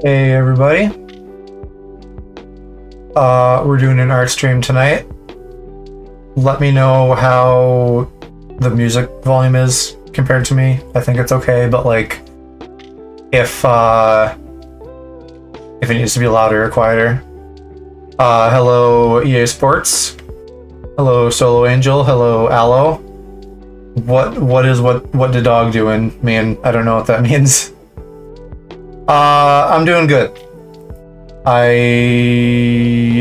Hey everybody. We're doing an art stream tonight. Let me know how the music volume is compared to me. I think it's okay, but like if it needs to be louder or quieter. Hello EA Sports. Hello Solo Angel. Hello Aloe. What did dog doing mean? I don't know what that means. I'm doing good. I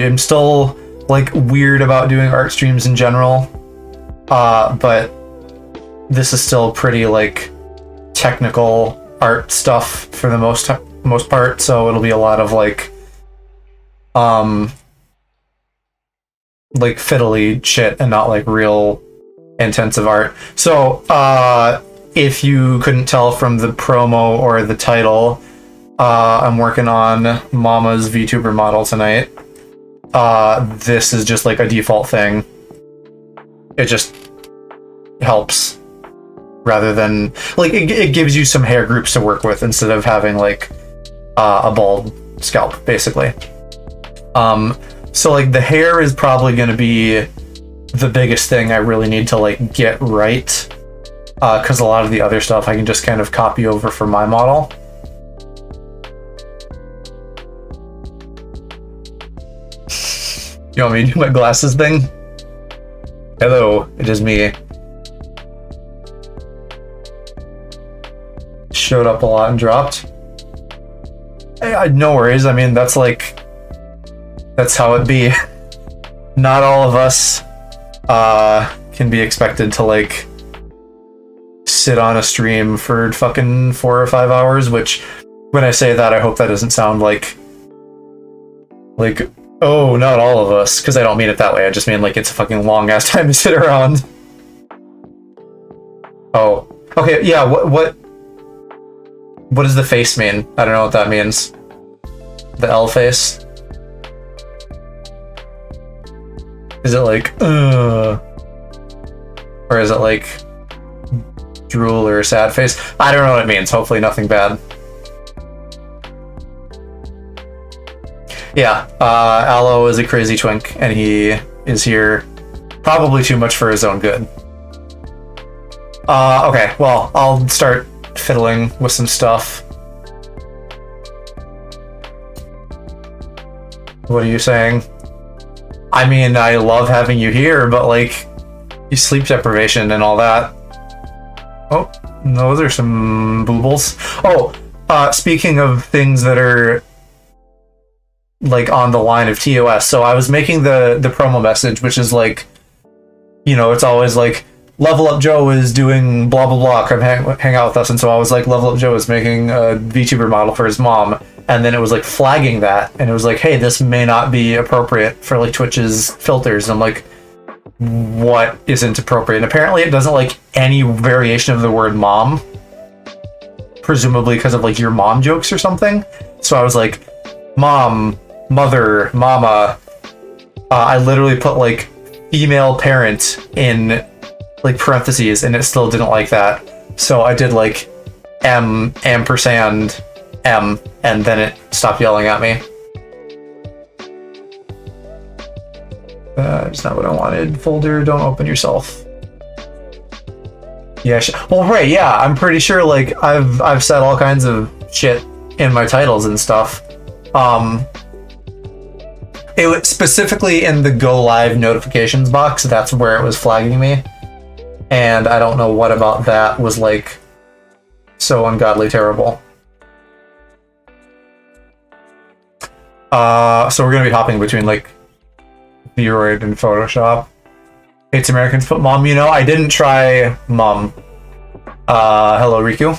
am still like weird about doing art streams in general. But this is still pretty like technical art stuff for the most part, so it'll be a lot of like fiddly shit and not like real intensive art. So if you couldn't tell from the promo or the title, I'm working on Mama's VTuber model tonight. This is just like a default thing. It just helps rather than like it gives you some hair groups to work with instead of having like a bald scalp, basically. So like the hair is probably going to be the biggest thing I really need to like get right, because a lot of the other stuff I can just kind of copy over for my model. You want me to do my glasses thing? Hello, it is me. Showed up a lot and dropped. No worries, I mean, that's how it be. Not all of us can be expected to like sit on a stream for fucking 4 or 5 hours, which when I say that I hope that doesn't sound like oh, not all of us, because I don't mean it that way. I just mean like it's a fucking long ass time to sit around. Oh, okay, yeah. What does the face mean? I don't know what that means. The L face. Is it like or is it like drool or sad face? I don't know what it means. Hopefully nothing bad. Yeah, Aloe is a crazy twink, and he is here probably too much for his own good. Okay, well, I'll start fiddling with some stuff. What are you saying? I mean, I love having you here, but like, you sleep deprivation and all that. Oh, those are some boobles. Oh, speaking of things that are like on the line of TOS, so I was making the promo message, which is like, you know, it's always like Level Up Joe is doing blah blah blah, come hang out with us. And so I was like, Level Up Joe is making a VTuber model for his mom, and then it was like flagging that, and it was like, hey, this may not be appropriate for like Twitch's filters. And I'm like, what isn't appropriate? And apparently it doesn't like any variation of the word mom, presumably because of like your mom jokes or something. So I was like, mom, mother, mama. I literally put like female parent in like parentheses, and it still didn't like that. So I did like M ampersand M, and then it stopped yelling at me. It's not what I wanted. Folder, don't open yourself. Yeah, well, right, yeah, I'm pretty sure like I've said all kinds of shit in my titles and stuff. It was specifically in the go live notifications box. That's where it was flagging me, and I don't know what about that was like so ungodly terrible. So we're gonna be hopping between like VRoid and Photoshop. It's Americans put mom. You know, I didn't try mom. Hello Riku.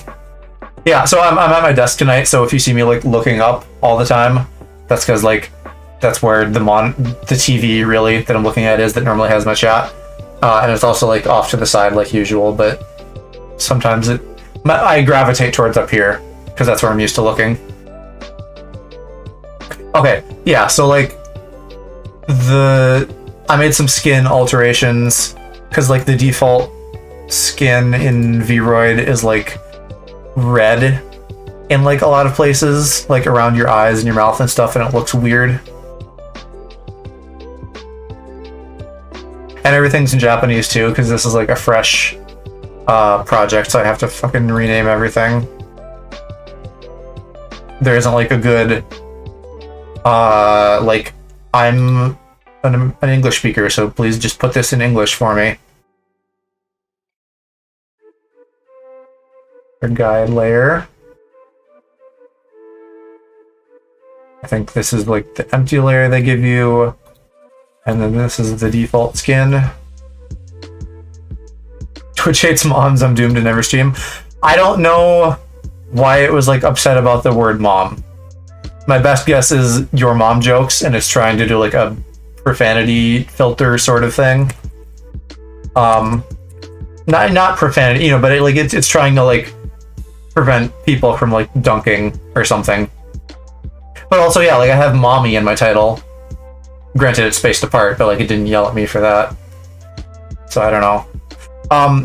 Yeah, so I'm at my desk tonight, so if you see me like looking up all the time, that's because like that's where the TV really that I'm looking at is, that normally has my chat, and it's also like off to the side like usual, but sometimes I gravitate towards up here because that's where I'm used to looking. Okay, yeah, so like I made some skin alterations because like the default skin in VRoid is like red, in like a lot of places, like around your eyes and your mouth and stuff, and it looks weird. And everything's in Japanese too, because this is like a fresh project, so I have to fucking rename everything. There isn't like a good like, I'm an English speaker, so please just put this in English for me. Your guide layer. I think this is like the empty layer they give you, and then this is the default skin. Twitch hates moms, I'm doomed to never stream. I don't know why it was like upset about the word mom. My best guess is your mom jokes, and it's trying to do like a profanity filter sort of thing. Not profanity, you know, but it's trying to like prevent people from like dunking or something. But also, yeah, like I have mommy in my title. Granted, it's spaced apart, but like it didn't yell at me for that. So I don't know.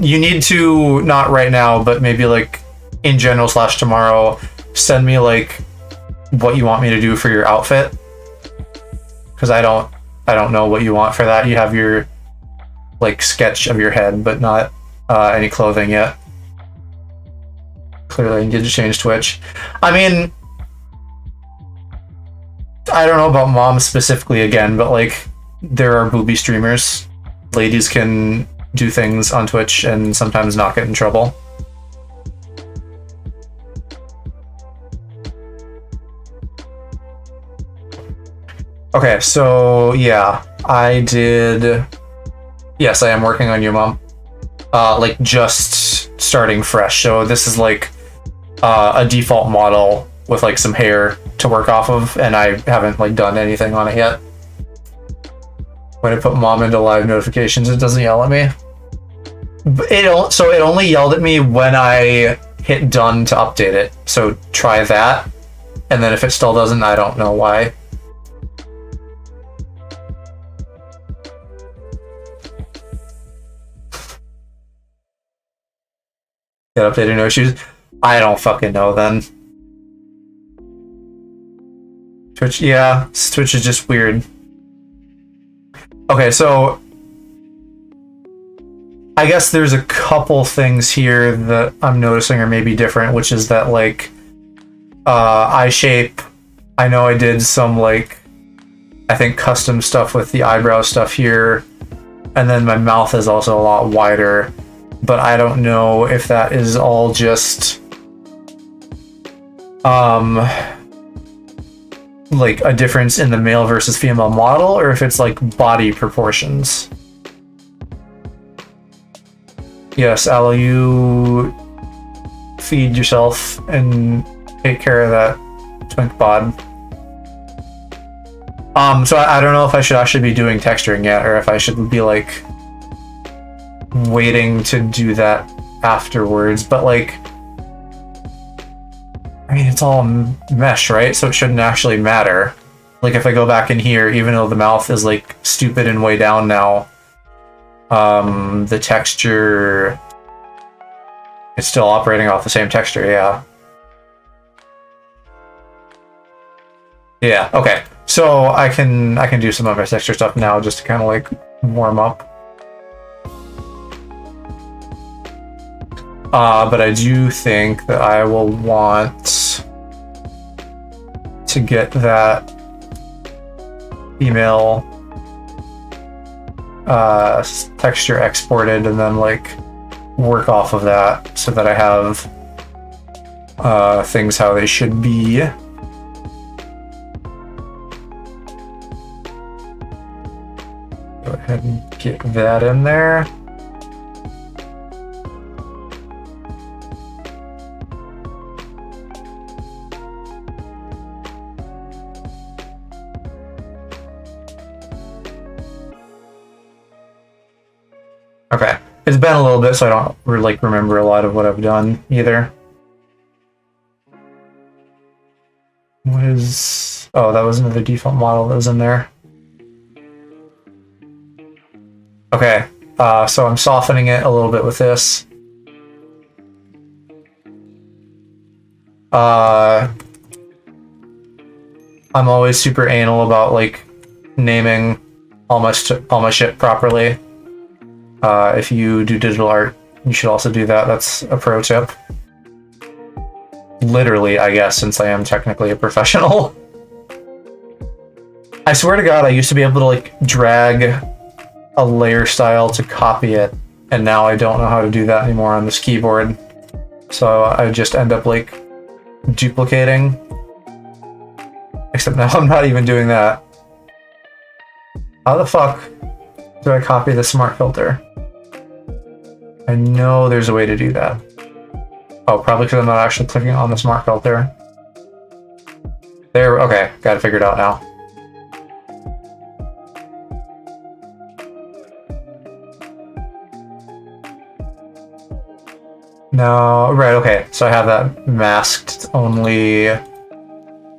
You need to, not right now, but maybe like in general / tomorrow, send me like what you want me to do for your outfit. Because I don't know what you want for that. You have your like sketch of your head, but not any clothing yet. Clearly, I need to change Twitch. I mean, I don't know about moms specifically again, but like there are booby streamers. Ladies can do things on Twitch and sometimes not get in trouble. Okay, so yeah, I did. Yes, I am working on your mom. Like just starting fresh. So this is like a default model with like some hair to work off of, and I haven't like done anything on it yet. When I put mom into live notifications, it doesn't yell at me. So it only yelled at me when I hit done to update it. So try that, and then if it still doesn't, I don't know why. Get updated, no issues. I don't fucking know then. Twitch, yeah, Twitch is just weird. Okay, so I guess there's a couple things here that I'm noticing are maybe different, which is that like eye shape. I know I did some like, I think custom stuff with the eyebrow stuff here, and then my mouth is also a lot wider, but I don't know if that is all just like a difference in the male versus female model, or if it's like body proportions. Yes, Aloe, you feed yourself and take care of that twink bod. So I don't know if I should actually be doing texturing yet, or if I should be like waiting to do that afterwards, but like, I mean, it's all mesh, right? So it shouldn't actually matter. Like if I go back in here, even though the mouth is like stupid and way down now, the texture is still operating off the same texture, yeah. Yeah, okay. So I can do some of my texture stuff now just to kind of like warm up. But I do think that I will want to get that female texture exported and then like work off of that so that I have things how they should be. Go ahead and get that in there. Okay, it's been a little bit, so I don't like remember a lot of what I've done either. What is... Oh, that was another default model that was in there. Okay, so I'm softening it a little bit with this. I'm always super anal about like naming all my shit properly. If you do digital art, you should also do that. That's a pro tip. Literally, I guess, since I am technically a professional. I swear to God, I used to be able to like drag a layer style to copy it, and now I don't know how to do that anymore on this keyboard. So I just end up like duplicating. Except now I'm not even doing that. How the fuck do I copy the smart filter? I know there's a way to do that. Oh, probably because I'm not actually clicking on the smart filter. There, okay, got it figured out now. No, right, okay, so I have that masked only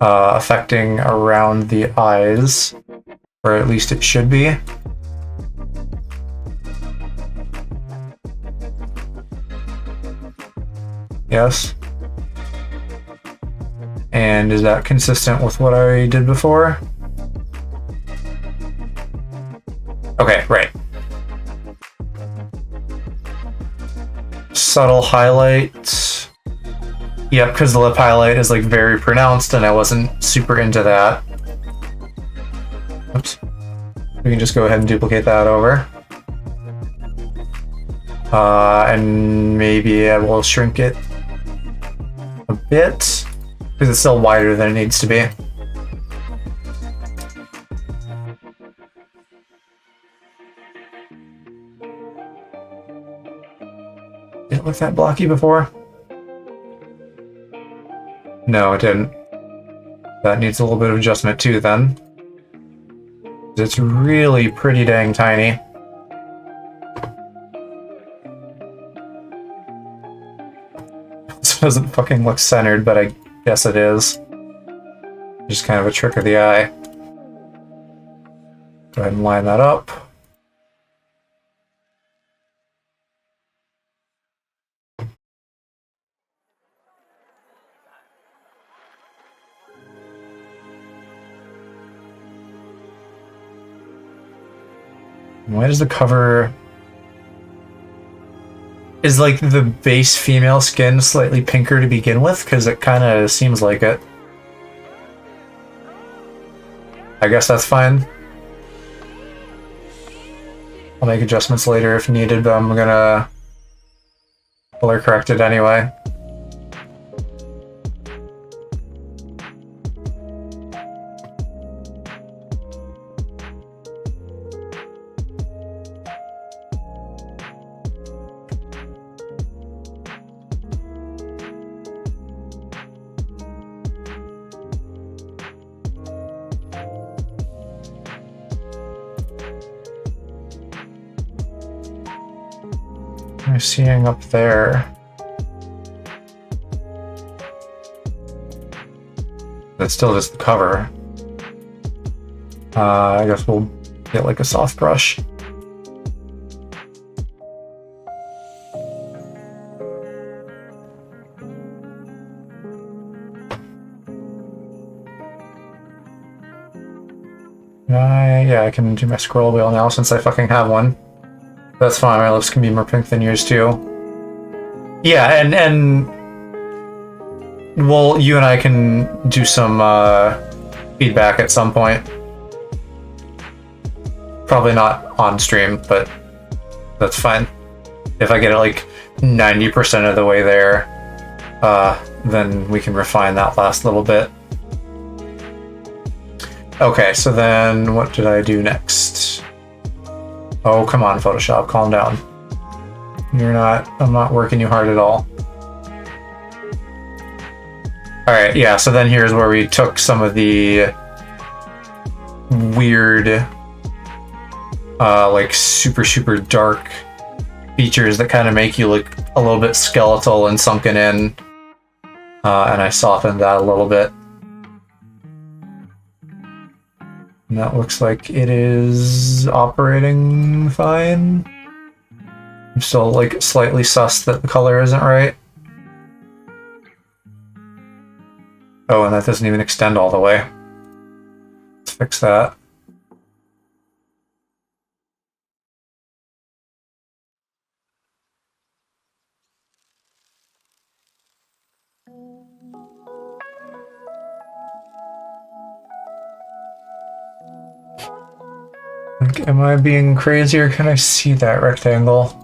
affecting around the eyes, or at least it should be. Yes. And is that consistent with what I did before? Okay, right. Subtle highlight. Yep, because the lip highlight is like very pronounced and I wasn't super into that. Oops. We can just go ahead and duplicate that over. And maybe I will shrink it a bit, because it's still wider than it needs to be. Did it look that blocky before? No, it didn't. That needs a little bit of adjustment too then. It's really pretty dang tiny. This doesn't fucking look centered, but I guess it is. Just kind of a trick of the eye. Go ahead and line that up. Why does the cover... Is like the base female skin slightly pinker to begin with? Because it kind of seems like it. I guess that's fine. I'll make adjustments later if needed, but I'm gonna color correct it anyway. I'm seeing up there. That's still just the cover. I guess we'll get like a soft brush. Yeah, I can do my scroll wheel now since I fucking have one. That's fine, my lips can be more pink than yours too. Yeah, and well, you and I can do some feedback at some point. Probably not on stream, but that's fine. If I get it like 90% of the way there, then we can refine that last little bit. Okay, so then what did I do next? Oh, come on, Photoshop, calm down. I'm not working you hard at all. Alright, yeah, so then here's where we took some of the weird, like super dark features that kind of make you look a little bit skeletal and sunken in. And I softened that a little bit. And that looks like it is operating fine. I'm still like slightly sus that the color isn't right. Oh, and that doesn't even extend all the way. Let's fix that. Like, am I being crazy, or can I see that rectangle?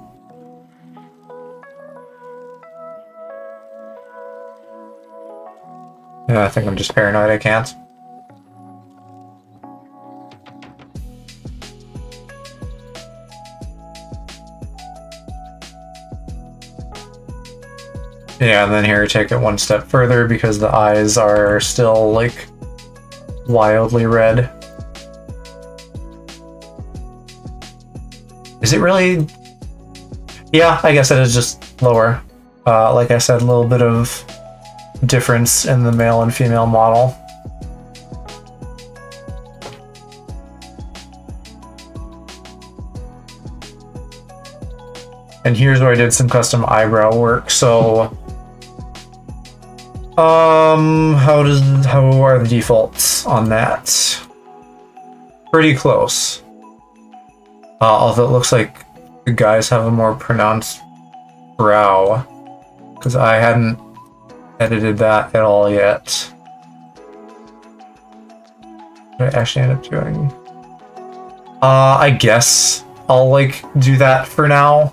Yeah, I think I'm just paranoid I can't. Yeah, and then here, take it one step further because the eyes are still, like, wildly red. Is it really? Yeah, I guess it is just lower. Like I said, a little bit of difference in the male and female model. And here's where I did some custom eyebrow work, so how are the defaults on that? Pretty close. Although it looks like the guys have a more pronounced brow, because I hadn't edited that at all yet. What did I actually end up doing? I guess I'll like do that for now.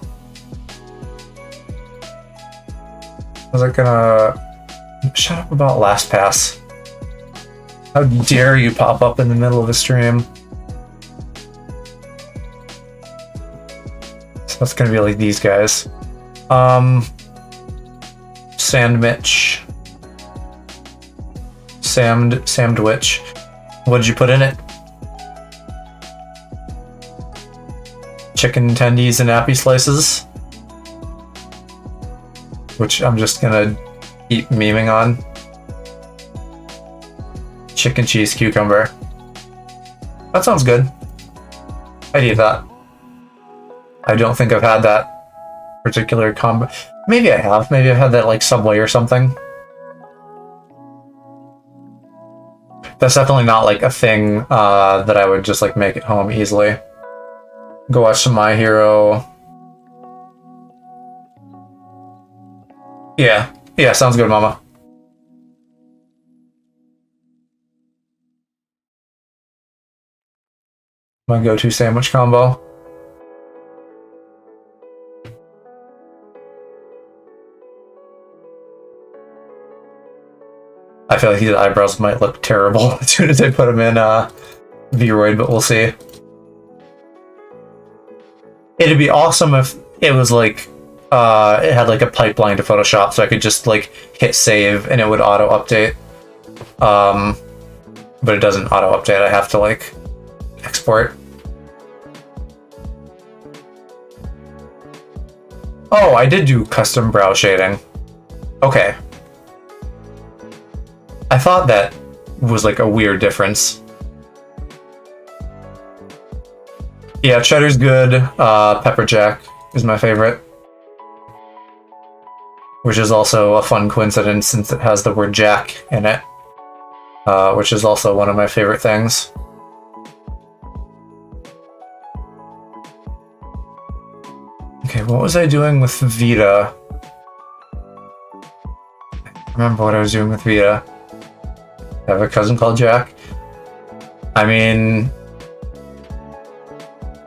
Was I gonna shut up about LastPass? How dare you pop up in the middle of a stream? So that's gonna be like these guys. Sandwich. Sandwich. What did you put in it? Chicken tendies and appy slices? Which I'm just gonna keep memeing on. Chicken cheese cucumber. That sounds good. I'd eat that. I don't think I've had that particular combo. Maybe I have. Maybe I've had that like Subway or something. That's definitely not like a thing that I would just like make at home easily. Go watch some My Hero. Yeah. Yeah, sounds good, Mama. My go-to sandwich combo. I feel like these eyebrows might look terrible as soon as I put them in VRoid, but we'll see. It'd be awesome if it was like it had like a pipeline to Photoshop, so I could just like hit save and it would auto update. But it doesn't auto update. I have to like export. Oh, I did do custom brow shading. Okay. I thought that was like a weird difference. Yeah, cheddar's good. Pepper jack is my favorite. Which is also a fun coincidence since it has the word jack in it. Which is also one of my favorite things. Okay, what was I doing with Vita? I remember what I was doing with Vita. I have a cousin called Jack. I mean,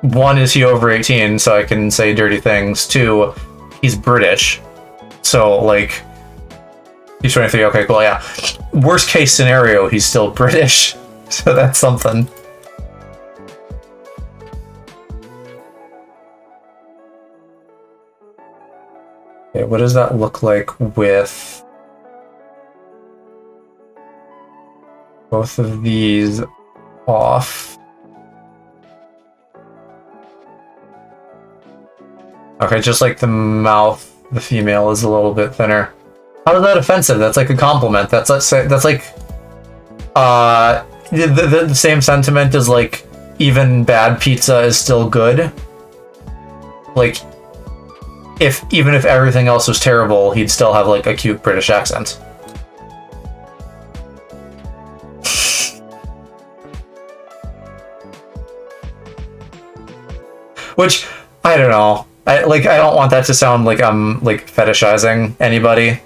one, is he over 18, so I can say dirty things. Two, he's British. So, like, he's 23, okay, cool, yeah. Worst case scenario, he's still British. So that's something. Okay, what does that look like with both of these off? Okay, just like the mouth, the female is a little bit thinner. How is that offensive? That's like a compliment. That's like the same sentiment as like even bad pizza is still good. Like even if everything else was terrible, he'd still have like a cute British accent. Which, I don't know. I don't want that to sound like I'm like fetishizing anybody.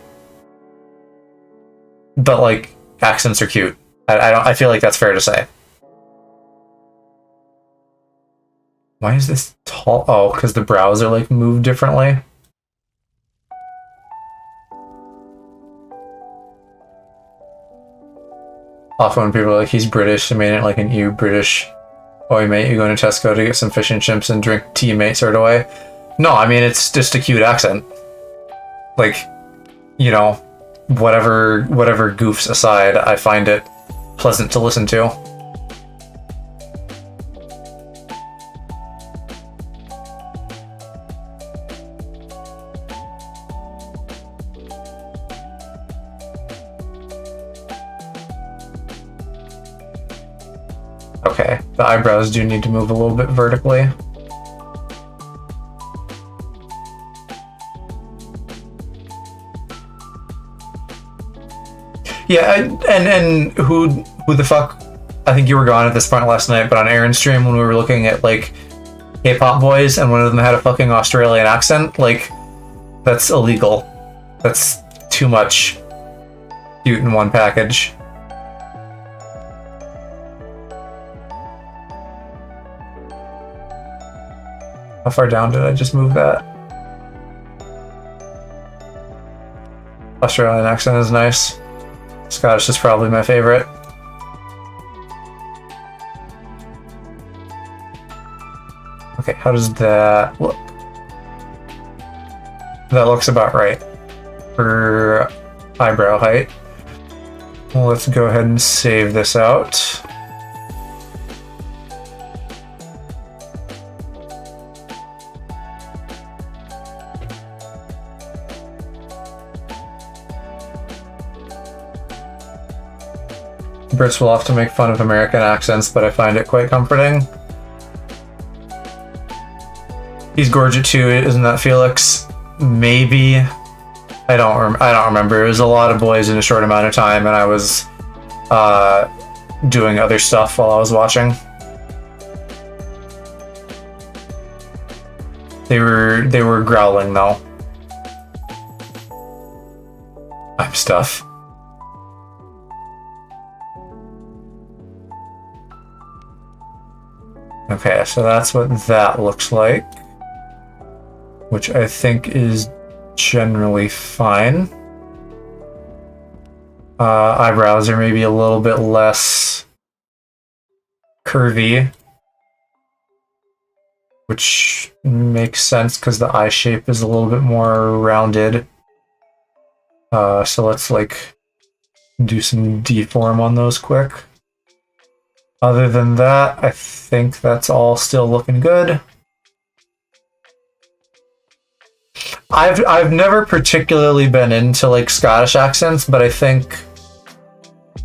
But like accents are cute. I feel like that's fair to say. Why is this tall? Oh, because the brows are like moved differently. Often when people are like, he's British, I mean it like an EU British. Oi mate, you going to Tesco to get some fish and chips and drink tea, mate, sort of way. No, I mean it's just a cute accent. Like, you know, whatever goofs aside, I find it pleasant to listen to. Okay, the eyebrows do need to move a little bit vertically. Yeah, and who the fuck? I think you were gone at this point last night, but on Aaron's stream when we were looking at like K-pop boys and one of them had a fucking Australian accent, like that's illegal. That's too much cute in one package. How far down did I just move that? Australian accent is nice. Scottish is probably my favorite. Okay, how does that look? That looks about right for eyebrow height. Well, let's go ahead and save this out. Brits will often make fun of American accents, but I find it quite comforting. He's gorgeous too, isn't that Felix? Maybe. I don't remember. It was a lot of boys in a short amount of time, and I was doing other stuff while I was watching. They were growling though. I'm stuff. Okay, so that's what that looks like, which I think is generally fine. Eyebrows are maybe a little bit less curvy, which makes sense because the eye shape is a little bit more rounded. So let's like do some deform on those quick. Other than that, I think that's all still looking good. I've never particularly been into like Scottish accents, but I think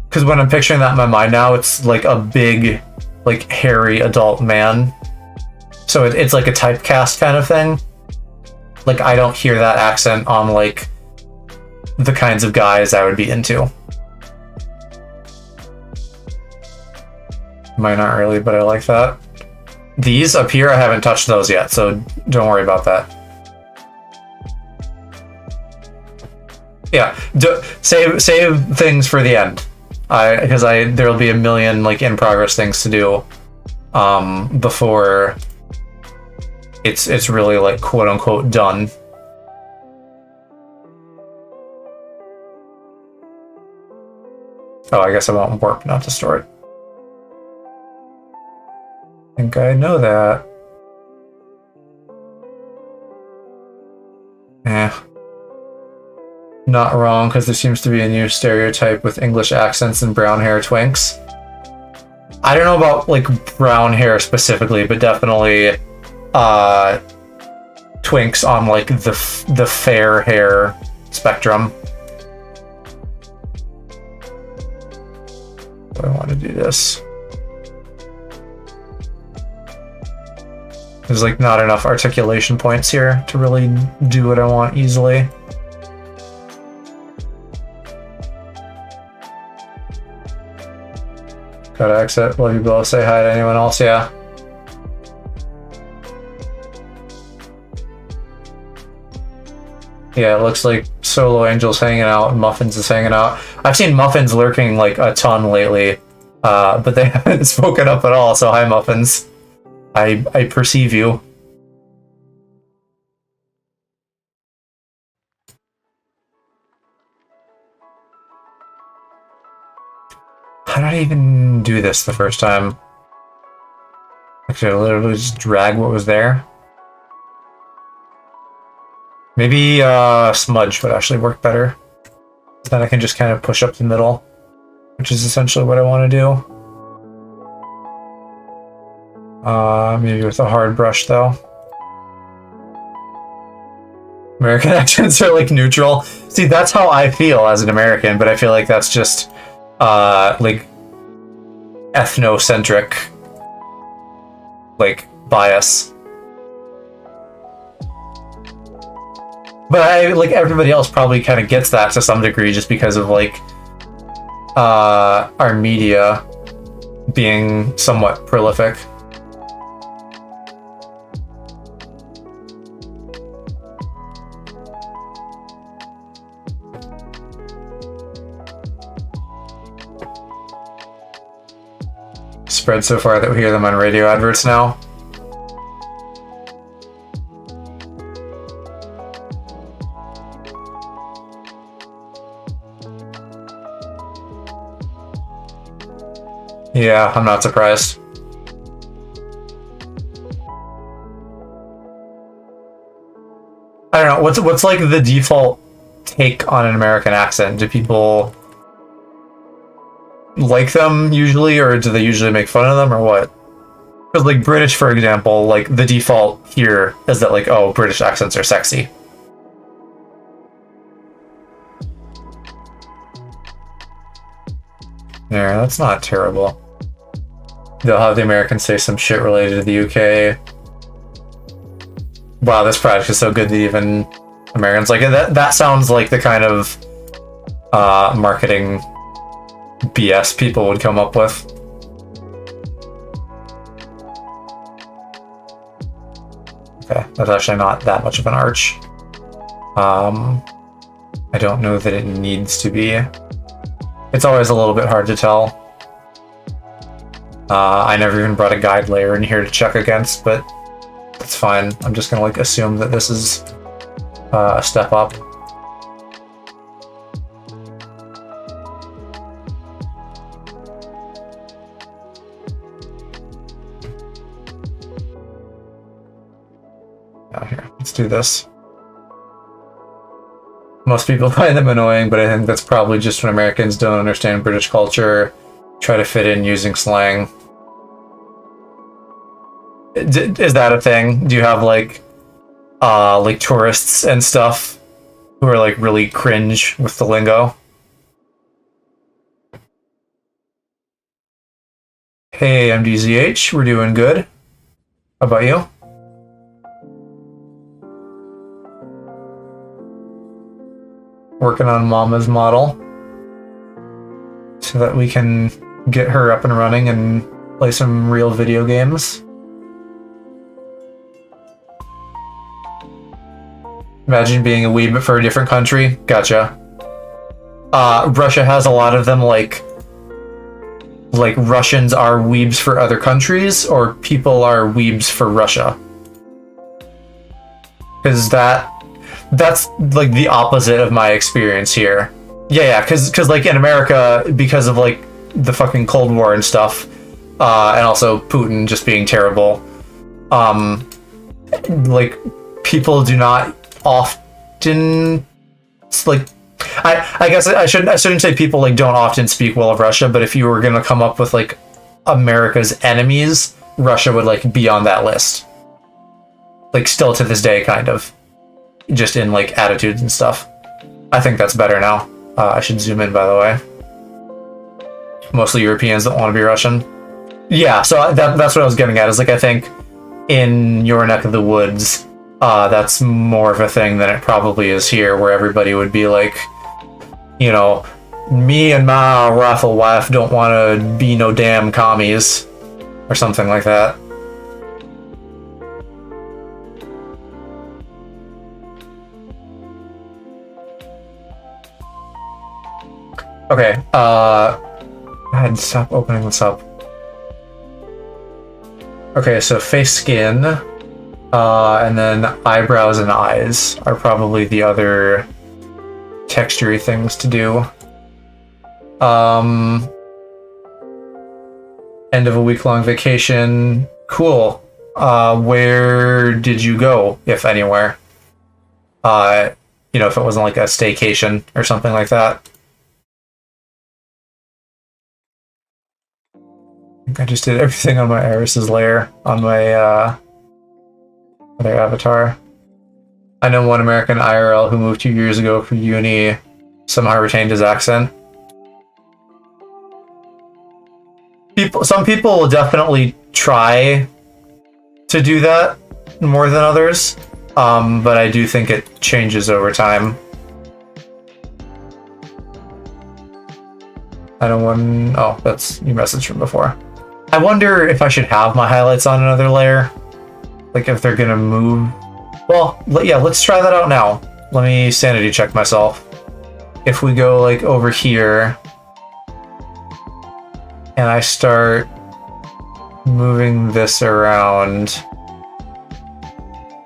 because when I'm picturing that in my mind now, it's like a big, like hairy adult man. So it's like a typecast kind of thing. Like I don't hear that accent on like the kinds of guys I would be into. Might not really, but I like that. These up here, I haven't touched those yet, so don't worry about that. Yeah, save things for the end, because there'll be a million like in progress things to do, before it's really like quote unquote done. Oh, I guess I won't warp not to store it. I think I know that. Not wrong, because there seems to be a new stereotype with English accents and brown hair twinks. I don't know about like brown hair specifically, but definitely twinks on like the fair hair spectrum. I want to do this. There's like not enough articulation points here to really do what I want easily. Gotta exit. Love you both. Say hi to anyone else. Yeah. Yeah, it looks like Solo Angel's hanging out and Muffins is hanging out. I've seen Muffins lurking like a ton lately, but they haven't spoken up at all, so hi Muffins. I perceive you. How did I even do this the first time? Actually, I literally just drag what was there. Maybe Smudge would actually work better. Then I can just kind of push up the middle, which is essentially what I want to do. Maybe with a hard brush, though. American accents are like neutral. See, that's how I feel as an American, but I feel like that's just like ethnocentric like bias. But I like everybody else probably kind of gets that to some degree just because of like our media being somewhat prolific. Spread so far that we hear them on radio adverts now. Yeah, I'm not surprised. I don't know, what's like the default take on an American accent? Do people like them usually, or do they usually make fun of them, or what? Because like British, for example, like the default here is that like, oh, British accents are sexy. Yeah, that's not terrible. They'll have the Americans say some shit related to the UK. Wow, this product is so good that even Americans like it. That sounds like the kind of marketing BS people would come up with. Okay, that's actually not that much of an arch. I don't know that it needs to be. It's always a little bit hard to tell. I never even brought a guide layer in here to check against, but that's fine. I'm just gonna like assume that this is a step up. Here, let's do this. Most people find them annoying, but I think that's probably just when Americans don't understand British culture, try to fit in using slang. Is that a thing? Do you have like tourists and stuff who are like really cringe with the lingo? Hey, MDZH, we're doing good. How about you? Working on Mama's model so that we can get her up and running and play some real video games. Imagine being a weeb for a different country. Gotcha. Russia has a lot of them, like Russians are weebs for other countries, or people are weebs for Russia. Because that's like the opposite of my experience here. Yeah, because like in America, because of like the fucking Cold War and stuff, and also Putin just being terrible, like people do not often like I guess I shouldn't say people like don't often speak well of Russia, but if you were gonna come up with like America's enemies, Russia would like be on that list. Like still to this day, kind of. Just in like attitudes and stuff. I think that's better now. I should zoom in, by the way. Mostly Europeans that want to be Russian. Yeah, so that's what I was getting at, is like I think in your neck of the woods, that's more of a thing than it probably is here, where everybody would be like, you know, me and my rifle wife don't want to be no damn commies, or something like that. Okay, God, stop opening this up. Okay, so face, skin, and then eyebrows and eyes are probably the other textury things to do. End of a week-long vacation. Cool. Where did you go, if anywhere? You know, if it wasn't like a staycation or something like that. I think I just did everything on my Iris's layer on my other avatar. I know one American IRL who moved 2 years ago for uni, somehow retained his accent. Some people will definitely try to do that more than others, but I do think it changes over time. I don't want... Oh, that's your message from before. I wonder if I should have my highlights on another layer. Like, if they're gonna move... Well, yeah, let's try that out now. Let me sanity check myself. If we go, like, over here... and I start moving this around...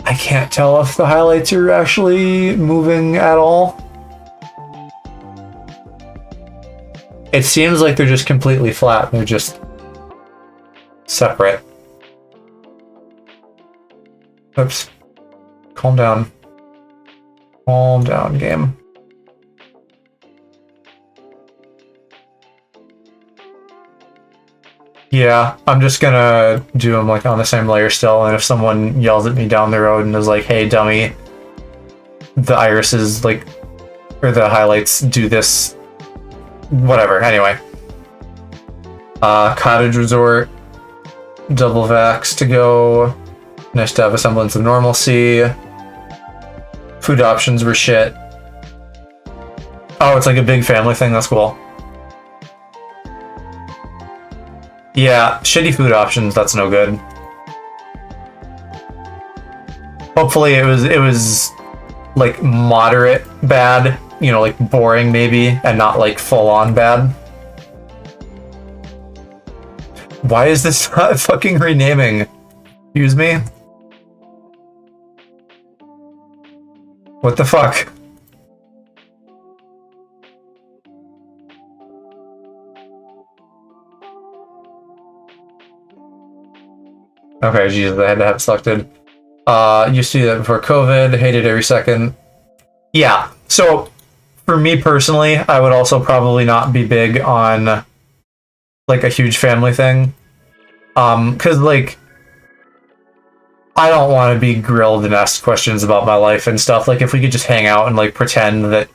I can't tell if the highlights are actually moving at all. It seems like they're just completely flat. They're just separate. Oops. Calm down. Calm down, game. Yeah, I'm just gonna do them like on the same layer still, and if someone yells at me down the road and is like, hey dummy, the irises like, or the highlights do this, whatever, anyway. Cottage resort, double vax to go, nice to have a semblance of normalcy. Food options were shit. Oh, it's like a big family thing, that's cool. Yeah, shitty food options, that's no good. Hopefully it was like moderate bad, you know, like boring maybe, and not like full on bad. Why is this not fucking renaming? Excuse me? What the fuck? Okay, Jesus, I had to have it selected. Used to do that before COVID, hated every second. Yeah, so for me personally, I would also probably not be big on like a huge family thing. Cause like, I don't want to be grilled and asked questions about my life and stuff. Like if we could just hang out and like pretend that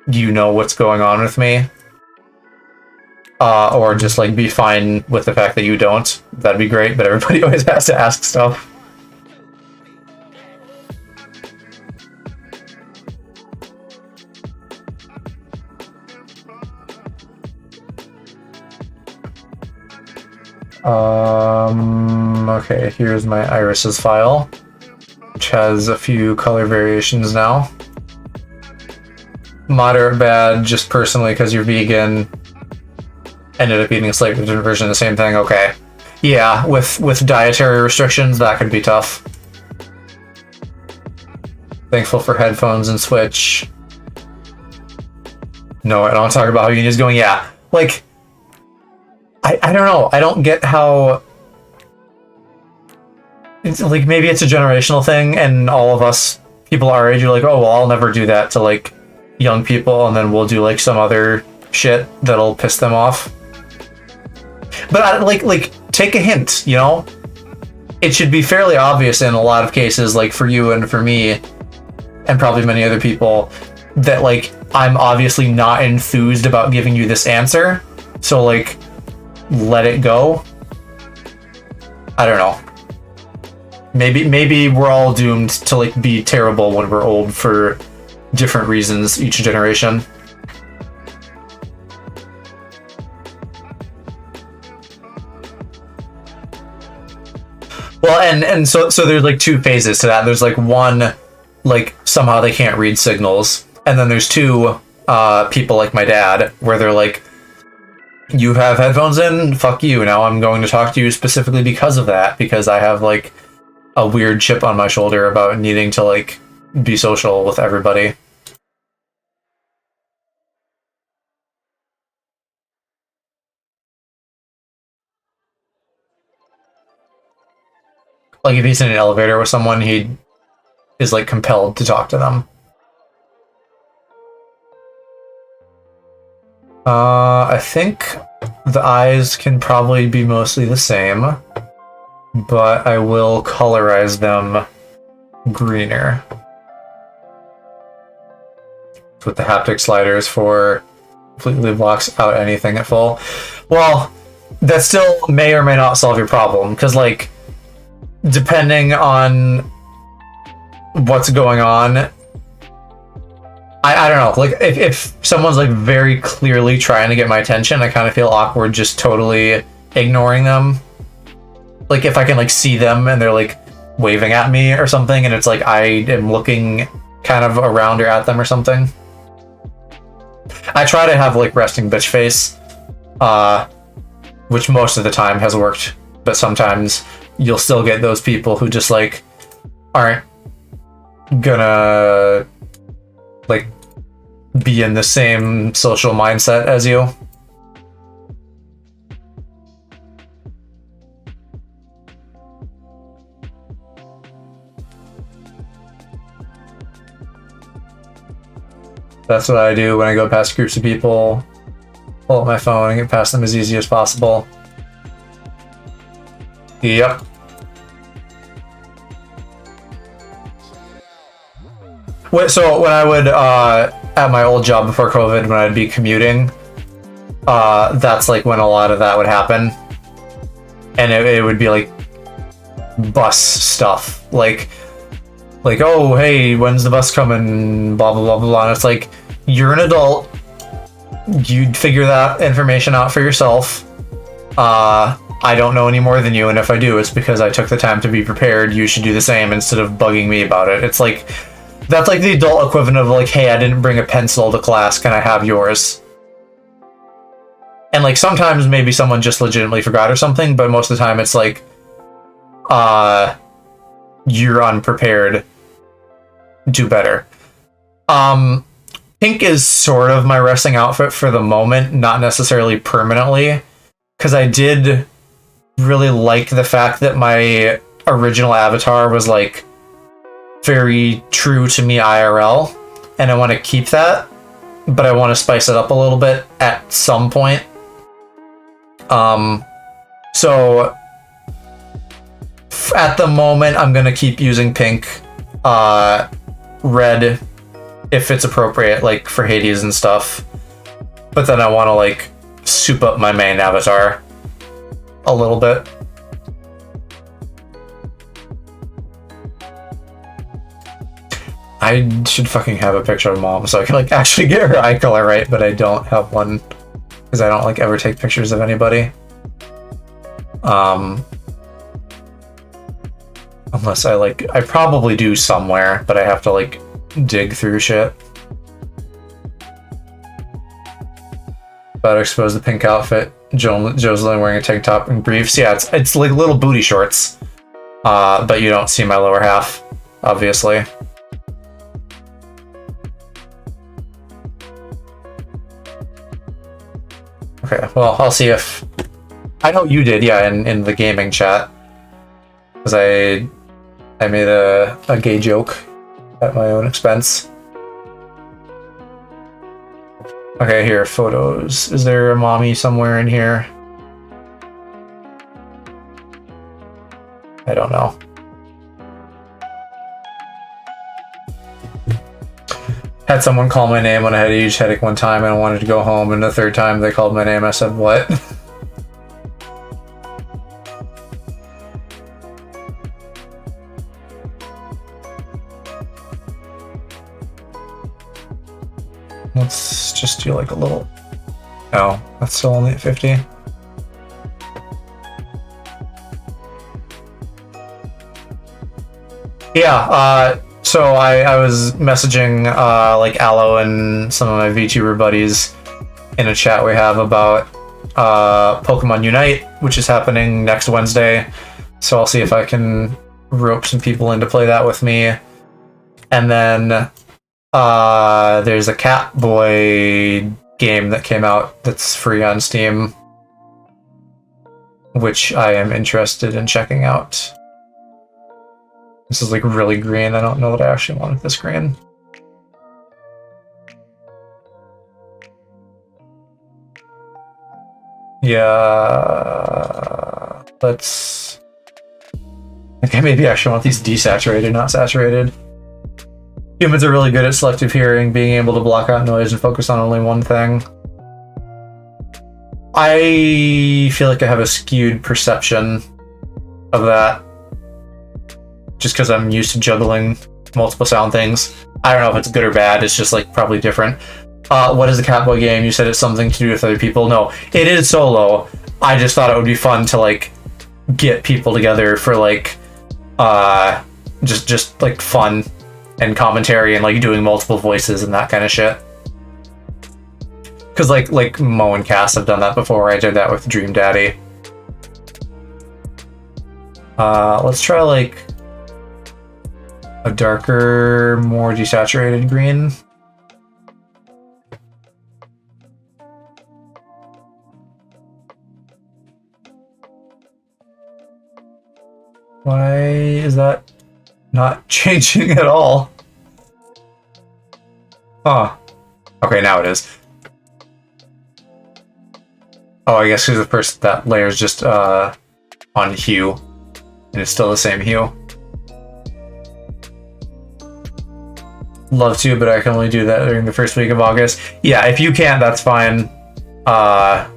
you know what's going on with me. Or just like be fine with the fact that you don't. That'd be great, but everybody always has to ask stuff. Okay, here's my irises file, which has a few color variations now. Moderate bad, just personally because you're vegan. Ended up eating a slightly different version of the same thing. Okay, yeah, with dietary restrictions, that could be tough. Thankful for headphones and Switch. No, I don't want to talk about how Uni's going. Yeah, like, I don't know. I don't get how... It's like, maybe it's a generational thing, and all of us, people our age, are like, oh, well, I'll never do that to, like, young people, and then we'll do, like, some other shit that'll piss them off. But, like, take a hint, you know? It should be fairly obvious in a lot of cases, like, for you and for me, and probably many other people, that, like, I'm obviously not enthused about giving you this answer, so, like, let it go. I don't know. Maybe we're all doomed to like be terrible when we're old for different reasons each generation. Well, and so there's like two phases to that. There's like one, like somehow they can't read signals, and then there's two, people like my dad, where they're like, you have headphones in, fuck you, now I'm going to talk to you specifically because of that, because I have like a weird chip on my shoulder about needing to like be social with everybody. Like if he's in an elevator with someone, he is like compelled to talk to them. I think the eyes can probably be mostly the same, but I will colorize them greener. With the haptic sliders for completely blocks out anything at full. Well, that still may or may not solve your problem, because like, depending on what's going on, I don't know, like if someone's like very clearly trying to get my attention, I kind of feel awkward just totally ignoring them. Like if I can like see them and they're like waving at me or something, and it's like I am looking kind of around or at them or something. I try to have like resting bitch face, which most of the time has worked, but sometimes you'll still get those people who just like aren't gonna like be in the same social mindset as you. That's what I do when I go past groups of people. Pull up my phone and get past them as easy as possible. Yep. So when I would, at my old job before COVID, when I'd be commuting, that's like when a lot of that would happen. And it would be like bus stuff. Like, oh, hey, when's the bus coming? Blah, blah, blah, blah. And it's like, you're an adult. You'd figure that information out for yourself. I don't know any more than you, and if I do, it's because I took the time to be prepared. You should do the same instead of bugging me about it. It's like, that's like the adult equivalent of like, hey, I didn't bring a pencil to class, can I have yours? And like sometimes maybe someone just legitimately forgot or something, but most of the time it's like, you're unprepared, do better. Pink is sort of my resting outfit for the moment, not necessarily permanently, because I did really like the fact that my original avatar was like very true to me IRL, and I want to keep that, but I want to spice it up a little bit at some point. So at the moment I'm gonna keep using pink, red if it's appropriate, like for Hades and stuff, but then I want to like soup up my main avatar a little bit. I should fucking have a picture of Mom so I can like actually get her eye color right, but I don't have one because I don't like ever take pictures of anybody. Unless I probably do somewhere, but I have to like dig through shit. Better expose the pink outfit. Joe's only wearing a tank top and briefs. Yeah, it's like little booty shorts. But you don't see my lower half, obviously. Okay, well, I'll see if... I know you did, yeah, in the gaming chat. Because I made a gay joke at my own expense. Okay, here, photos. Is there a mommy somewhere in here? I don't know. Had someone call my name when I had a huge headache one time and I wanted to go home, and the third time they called my name, I said, what? Let's just do like a little... Oh, that's still only at 50. Yeah, So I was messaging like Aloe and some of my VTuber buddies in a chat we have about Pokemon Unite, which is happening next Wednesday. So I'll see if I can rope some people in to play that with me. And then there's a Catboy game that came out that's free on Steam, which I am interested in checking out. This is like really green. I don't know what I actually want with this green. Yeah, let's... Okay, maybe I actually want these desaturated, not saturated. Humans are really good at selective hearing, being able to block out noise and focus on only one thing. I feel like I have a skewed perception of that, just because I'm used to juggling multiple sound things. I don't know if it's good or bad, it's just like probably different. What is the Catboy game? You said it's something to do with other people. No, it is solo. I just thought it would be fun to like get people together for like just like fun and commentary and like doing multiple voices and that kind of shit. Because like Mo and Cass have done that before. I did that with Dream Daddy. Let's try like a darker, more desaturated green. Why is that not changing at all? Huh. Okay, now it is. Oh, I guess because the first that layer is just on hue, and it's still the same hue. Love to, but I can only do that during the first week of August. Yeah, if you can't, that's fine. I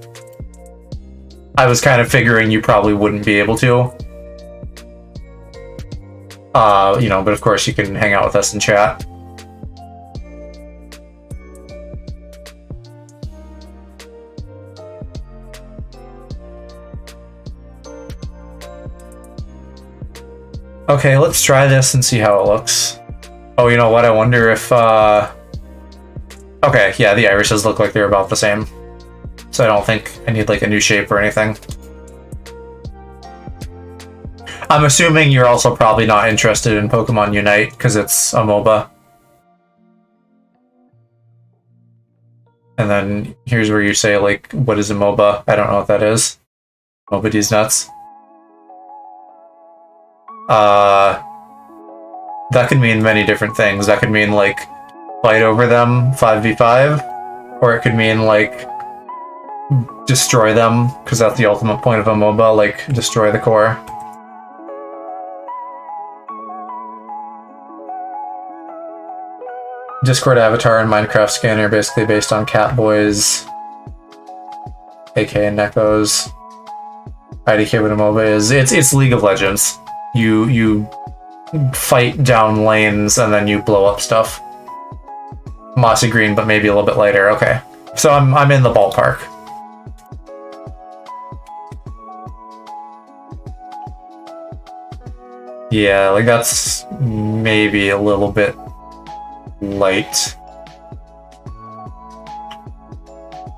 was kind of figuring you probably wouldn't be able to. You know, but of course you can hang out with us and chat. Okay, let's try this and see how it looks. Oh, you know what? I wonder if, okay, yeah, the irises look like they're about the same. So I don't think I need, like, a new shape or anything. I'm assuming you're also probably not interested in Pokemon Unite, because it's a MOBA. And then here's where you say, like, what is a MOBA? I don't know what that is. MOBA D's nuts. That could mean many different things. That could mean, like, fight over them 5v5, or it could mean, like, destroy them, because that's the ultimate point of a MOBA, like, destroy the core. Discord avatar and Minecraft skin are basically based on Catboys, aka Neko's. IDK what a MOBA is. It's League of Legends. You fight down lanes and then you blow up stuff. Mossy green, but maybe a little bit lighter. Okay, so I'm in the ballpark. Yeah, like that's maybe a little bit light.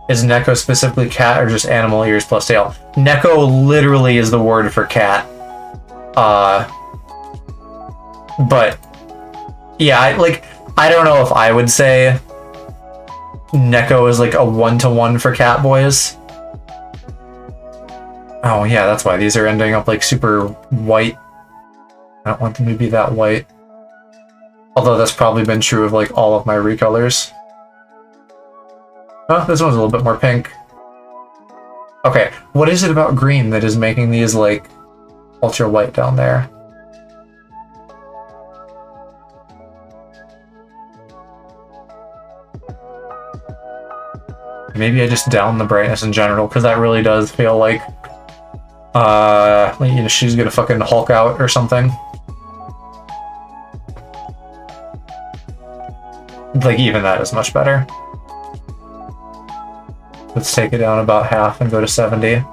Is Neko specifically cat or just animal ears plus tail? Neko literally is the word for cat. But yeah, I don't know if I would say Neko is like a 1-to-1 for Catboys. Oh yeah, that's why these are ending up like super white. I don't want them to be that white. Although that's probably been true of like all of my recolors. Oh, this one's a little bit more pink. Okay, what is it about green that is making these like ultra white down there? Maybe I just down the brightness in general, because that really does feel like, you know, she's gonna fucking Hulk out or something. Like, even that is much better. Let's take it down about half and go to 70.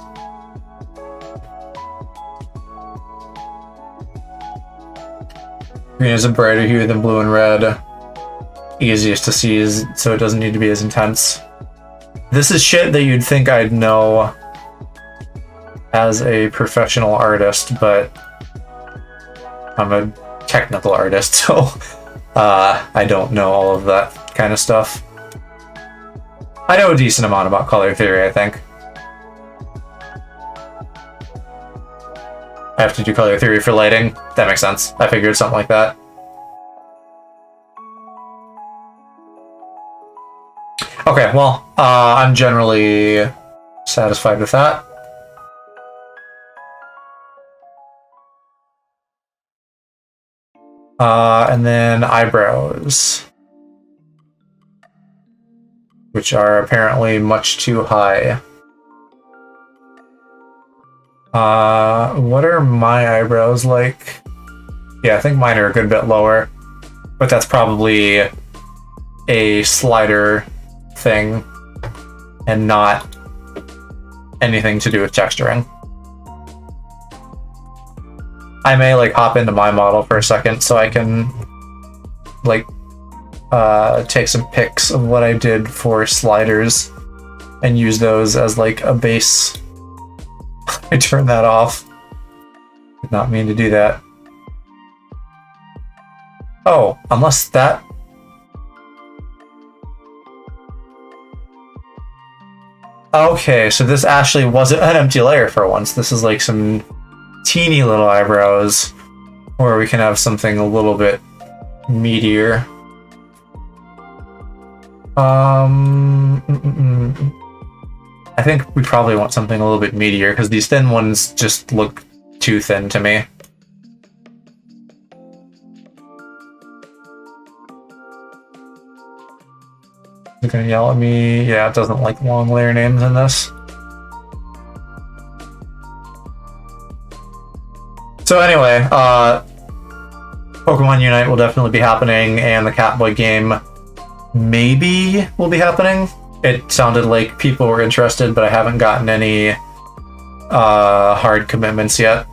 Green is a brighter hue than blue and red. Easiest to see, so it doesn't need to be as intense. This is shit that you'd think I'd know as a professional artist, but I'm a technical artist, so I don't know all of that kind of stuff. I know a decent amount about color theory, I think. I have to do color theory for lighting. That makes sense. I figured something like that. Okay, well, I'm generally satisfied with that. And then eyebrows, which are apparently much too high. What are my eyebrows like? Yeah, I think mine are a good bit lower, but that's probably a slider thing and not anything to do with texturing. I may like hop into my model for a second so I can like take some pics of what I did for sliders and use those as like a base. I turned that off. Did not mean to do that. Oh, unless that... Okay, so this actually wasn't an empty layer for once. This is like some teeny little eyebrows where we can have something a little bit meatier. I think we probably want something a little bit meatier because these thin ones just look too thin to me. You're gonna yell at me? Yeah, it doesn't like long layer names in this. So anyway, Pokemon Unite will definitely be happening, and the Catboy game maybe will be happening. It sounded like people were interested, but I haven't gotten any hard commitments yet.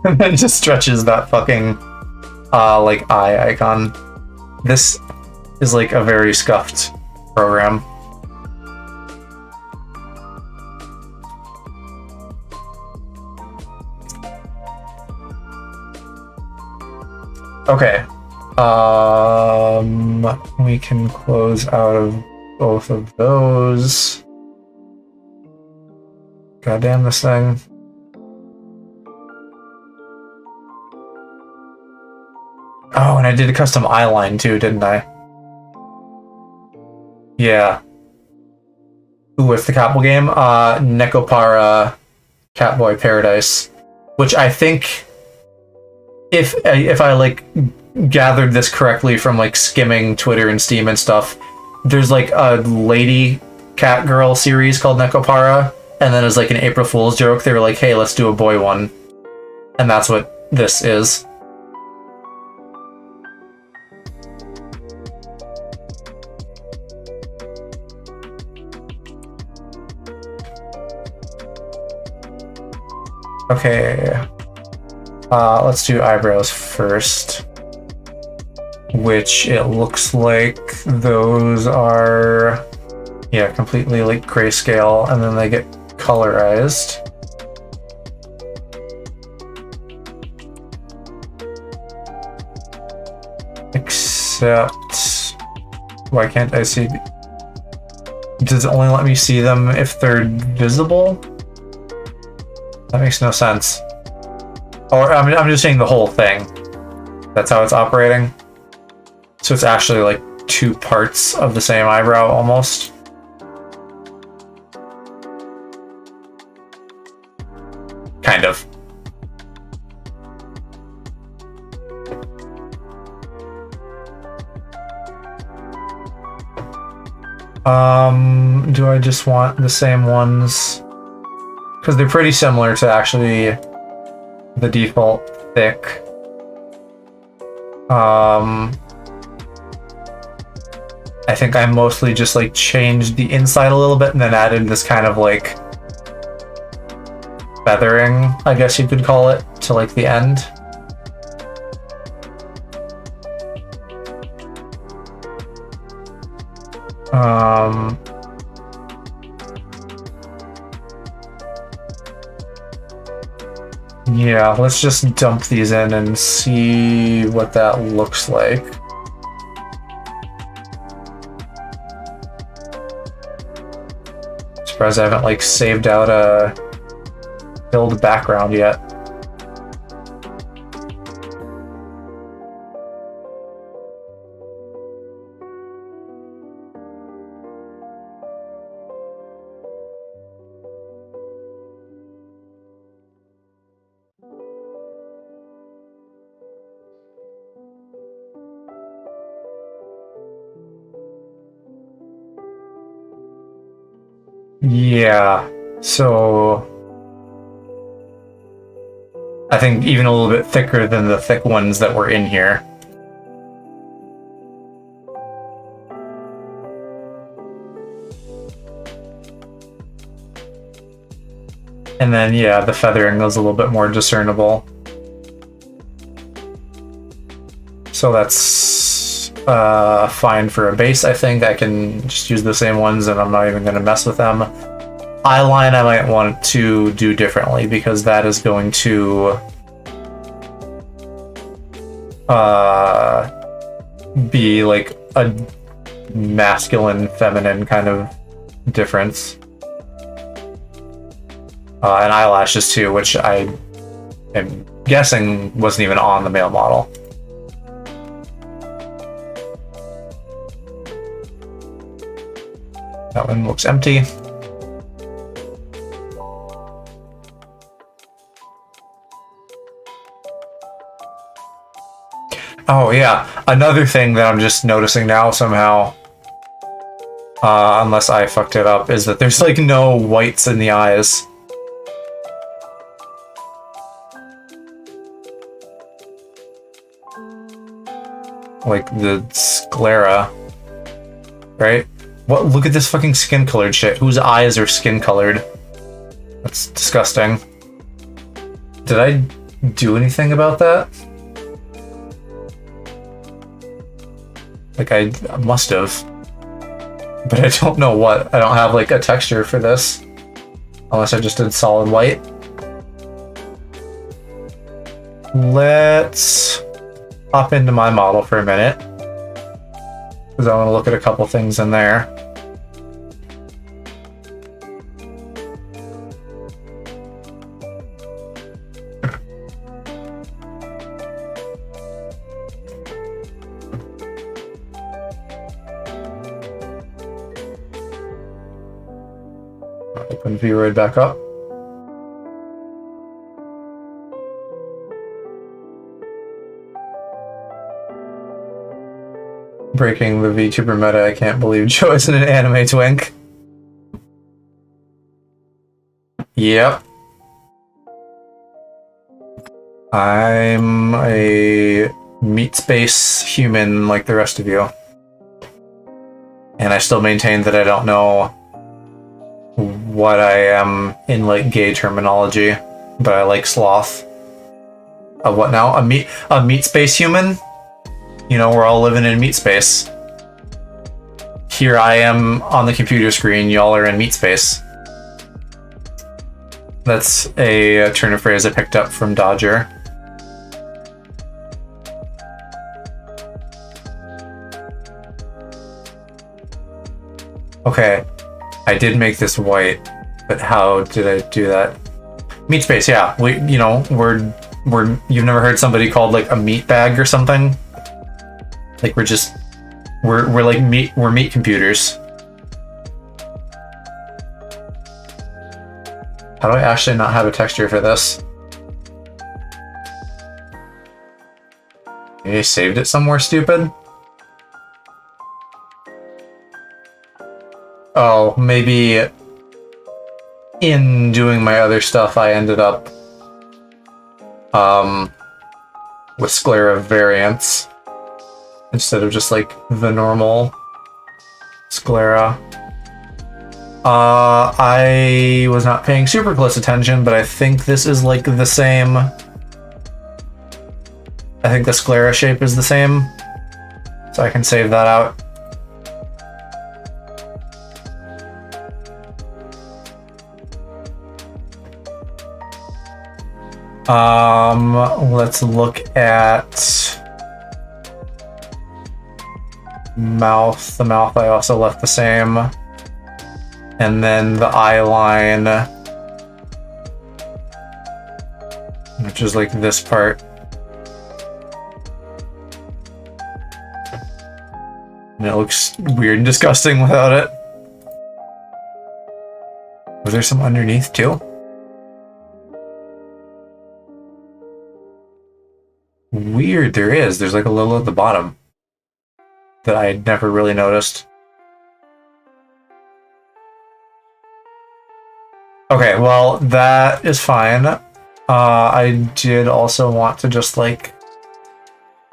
And then just stretches that fucking like eye icon. This is like a very scuffed program. Okay. We can close out of both of those. Goddamn this thing. Oh, and I did a custom eye line too, didn't I? Yeah. Ooh, what's the Catboy game? Nekopara Catboy Paradise. Which I think, if I like gathered this correctly from like skimming Twitter and Steam and stuff, there's like a lady cat girl series called Nekopara, and then as like an April Fool's joke, they were like, hey, let's do a boy one. And that's what this is. Okay, let's do eyebrows first, which it looks like those are, yeah, completely like grayscale, and then they get colorized. Except, why can't I see? Does it only let me see them if they're visible? That makes no sense. Or I'm just saying the whole thing. That's how it's operating. So it's actually like two parts of the same eyebrow almost. Kind of. Do I just want the same ones? Because they're pretty similar to actually the default thick. I think I mostly just like changed the inside a little bit and then added this kind of like feathering, I guess you could call it, to like the end. Yeah, let's just dump these in and see what that looks like. Surprised I haven't like saved out a build background yet. Yeah, so I think even a little bit thicker than the thick ones that were in here. And then, yeah, the feathering was a little bit more discernible. So that's fine for a base, I think. I can just use the same ones and I'm not even going to mess with them. Eyeline I might want to do differently because that is going to be like a masculine, feminine kind of difference. And eyelashes too, which I am guessing wasn't even on the male model. That one looks empty. Oh yeah, another thing that I'm just noticing now somehow, unless I fucked it up, is that there's like no whites in the eyes. Like the sclera, right? What? Look at this fucking skin colored shit. Whose eyes are skin colored? That's disgusting. Did I do anything about that? Like I must have, but I don't know what. I don't have like a texture for this, unless I just did solid white. Let's hop into my model for a minute, because I want to look at a couple things in there. Open VRoid back up. Breaking the VTuber meta, I can't believe Joe isn't an anime twink. Yep. I'm a meat space human like the rest of you. And I still maintain that I don't know what I am in like gay terminology, but I like sloth. What now? A meat space human? You know, we're all living in meat space. Here I am on the computer screen, y'all are in meat space. That's a turn of phrase I picked up from Dodger. Okay, I did make this white, but how did I do that? Meat space, yeah. You've never heard somebody called like a meat bag or something? Like we're like meat computers. How do I actually not have a texture for this? Maybe I saved it somewhere stupid? Oh, maybe in doing my other stuff I ended up with sclera variants instead of just like the normal Sclera. I was not paying super close attention, but I think this is like the same. I think the sclera shape is the same, so I can save that out. Let's look at mouth. The mouth I also left the same. And then the eye line, which is like this part. And it looks weird and disgusting without it. Was there some underneath too? Weird, there is. There's like a little at the bottom that I had never really noticed. Okay, well, that is fine. I did also want to just, like,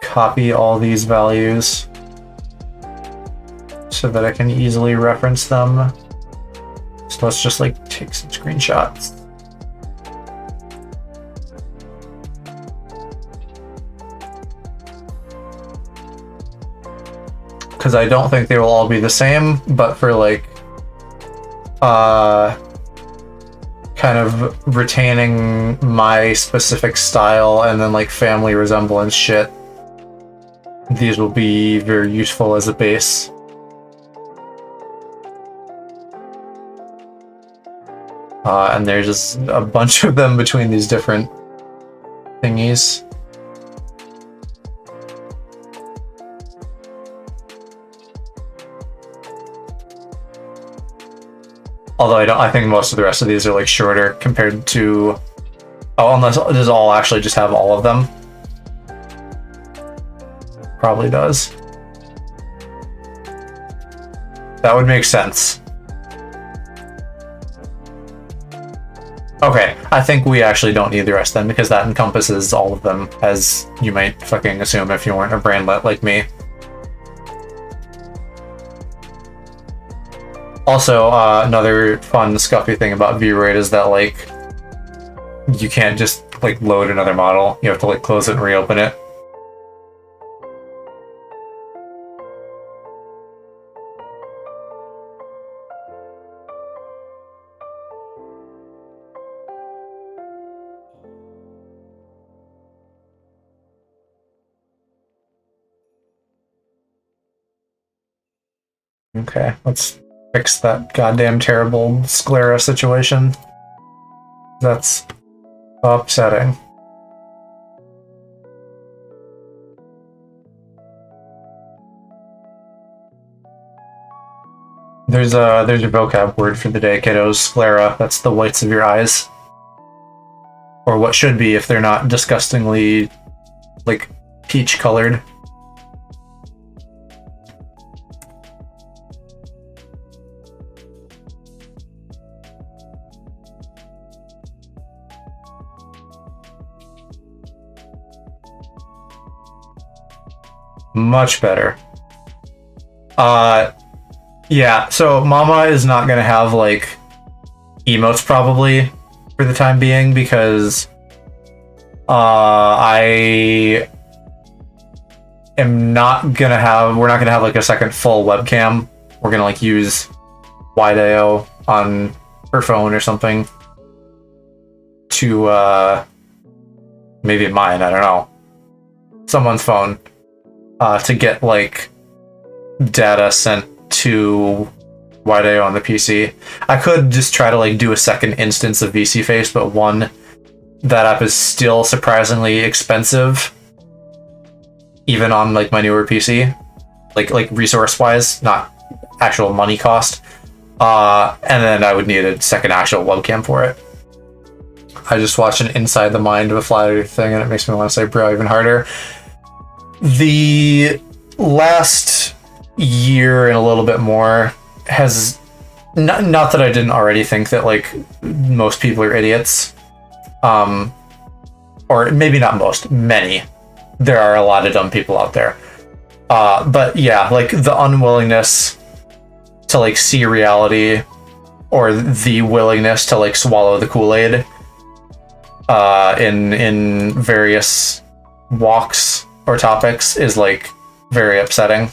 copy all these values so that I can easily reference them. So let's just, like, take some screenshots. Because I don't think they will all be the same, but for, like, kind of retaining my specific style and then like family resemblance shit, these will be very useful as a base. And there's just a bunch of them between these different thingies. Although I think most of the rest of these are like shorter compared to, oh, unless does all actually just have all of them? Probably does. That would make sense. Okay, I think we actually don't need the rest then, because that encompasses all of them, as you might fucking assume if you weren't a brainlet like me. Also, another fun, scuffy thing about VRoid is that, like, you can't just, like, load another model. You have to, like, close it and reopen it. Okay, let's fix that goddamn terrible sclera situation. That's upsetting. There's your vocab word for the day, kiddos. Sclera. That's the whites of your eyes. Or what should be if they're not disgustingly, like, peach colored. Much better. Yeah, so Mama is not gonna have, like, emotes probably for the time being, because I am not gonna have, we're not gonna have, like, a second full webcam. We're gonna, like, use wide IO on her phone or something to, maybe mine, I don't know. Someone's phone. To get, like, data sent to WideIO on the PC. I could just try to, like, do a second instance of VCFace, but one, that app is still surprisingly expensive, even on, like, my newer PC. Like resource-wise, not actual money cost. And then I would need a second actual webcam for it. I just watched an Inside the Mind of a Flat Earth thing, and it makes me want to say bro even harder. The last year and a little bit more has, not that I didn't already think that, like, most people are idiots, or maybe not most, many. There are a lot of dumb people out there. But yeah, like, the unwillingness to like see reality, or the willingness to like swallow the Kool-Aid in various walks or topics is like very upsetting.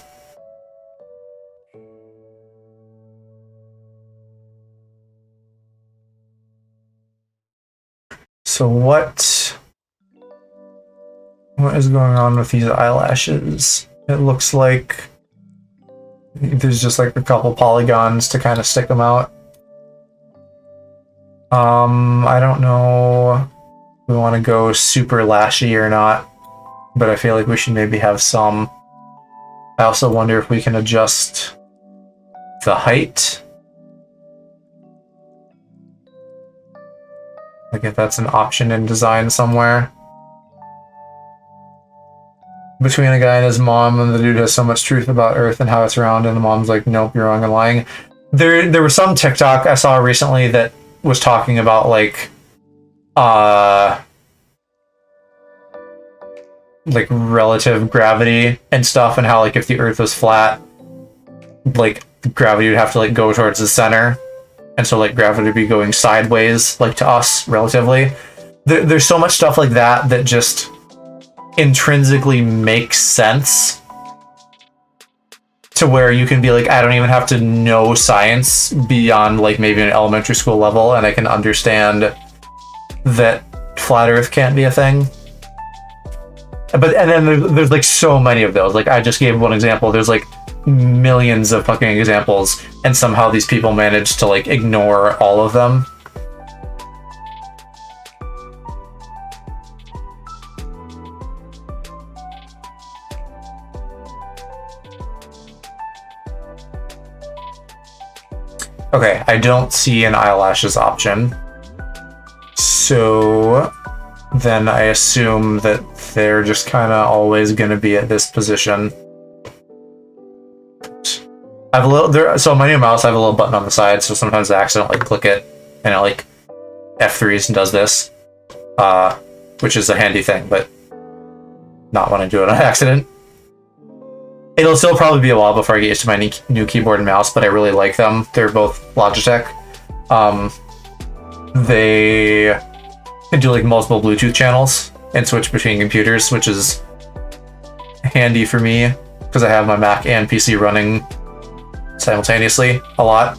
So what is going on with these eyelashes? It looks like there's just like a couple polygons to kind of stick them out. I don't know if we want to go super lashy or not, but I feel like we should maybe have some. I also wonder if we can adjust the height. Like if that's an option in design somewhere. Between a guy and his mom, and the dude has so much truth about Earth and how it's round, and the mom's like, nope, you're wrong and lying. There was some TikTok I saw recently that was talking about like relative gravity and stuff, and how like if the Earth was flat, like gravity would have to like go towards the center, and so like gravity would be going sideways, like to us relatively. There's so much stuff like that that just intrinsically makes sense to where you can be like, I don't even have to know science beyond like maybe an elementary school level, and I can understand that flat Earth can't be a thing. But and then there's like so many of those. Like I just gave one example. There's like millions of fucking examples, and somehow these people manage to like ignore all of them. Okay, I don't see an eyelashes option. So then I assume that they're just kind of always going to be at this position. I have a little so my new mouse, I have a little button on the side, so sometimes I accidentally click it and it like F3s and does this, which is a handy thing, but not when I do it on accident. It'll still probably be a while before I get used to my new keyboard and mouse, but I really like them. They're both Logitech. They can do like multiple Bluetooth channels and switch between computers, which is handy for me because I have my Mac and PC running simultaneously a lot.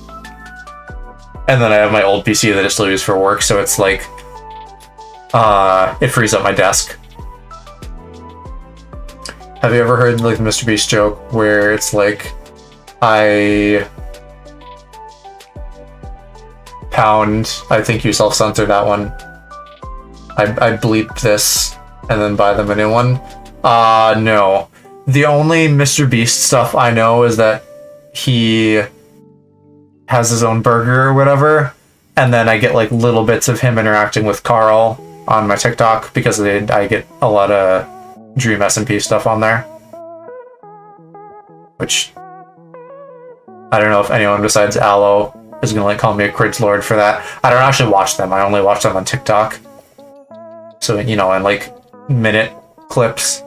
And then I have my old PC that I still use for work, so it's like it frees up my desk. Have you ever heard like the Mr. Beast joke where it's like, I think you self-censored that one. I bleeped this and then buy them a new one. No. The only Mr. Beast stuff I know is that he has his own burger or whatever, and then I get like little bits of him interacting with Carl on my TikTok because I get a lot of Dream SMP stuff on there, which I don't know if anyone besides Aloe is gonna like call me a Crids Lord for that. I don't actually watch them. I only watch them on TikTok. So, you know, in like minute clips.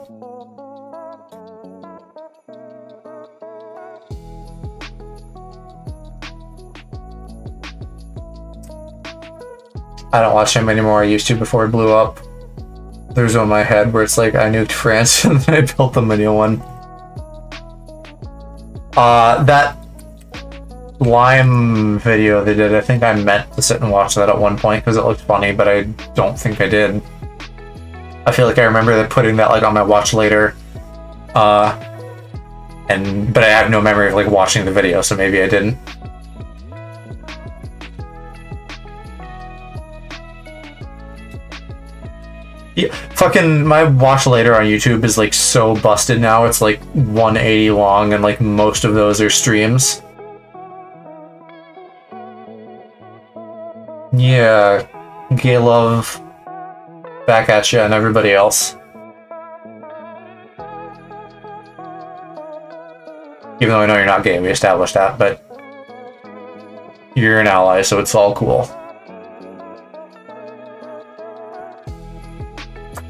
I don't watch him anymore. I used to before he blew up. There's one in my head where it's like I nuked France and then I built them a new one. That Lime video they did, I think I meant to sit and watch that at one point because it looked funny, but I don't think I did. I feel like I remember that putting that like on my watch later, but I have no memory of like watching the video, so maybe I didn't. Yeah, fucking my watch later on YouTube is like so busted now. It's like 180 long, and like most of those are streams. Yeah, gay love back at you and everybody else. Even though I know you're not gay, we established that, but you're an ally, so it's all cool.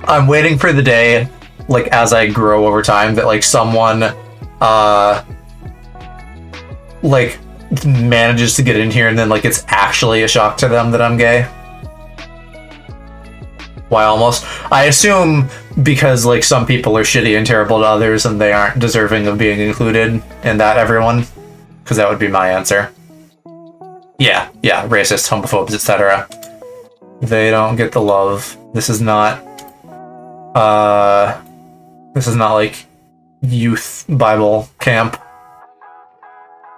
I'm waiting for the day, like, as I grow over time, that, like, someone, like, manages to get in here and then like it's actually a shock to them that I'm gay. Why almost? I assume because like some people are shitty and terrible to others and they aren't deserving of being included in that everyone. Because that would be my answer. Yeah, racist, homophobes, etc. They don't get the love. This is not like youth Bible camp.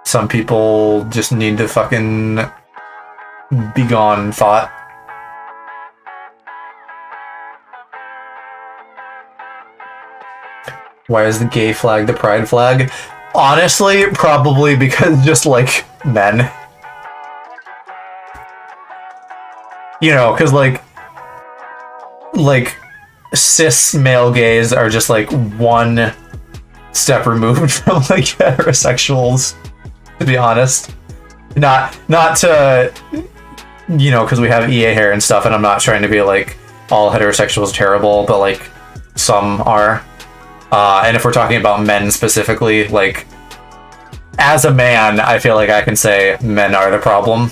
Some people just need to fucking be gone, thought. Why is the gay flag the pride flag? Honestly, probably because just like men. You know, because like cis male gays are just like one step removed from like heterosexuals, to be honest. Not to, you know, because we have EA hair and stuff, and I'm not trying to be like all heterosexuals are terrible, but like some are. And if we're talking about men specifically, like as a man, I feel like I can say men are the problem,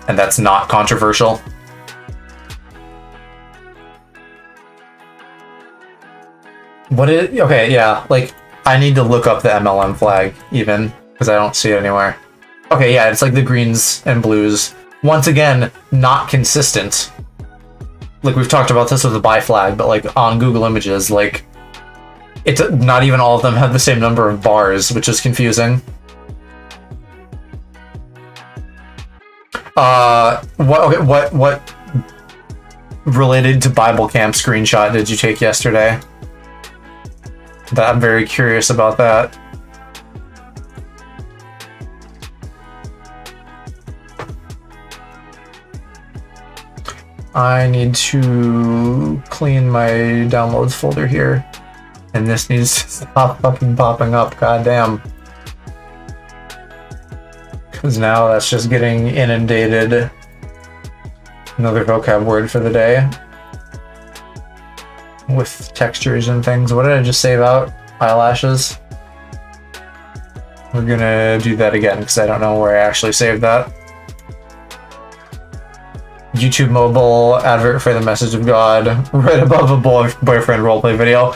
and that's not controversial. Okay, yeah, like I need to look up the MLM flag even because I don't see it anywhere. Okay, yeah, it's like the greens and blues. Once again, not consistent. Like we've talked about this with the bi flag, but like on Google Images, like it's not even all of them have the same number of bars, which is confusing. What related to Bible camp screenshot did you take yesterday? I'm very curious about that. I need to clean my downloads folder here. And this needs to stop fucking popping up, goddamn. Because now that's just getting inundated. Another vocab word for the day. With textures and things. What did I just save out? Eyelashes? We're gonna do that again because I don't know where I actually saved that. YouTube mobile advert for the message of God right above a boyfriend roleplay video.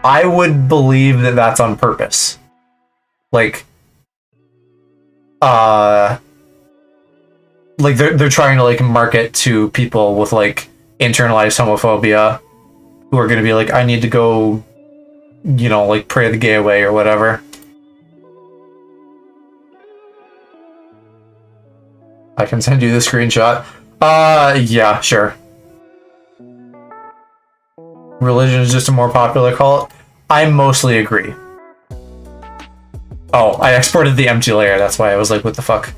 I would believe that that's on purpose. Like they're trying to like market to people with like internalized homophobia who are going to be like, I need to go, you know, like pray the gay away or whatever. I can send you the screenshot. Yeah, sure. Religion is just a more popular cult. I mostly agree. Oh, I exported the empty layer. That's why I was like, what the fuck?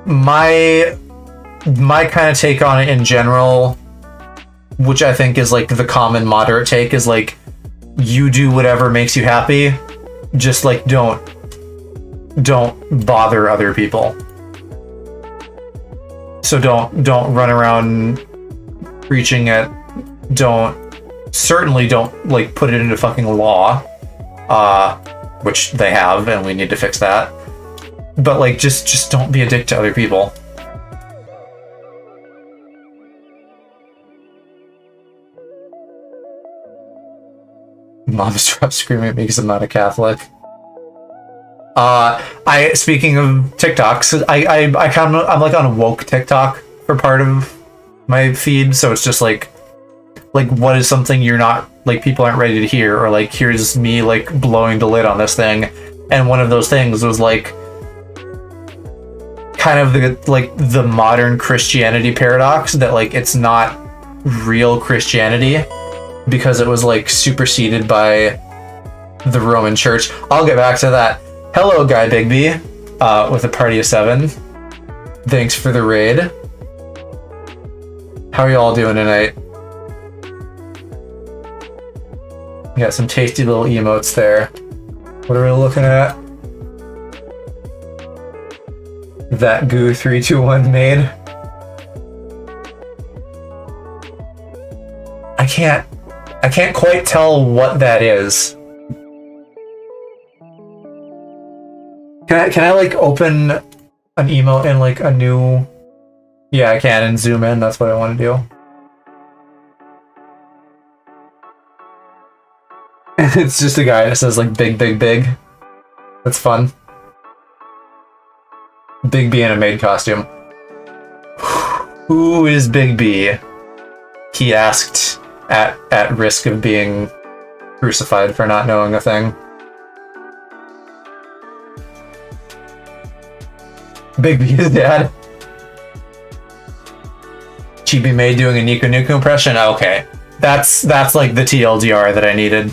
My kind of take on it in general, which I think is like the common moderate take, is like, you do whatever makes you happy. Just like don't bother other people. So don't run around preaching it. Certainly don't like put it into fucking law, which they have, and we need to fix that. But like just don't be a dick to other people. Mom stopped screaming at me because I'm not a Catholic. Speaking of TikToks, I'm like on a woke TikTok for part of my feed, so it's just like what is something you're not, like, people aren't ready to hear, or like here's me like blowing the lid on this thing. And one of those things was like kind of the modern Christianity paradox, that like it's not real Christianity because it was like superseded by the Roman Church. I'll get back to that. Hello, Guy Bigby, with a party of 7. Thanks for the raid. How are you all doing tonight? We got some tasty little emotes there. What are we looking at? That goo 321 made. I can't quite tell what that is. Can I like open an emote in like a new? Yeah, I can, and zoom in. That's what I want to do. It's just a guy that says like big, big, big. That's fun. Big B in a maid costume. Who is Big B? He asked at risk of being crucified for not knowing a thing. Big B is dad. Chibi May doing a Nico Nuku impression? Okay. That's like the TLDR that I needed.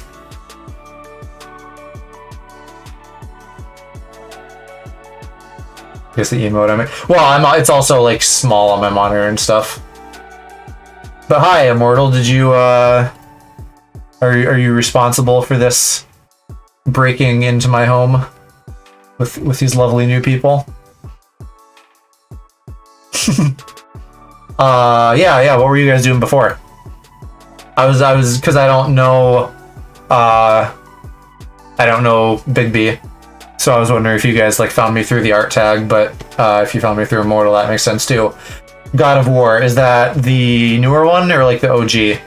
I guess the emote I mean. Well, it's also like small on my monitor and stuff. But hi, Immortal, did you are you responsible for this breaking into my home with these lovely new people? Yeah, what were you guys doing before? I was because I don't know Big B. So I was wondering if you guys like found me through the art tag, but if you found me through Immortal, that makes sense too. God of War, is that the newer one or like the OG?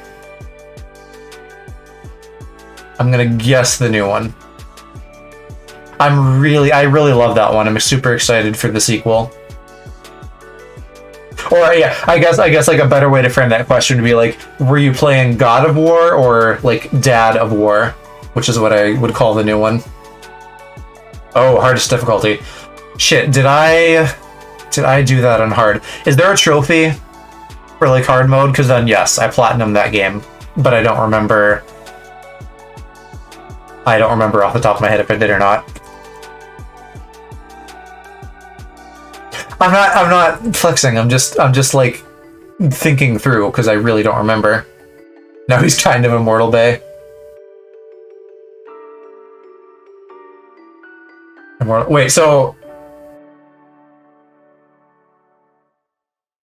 I'm gonna guess the new one. I really love that one. I'm super excited for the sequel. Or yeah, I guess like a better way to frame that question would be like, were you playing God of War or like Dad of War, which is what I would call the new one. Oh, hardest difficulty. Shit, did I do that on hard? Is there a trophy for like hard mode? Because then yes, I platinumed that game, but I don't remember off the top of my head if I did or not. I'm not flexing. I'm just like thinking through because I really don't remember. Now he's kind of Immortal Bay. Wait, so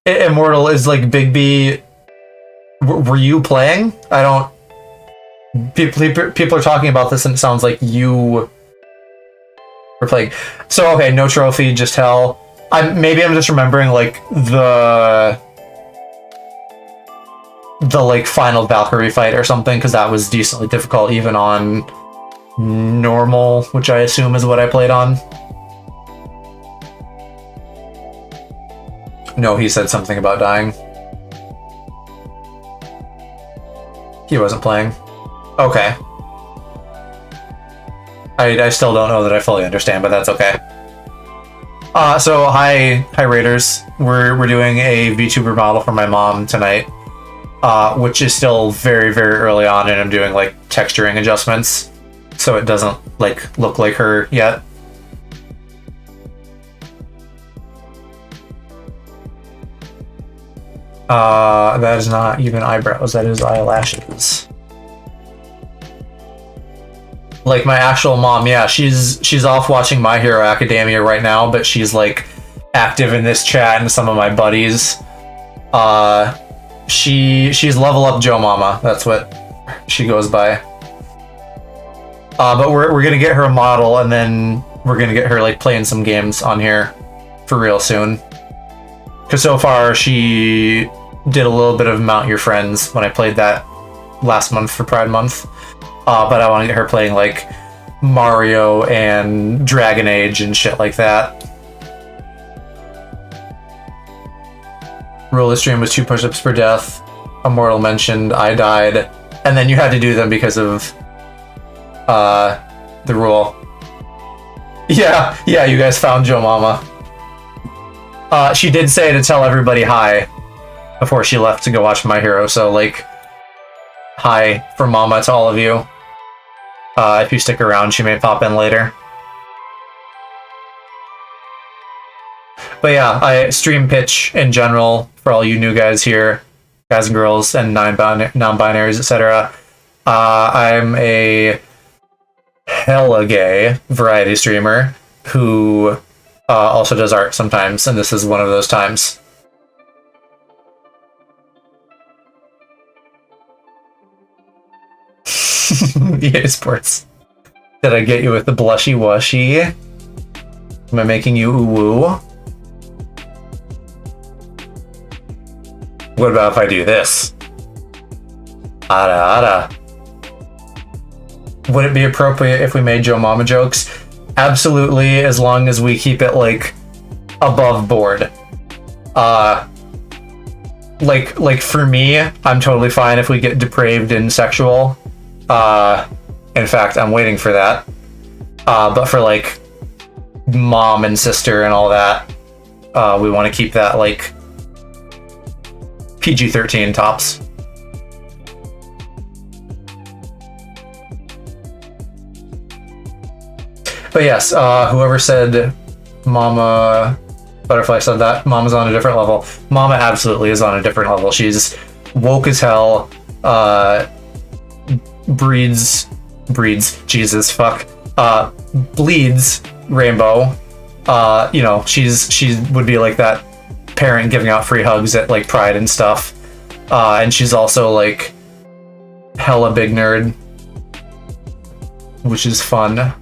Immortal is like Big B. Were you playing? I don't. People are talking about this, and it sounds like you were playing. So okay, no trophy, just hell. Maybe I'm just remembering like the like final Valkyrie fight or something, because that was decently difficult even on normal, which I assume is what I played on. No, he said something about dying. He wasn't playing. Okay. I still don't know that I fully understand, but that's okay. So hi Raiders. We're doing a VTuber model for my mom tonight, which is still very, very early on, and I'm doing like texturing adjustments, so it doesn't like look like her yet. That is not even eyebrows, that is eyelashes. Like my actual mom, yeah, she's off watching My Hero Academia right now, but she's like active in this chat and some of my buddies. She's Level Up Joe Mama, that's what she goes by. But we're gonna get her a model, and then we're gonna get her like playing some games on here for real soon. Because so far she did a little bit of Mount Your Friends when I played that last month for Pride Month. But I want to get her playing like Mario and Dragon Age and shit like that. Rule of the stream was 2 push-ups per death. Immortal mentioned I died, and then you had to do them because of the rule. Yeah, you guys found Joe Mama. She did say to tell everybody hi before she left to go watch My Hero, so like hi from Mama to all of you. If you stick around, she may pop in later. But yeah, I stream pitch in general for all you new guys here, guys and girls, and non-binaries, etc. I'm a hella gay variety streamer who also does art sometimes, and this is one of those times. EA Sports. Did I get you with the blushy washy? Am I making you ooh-woo? What about if I do this? Ada. Would it be appropriate if we made Joe Mama jokes? Absolutely, as long as we keep it, like, above board. Like for me, I'm totally fine if we get depraved and sexual. In fact, I'm waiting for that. But for, like, mom and sister and all that, we want to keep that, like, PG-13 tops. But yes, whoever said Mama Butterfly said that, Mama's on a different level. Mama absolutely is on a different level. She's woke as hell, breeds, Jesus, fuck, bleeds rainbow. You know, she would be like that parent giving out free hugs at, like, Pride and stuff. And she's also, like, hella big nerd, which is fun.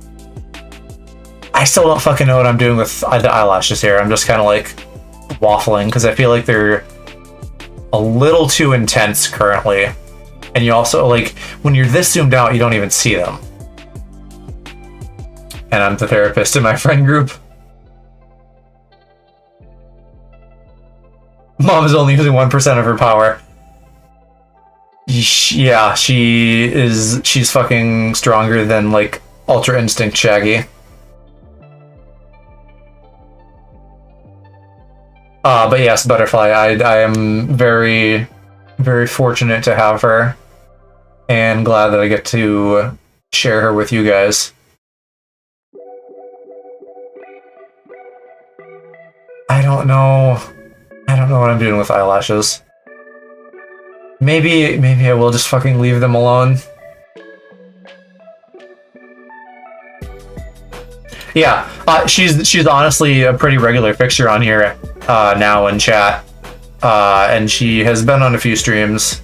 I still don't fucking know what I'm doing with the eyelashes here. I'm just kind of, like, waffling because I feel like they're a little too intense currently. And you also, like, when you're this zoomed out, you don't even see them. And I'm the therapist in my friend group. Mom is only using 1% of her power. Yeah, she's fucking stronger than, like, Ultra Instinct Shaggy. But yes, Butterfly, I am very, very fortunate to have her, and glad that I get to share her with you guys. I don't know what I'm doing with eyelashes. Maybe I will just fucking leave them alone. Yeah, she's honestly a pretty regular fixture on here now in chat, and she has been on a few streams,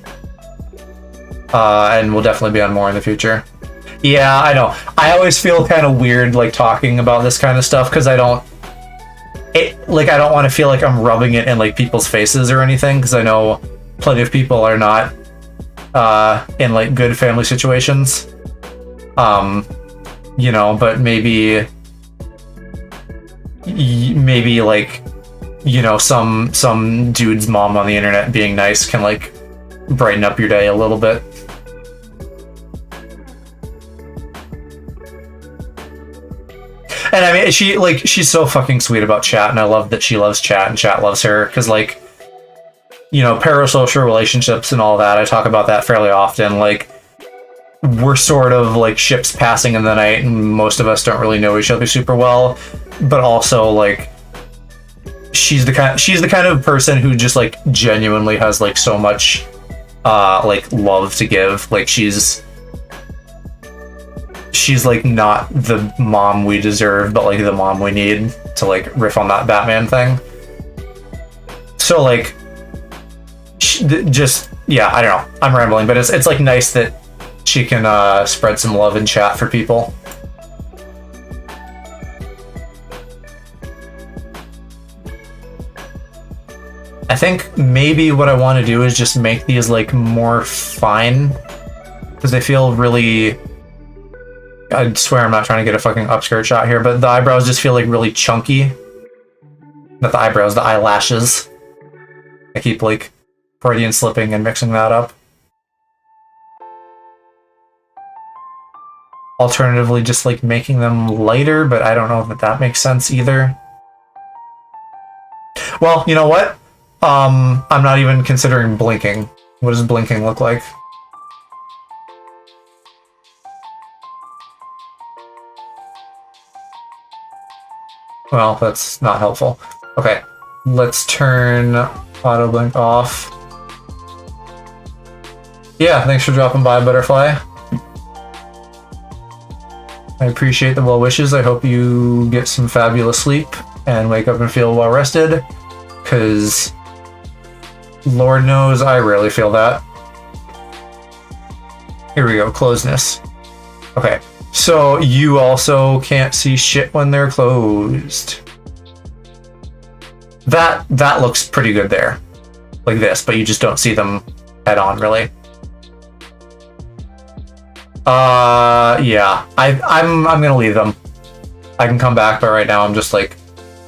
and will definitely be on more in the future. Yeah, I know. I always feel kind of weird, like, talking about this kind of stuff because I don't want to feel like I'm rubbing it in, like, people's faces or anything, because I know plenty of people are not in, like, good family situations. You know, but maybe like, you know, some dude's mom on the internet being nice can, like, brighten up your day a little bit. And I mean, she's so fucking sweet about chat, and I love that she loves chat and chat loves her, because, like, you know, parasocial relationships and all that, I talk about that fairly often. Like, we're sort of like ships passing in the night, and most of us don't really know each other super well, but also, like, she's the kind of person who just, like, genuinely has, like, so much like, love to give. Like, she's like not the mom we deserve, but, like, the mom we need to, like, riff on that Batman thing. So, like, just, yeah, I don't know, I'm rambling, but it's like nice that she can spread some love in chat for people. I think maybe what I want to do is just make these, like, more fine, because they feel really, I swear I'm not trying to get a fucking upskirt shot here, but the eyebrows just feel, like, really chunky. Not the eyebrows, the eyelashes. I keep, like, Freudian slipping and mixing that up. Alternatively, just, like, making them lighter, but I don't know if that makes sense either. Well, you know what? I'm not even considering blinking. What does blinking look like? Well, that's not helpful. Okay, let's turn auto blink off. Yeah, thanks for dropping by, Butterfly. I appreciate the well wishes. I hope you get some fabulous sleep and wake up and feel well rested, because Lord knows I rarely feel that. Here we go, closeness. Okay, So you also can't see shit when they're closed. That looks pretty good there. Like this, but you just don't see them head on, really. Yeah. I'm gonna leave them. I can come back, but right now I'm just like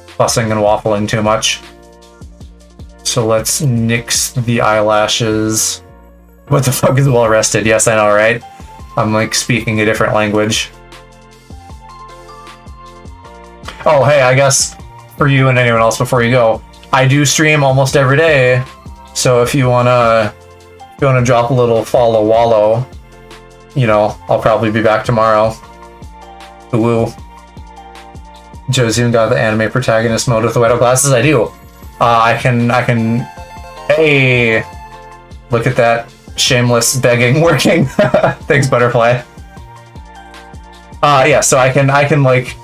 fussing and waffling too much. So let's nix the eyelashes. What the fuck is well rested? Yes, I know, right? I'm like speaking a different language. Oh, hey, I guess for you and anyone else before you go, I do stream almost every day. So if you wanna drop a little follow wallow, you know, I'll probably be back tomorrow. Woo. Josie got the anime protagonist mode with the white glasses. I do. I can. Hey, look at that shameless begging working. Thanks, Butterfly. Yeah. So I can like,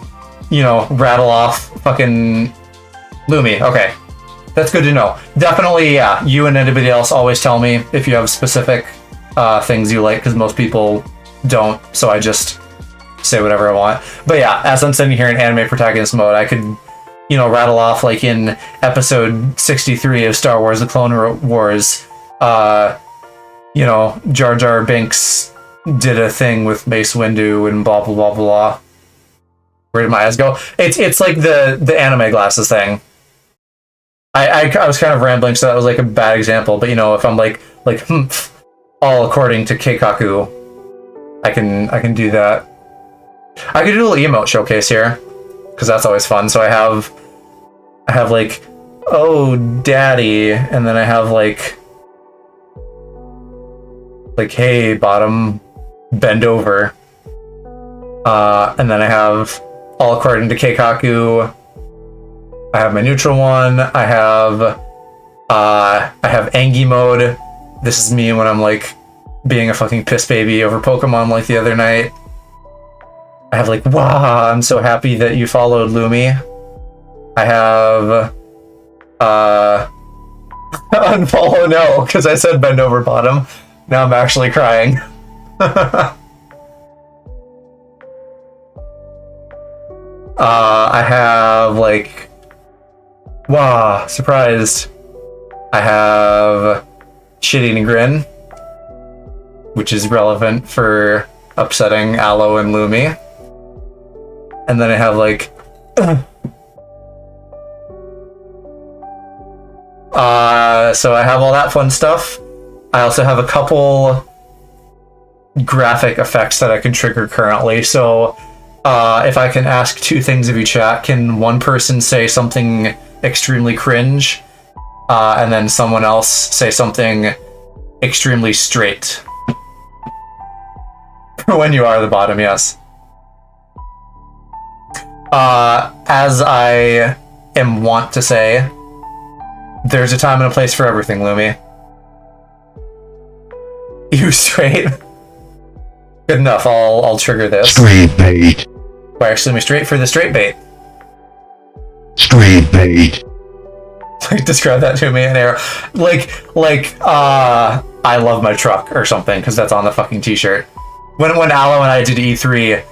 you know, rattle off fucking Lumi. Okay, that's good to know. Definitely, yeah. You and anybody else always tell me if you have specific things you like, because most people don't. So I just say whatever I want. But yeah, as I'm sitting here in anime protagonist mode, I could, you know, rattle off like in episode 63 of Star Wars: The Clone Wars. You know, Jar Jar Binks did a thing with Mace Windu and blah blah blah blah. Where did my eyes go? It's like the anime glasses thing. I was kind of rambling, so that was like a bad example. But you know, if I'm like all according to Keikaku, I can do that. I could do a little emote showcase here, because that's always fun. So I have like, oh daddy, and then I have like hey bottom, bend over, and then I have all according to Keikaku. I have my neutral one. I have Angie mode. This is me when I'm like being a fucking piss baby over Pokemon like the other night. I have like, wow, I'm so happy that you followed Lumi. I have unfollow no, because I said bend over bottom. Now I'm actually crying. I have like, wow, surprised. I have shit-eating grin, which is relevant for upsetting Aloe and Lumi. And then I have like so I have all that fun stuff. I also have a couple graphic effects that I can trigger currently. So if I can ask two things of you chat, can one person say something extremely cringe, and then someone else say something extremely straight? When you are the bottom, yes. As I am wont to say, there's a time and a place for everything, Lumi. You straight? Good enough, I'll trigger this. Straight bait. Why, actually, me straight for the straight bait. Straight bait. Like, describe that to me in air. I love my truck or something, because that's on the fucking t-shirt. When Aloe and I did E3,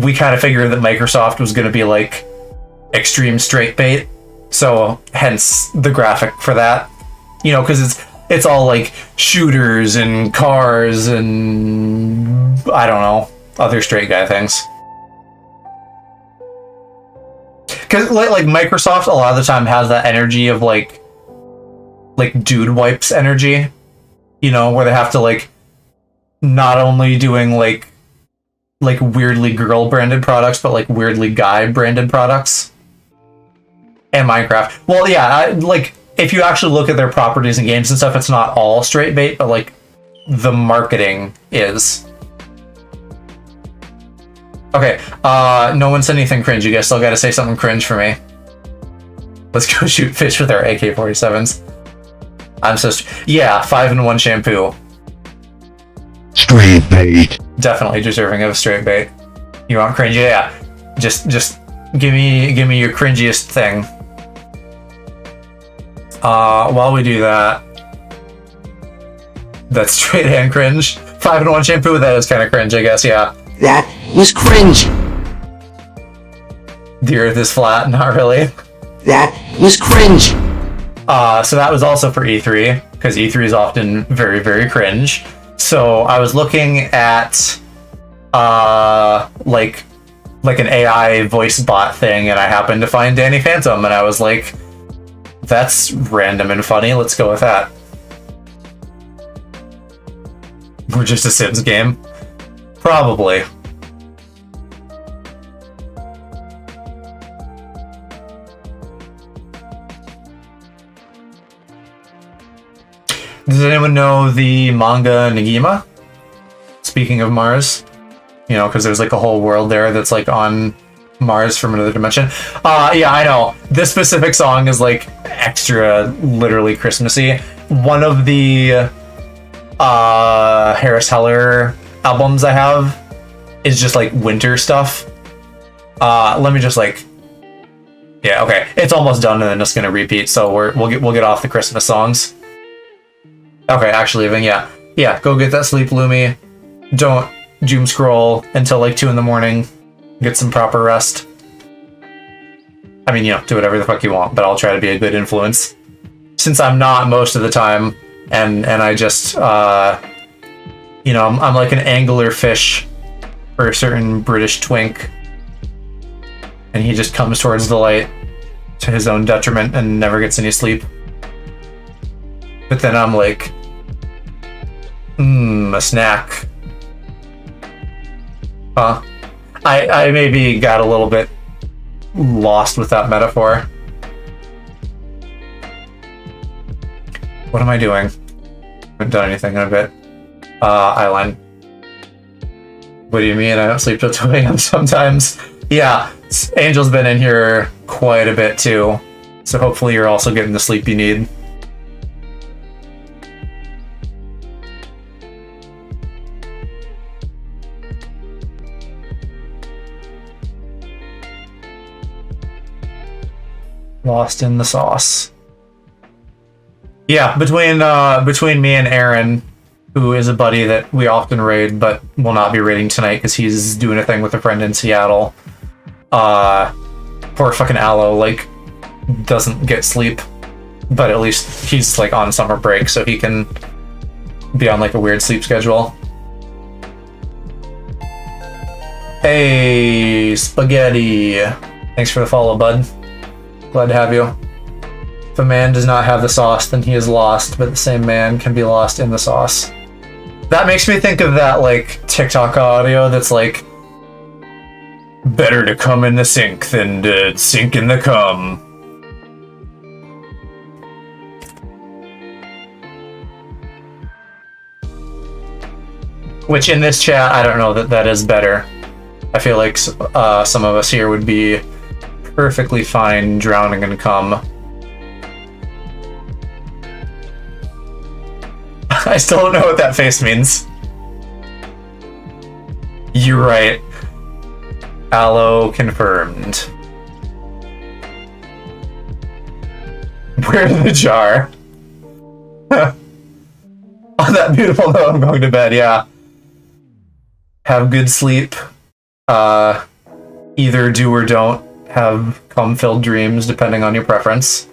we kind of figured that Microsoft was going to be like extreme straight bait, so hence the graphic for that. You know, because it's all like shooters and cars and I don't know, other straight guy things. Because like Microsoft a lot of the time has that energy of like dude wipes energy, you know, where they have to like not only doing like weirdly girl branded products, but like weirdly guy branded products. And Minecraft. Well, yeah, like if you actually look at their properties and games and stuff, it's not all straight bait, but like the marketing is. Okay, no one said anything cringe. You guys still gotta say something cringe for me. Let's go shoot fish with our AK-47s. I'm so yeah, 5-in-1 shampoo. Straight bait. Definitely deserving of straight bait. You want cringe? Yeah. Just give me your cringiest thing. While we do that, that's straight and cringe. 5-in-1 shampoo, that is kind of cringe, I guess. Yeah. That was cringe. The Earth is flat, not really. That was cringe. So that was also for E3, because E3 is often very, very cringe. So I was looking at like an AI voice bot thing, and I happened to find Danny Phantom, and I was like, that's random and funny, let's go with that. We're just a Sims game. Probably. Does anyone know the manga Negima? Speaking of Mars, you know, because there's like a whole world there that's like on Mars from another dimension. Yeah, I know. This specific song is like extra, literally Christmassy. One of the Harris Heller albums I have is just like winter stuff. Let me just like, yeah, okay, it's almost done, and then it's gonna repeat. So we'll get off the Christmas songs. Okay, actually leaving, yeah. Yeah, go get that sleep, Lumi. Don't doom scroll until like 2 in the morning. Get some proper rest. I mean, you know, do whatever the fuck you want, but I'll try to be a good influence. Since I'm not most of the time, and I just, you know, I'm like an angler fish for a certain British twink. And he just comes towards the light to his own detriment and never gets any sleep. But then I'm like, a snack. Huh? I maybe got a little bit lost with that metaphor. What am I doing? I haven't done anything in a bit. Eyeline. What do you mean? I don't sleep till 2 a.m. sometimes. Yeah, Angel's been in here quite a bit too. So hopefully you're also getting the sleep you need. Lost in the sauce. Yeah, between me and Aaron, who is a buddy that we often raid, but will not be raiding tonight because he's doing a thing with a friend in Seattle. Poor fucking Aloe, like, doesn't get sleep, but at least he's like on summer break, so he can be on like a weird sleep schedule. Hey, Spaghetti. Thanks for the follow, bud. Glad to have you. If a man does not have the sauce, then he is lost, but the same man can be lost in the sauce. That makes me think of that, like, TikTok audio that's like, better to come in the sink than to sink in the cum. Which in this chat, I don't know that is better. I feel like some of us here would be perfectly fine drowning in cum. I still don't know what that face means. You're right. Aloe confirmed. Where's the jar? On that beautiful note, I'm going to bed, yeah. Have good sleep. Either do or don't have cum-filled dreams, depending on your preference.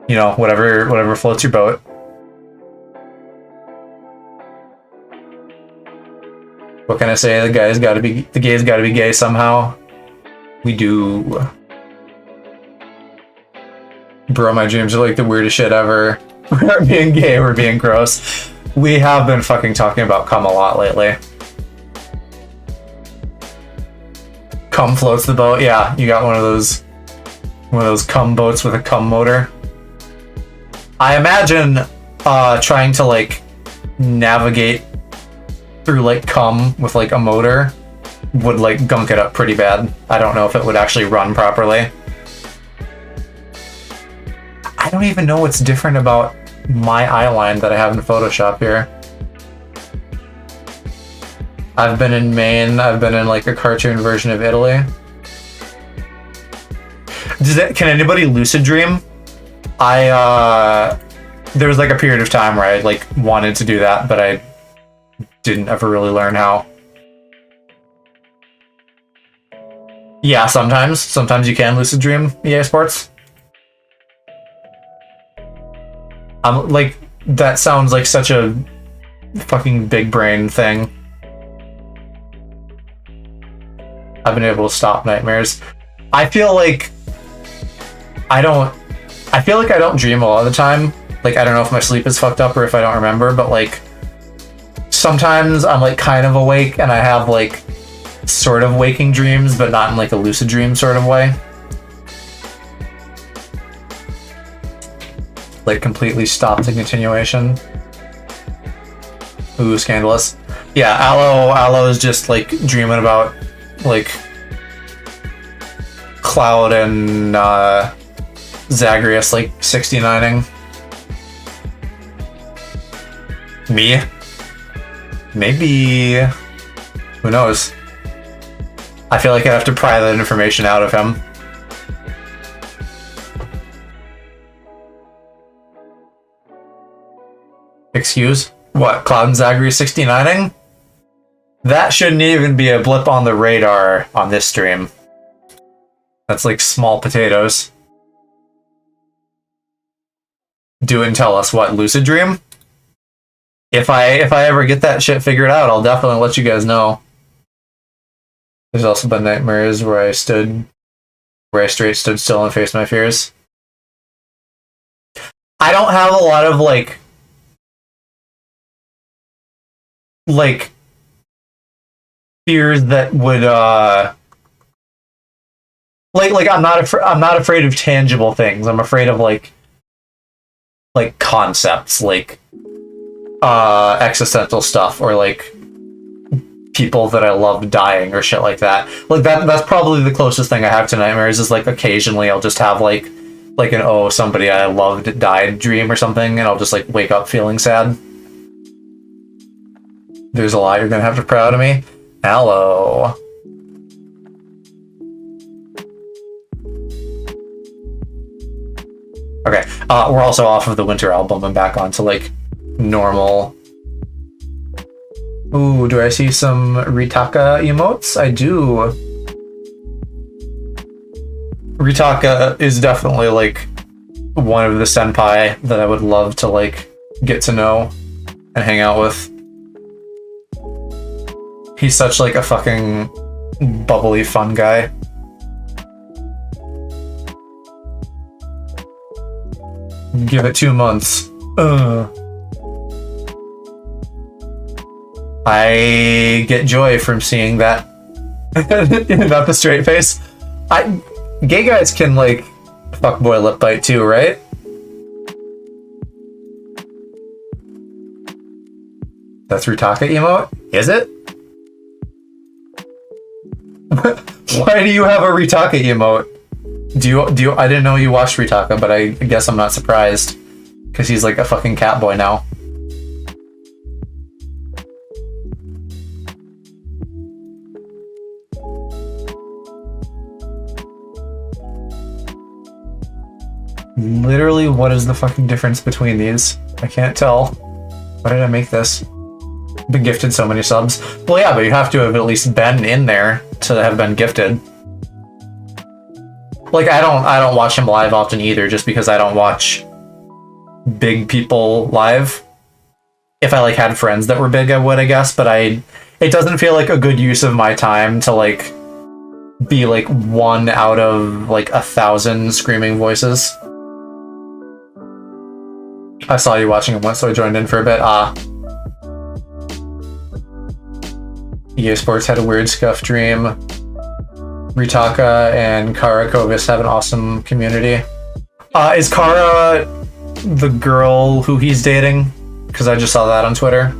You know, whatever floats your boat. What can I say? The gay's gotta be gay somehow. We do. Bro, my dreams are like the weirdest shit ever. We're being gay, we're being gross. We have been fucking talking about cum a lot lately. Cum floats the boat. Yeah, you got one of those cum boats with a cum motor. I imagine trying to like navigate through like cum with like a motor would like gunk it up pretty bad. I don't know if it would actually run properly. I don't even know what's different about my eyeline that I have in Photoshop here. I've been in Maine, I've been in like a cartoon version of Italy. Can anybody lucid dream? There was like a period of time where I like wanted to do that, but I didn't ever really learn how. Yeah, sometimes. Sometimes you can lucid dream EA Sports. I'm like, that sounds like such a fucking big brain thing. I've been able to stop nightmares. I feel like I don't dream a lot of the time. Like, I don't know if my sleep is fucked up or if I don't remember, but like sometimes I'm like kind of awake and I have like sort of waking dreams, but not in like a lucid dream sort of way. Like completely stopped the continuation. Ooh, scandalous. Yeah, Aloe is just like dreaming about like Cloud and Zagreus like 69ing. Me? Maybe. Who knows? I feel like I have to pry that information out of him. Excuse? What? Cloud and Zagreus 69ing? That shouldn't even be a blip on the radar on this stream. That's like small potatoes. Do it and tell us what, lucid dream? If I ever get that shit figured out, I'll definitely let you guys know. There's also been nightmares where I straight stood still and faced my fears. I don't have a lot of like fears that would like I'm not afraid of tangible things. I'm afraid of like concepts, like existential stuff, or like people that I love dying or shit like that. Like that's probably the closest thing I have to nightmares, is like occasionally I'll just have like an oh, somebody I loved died dream or something, and I'll just like wake up feeling sad. There's a lot you're gonna have to pry out of me. Hello. Okay, we're also off of the winter album and back onto like normal. Ooh, do I see some Ritaka emotes? I do. Ritaka is definitely like one of the senpai that I would love to like get to know and hang out with. He's such like a fucking bubbly, fun guy. Give it 2 months. I get joy from seeing that. Not the straight face. Gay guys can like fuckboy lip bite too, right? That's Ritaka emote? Is it? Why do you have a Ritaka emote? Do you? I didn't know you watched Ritaka, but I guess I'm not surprised, because he's like a fucking cat boy now. Literally, what is the fucking difference between these? I can't tell. Why did I make this? Been gifted so many subs. Well, yeah, but you have to have at least been in there to have been gifted. Like, I don't watch him live often either, just because I don't watch big people live. If I like had friends that were big, I would, I guess, but it doesn't feel like a good use of my time to like be like one out of like 1,000 screaming voices. I saw you watching him once, so I joined in for a bit. EA Sports had a weird scuff dream. Ritaka and Kara Kovis have an awesome community. Is Kara the girl who he's dating? Because I just saw that on Twitter.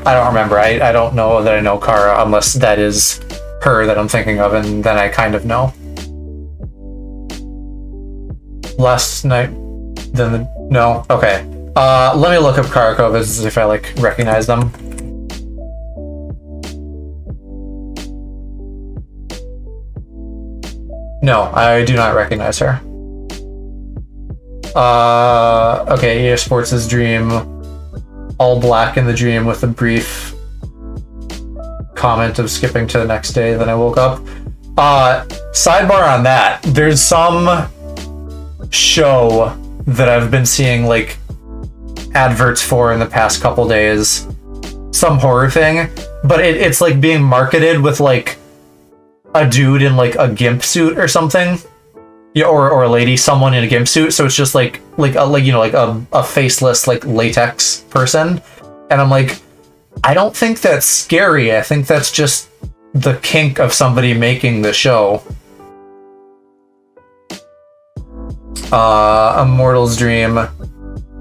I don't remember. I don't know that I know Kara, unless that is her that I'm thinking of, and then I kind of know. Last night, no? Okay. Let me look up Kara Kovis if I like recognize them. No, I do not recognize her. Okay, EA Sports' dream. All black in the dream with a brief comment of skipping to the next day, then I woke up. Sidebar on that. There's some show that I've been seeing like adverts for in the past couple days. Some horror thing, but it's like being marketed with like a dude in like a gimp suit or something. Yeah, or a lady, someone in a gimp suit. So it's just like a faceless like latex person. And I'm like, I don't think that's scary. I think that's just the kink of somebody making the show. A Mortal's Dream.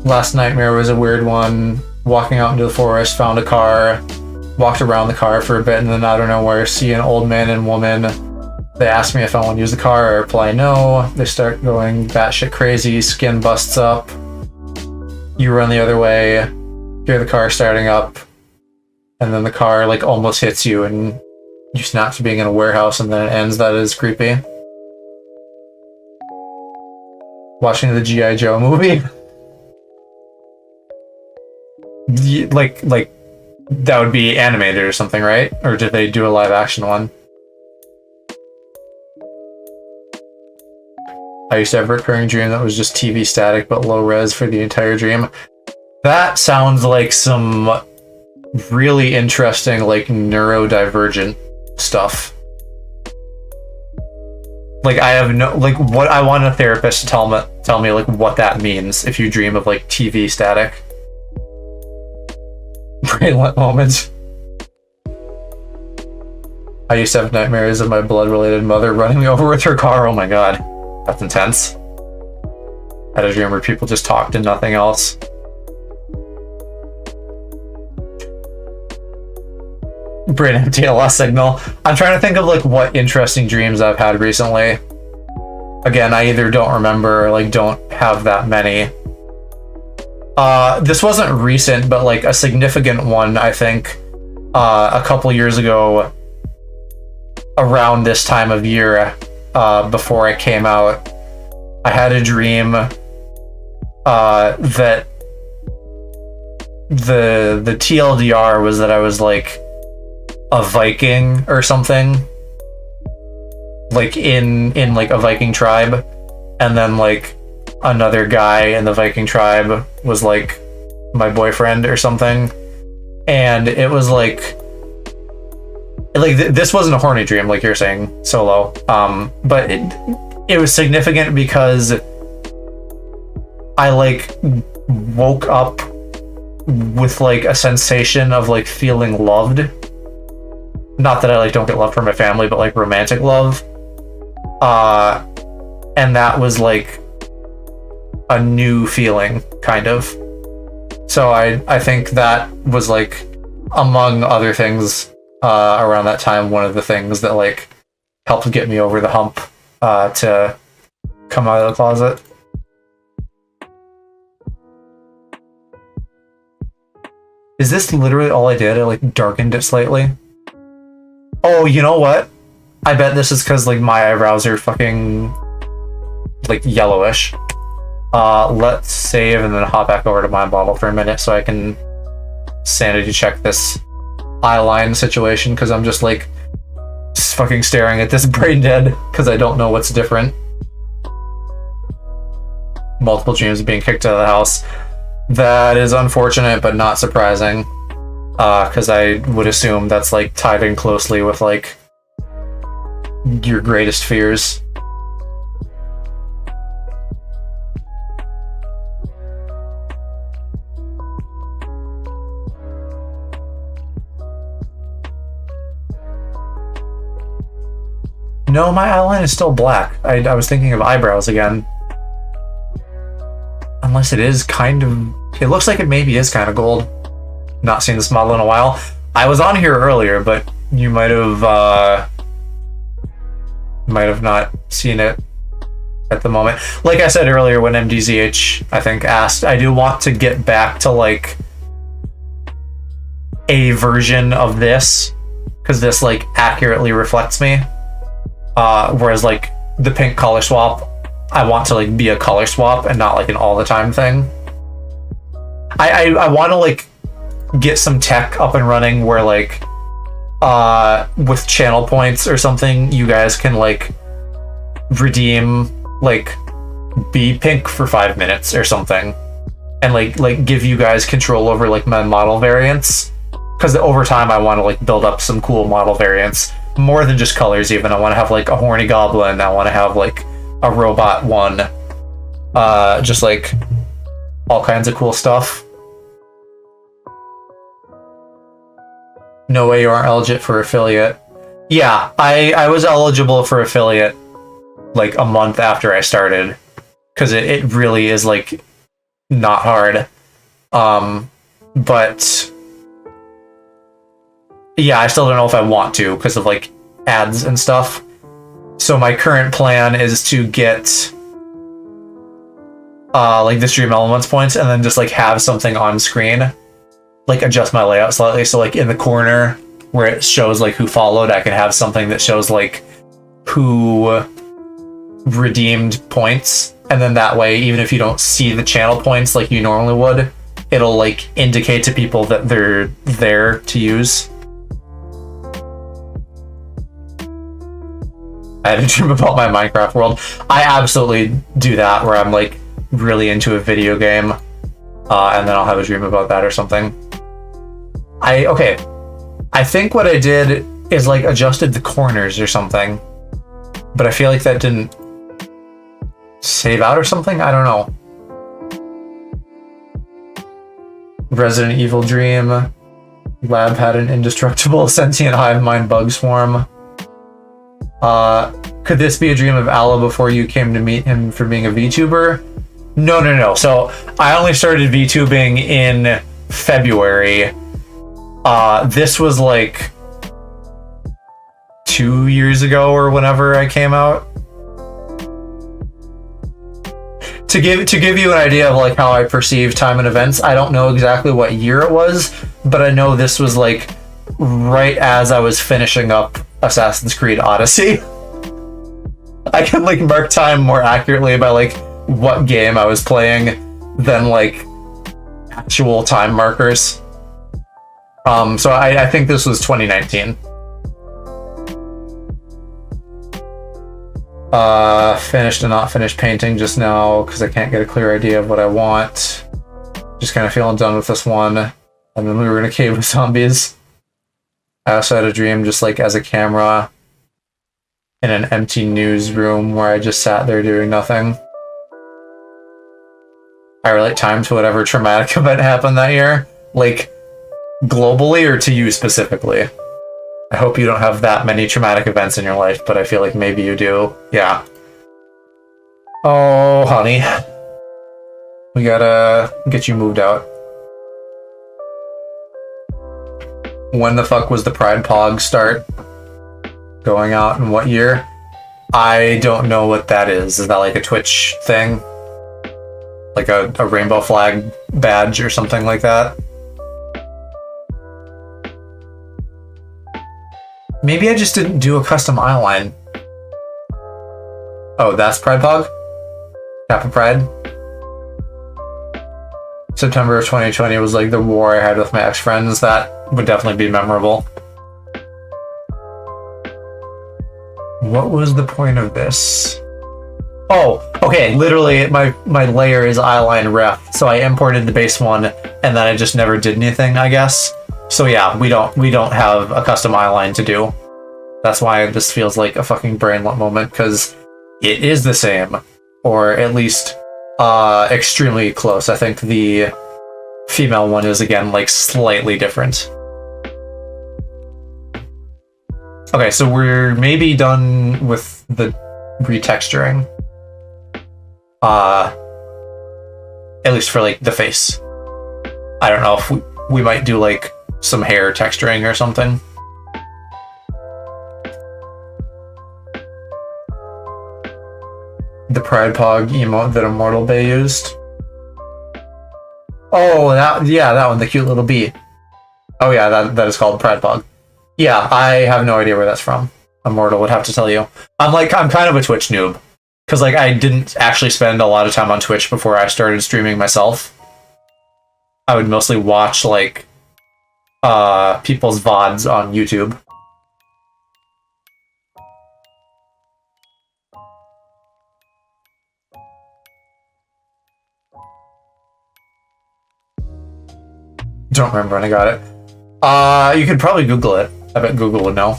Last nightmare was a weird one. Walking out into the forest, found a car, walked around the car for a bit, and then out of nowhere, see an old man and woman. They ask me if I want to use the car. I reply no. They start going batshit crazy. Skin busts up. You run the other way. Hear the car starting up. And then the car like almost hits you and you snap to being in a warehouse, and then it ends. That is creepy. Watching the G.I. Joe movie. Like that would be animated or something, right? Or did they do a live action one? I used to have a recurring dream that was just TV static but low res for the entire dream. That sounds like some really interesting, like, neurodivergent stuff. Like, I have no, like, what I want a therapist to tell me like what that means if you dream of like TV static. Brainlet moments. I used to have nightmares of my blood-related mother running me over with her car. Oh my god, that's intense. I had a dream where people just talked and nothing else. Brain MTLS signal. I'm trying to think of like what interesting dreams I've had recently. Again, I either don't remember or like don't have that many. This wasn't recent, but like a significant one, I think, a couple years ago, around this time of year, before I came out, I had a dream that the TLDR was that I was like a Viking or something, like in like a Viking tribe, and then like another guy in the Viking tribe was like my boyfriend or something, and it was like this wasn't a horny dream like you're saying, Solo, but it was significant because I like woke up with like a sensation of like feeling loved. Not that I like don't get love from my family, but like romantic love, and that was like a new feeling, kind of. So I think that was like, among other things, around that time, one of the things that like helped get me over the hump to come out of the closet. Is this literally all I did? I like darkened it slightly. Oh, you know what? I bet this is because like my eyebrows are fucking like yellowish. Let's save and then hop back over to my bottle for a minute so I can sanity check this eyeline situation, because I'm just like fucking staring at this brain dead because I don't know what's different. Multiple dreams of being kicked out of the house. That is unfortunate, but not surprising, because I would assume that's like tied in closely with like your greatest fears. No, my eyeline is still black. I was thinking of eyebrows again. Unless it is kind of... It looks like it maybe is kind of gold. Not seen this model in a while. I was on here earlier, but you might have not seen it at the moment. Like I said earlier when MDZH, I think, asked, I do want to get back to like a version of this, because this like accurately reflects me. Whereas like the pink color swap, I want to like be a color swap and not like an all the time thing. I want to like get some tech up and running where like with channel points or something, you guys can like redeem like Be Pink for 5 minutes or something, and like give you guys control over like my model variants, because over time I want to like build up some cool model variants, more than just colors. Even I want to have like a horny goblin, I want to have like a robot one, just like all kinds of cool stuff. No way you aren't eligible for affiliate. Yeah, I was eligible for affiliate like a month after I started, because it really is like not hard. But yeah, I still don't know if I want to because of like ads and stuff. So my current plan is to get like the stream elements points, and then just like have something on screen, like adjust my layout slightly, so like in the corner where it shows like who followed, I can have something that shows like who redeemed points, and then that way, even if you don't see the channel points like you normally would, it'll like indicate to people that they're there to use. I had a dream about my Minecraft world. I absolutely do that, where I'm like really into a video game, and then I'll have a dream about that or something. I think what I did is like adjusted the corners or something, but I feel like that didn't save out or something. I don't know. Resident Evil dream. Lab had an indestructible sentient hive mind bug swarm. Could this be a dream of Allah before you came to meet him for being a VTuber? No. So I only started VTubing in February. This was like 2 years ago or whenever I came out. To give you an idea of like how I perceive time and events, I don't know exactly what year it was, but I know this was like right as I was finishing up Assassin's Creed Odyssey. I can like mark time more accurately by like what game I was playing than like actual time markers. So I think this was 2019. Finished and not finished painting just now because I can't get a clear idea of what I want. Just kind of feeling done with this one. And then we were in a cave with zombies. I also had a dream just like as a camera in an empty newsroom where I just sat there doing nothing. I relate time to whatever traumatic event happened that year. Like, globally or to you specifically? I hope you don't have that many traumatic events in your life, but I feel like maybe you do. Yeah. Oh, honey. We gotta get you moved out. When the fuck was the Pride Pog start going out, and what year? I don't know what that is. Is that like a Twitch thing? Like a rainbow flag badge or something like that? Maybe I just didn't do a custom eyeline. Oh, that's Pride Pog? Kappa Pride? September of 2020 was like the war I had with my ex-friends. That would definitely be memorable. What was the point of this? Oh, okay, literally my layer is eyeline ref, so I imported the base one and then I just never did anything, I guess. So yeah, we don't have a custom eyeline to do. That's why this feels like a fucking brainlet moment, because it is the same, or at least extremely close. I think the female one is again like slightly different. Okay, so we're maybe done with the retexturing. At least for like the face. I don't know if we might do like some hair texturing or something. The Pride Pog emote that Immortal Bay used. Oh, that one, the cute little bee. Oh yeah, that is called Pride Pog. Yeah, I have no idea where that's from. Immortal would have to tell you. I'm kind of a Twitch noob. Because like I didn't actually spend a lot of time on Twitch before I started streaming myself. I would mostly watch like people's VODs on YouTube. Don't remember when I got it. You could probably Google it. I bet Google would know.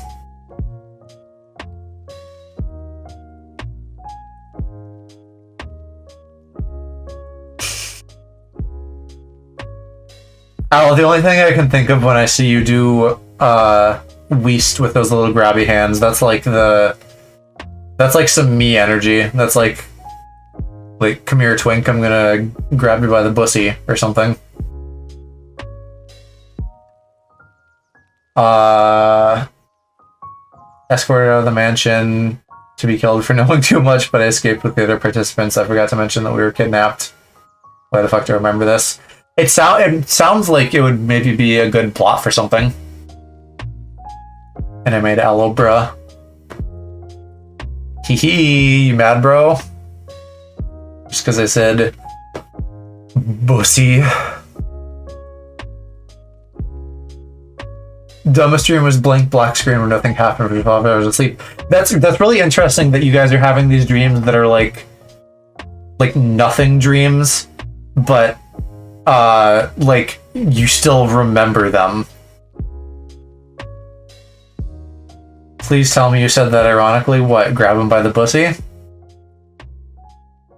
Oh, the only thing I can think of when I see you do Weast with those little grabby hands, that's like some me energy. That's like come here, twink, I'm gonna grab you by the bussy or something. Escorted out of the mansion to be killed for knowing too much, but I escaped with the other participants. I forgot to mention that we were kidnapped. Why the fuck do I remember this? It sounds like it would maybe be a good plot for something. And I made Aloe, bruh. Hee hee, you mad, bro? Just because I said bussy. Dumbest dream was blank black screen where nothing happened for 12 hours of sleep. That's really interesting that you guys are having these dreams that are like nothing dreams, but like you still remember them. Please tell me you said that ironically. What, grab him by the pussy?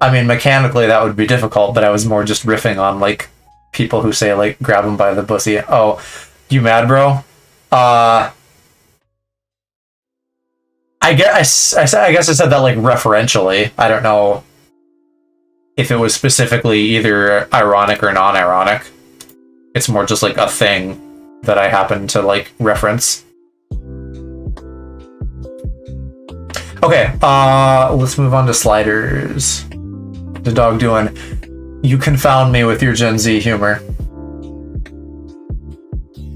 I mean, mechanically that would be difficult, but I was more just riffing on like people who say like grab him by the pussy. Oh, you mad, bro? I guess I said that like referentially. I don't know if it was specifically either ironic or non-ironic. It's more just like a thing that I happen to like reference. Okay, let's move on to sliders. The dog doing? You confound me with your Gen Z humor.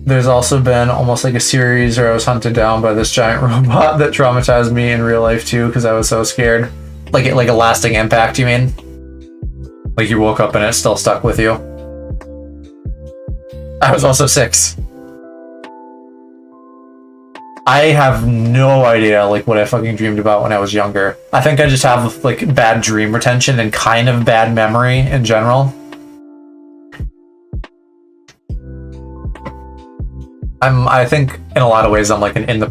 There's also been almost like a series where I was hunted down by this giant robot that traumatized me in real life too, because I was so scared. Like a lasting impact, you mean? Like you woke up and it still stuck with you? I was also 6. I have no idea like what I fucking dreamed about when I was younger. I think I just have like bad dream retention and kind of bad memory in general. I think in a lot of ways I'm like an in the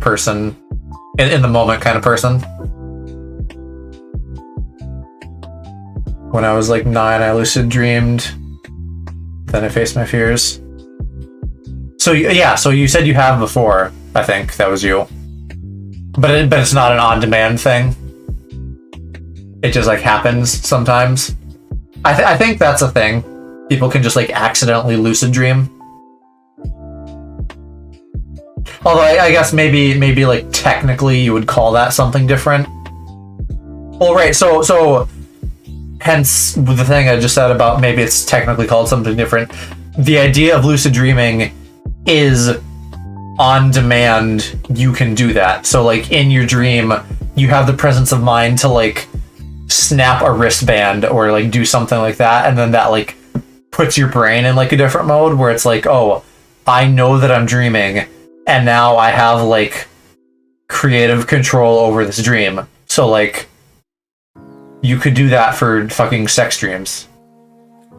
moment kind of person. When I was like 9, I lucid dreamed. Then I faced my fears. So yeah, so you said you have before. I think that was you. But it's not an on-demand thing. It just like happens sometimes. I think that's a thing. People can just like accidentally lucid dream. Although I guess maybe like technically you would call that something different. Well, right. So hence the thing I just said about maybe it's technically called something different. The idea of lucid dreaming is on demand. You can do that. So like in your dream, you have the presence of mind to like snap a wristband or like do something like that, and then that like puts your brain in like a different mode where it's like, oh, I know that I'm dreaming. And now I have, like, creative control over this dream. So, like, you could do that for fucking sex dreams.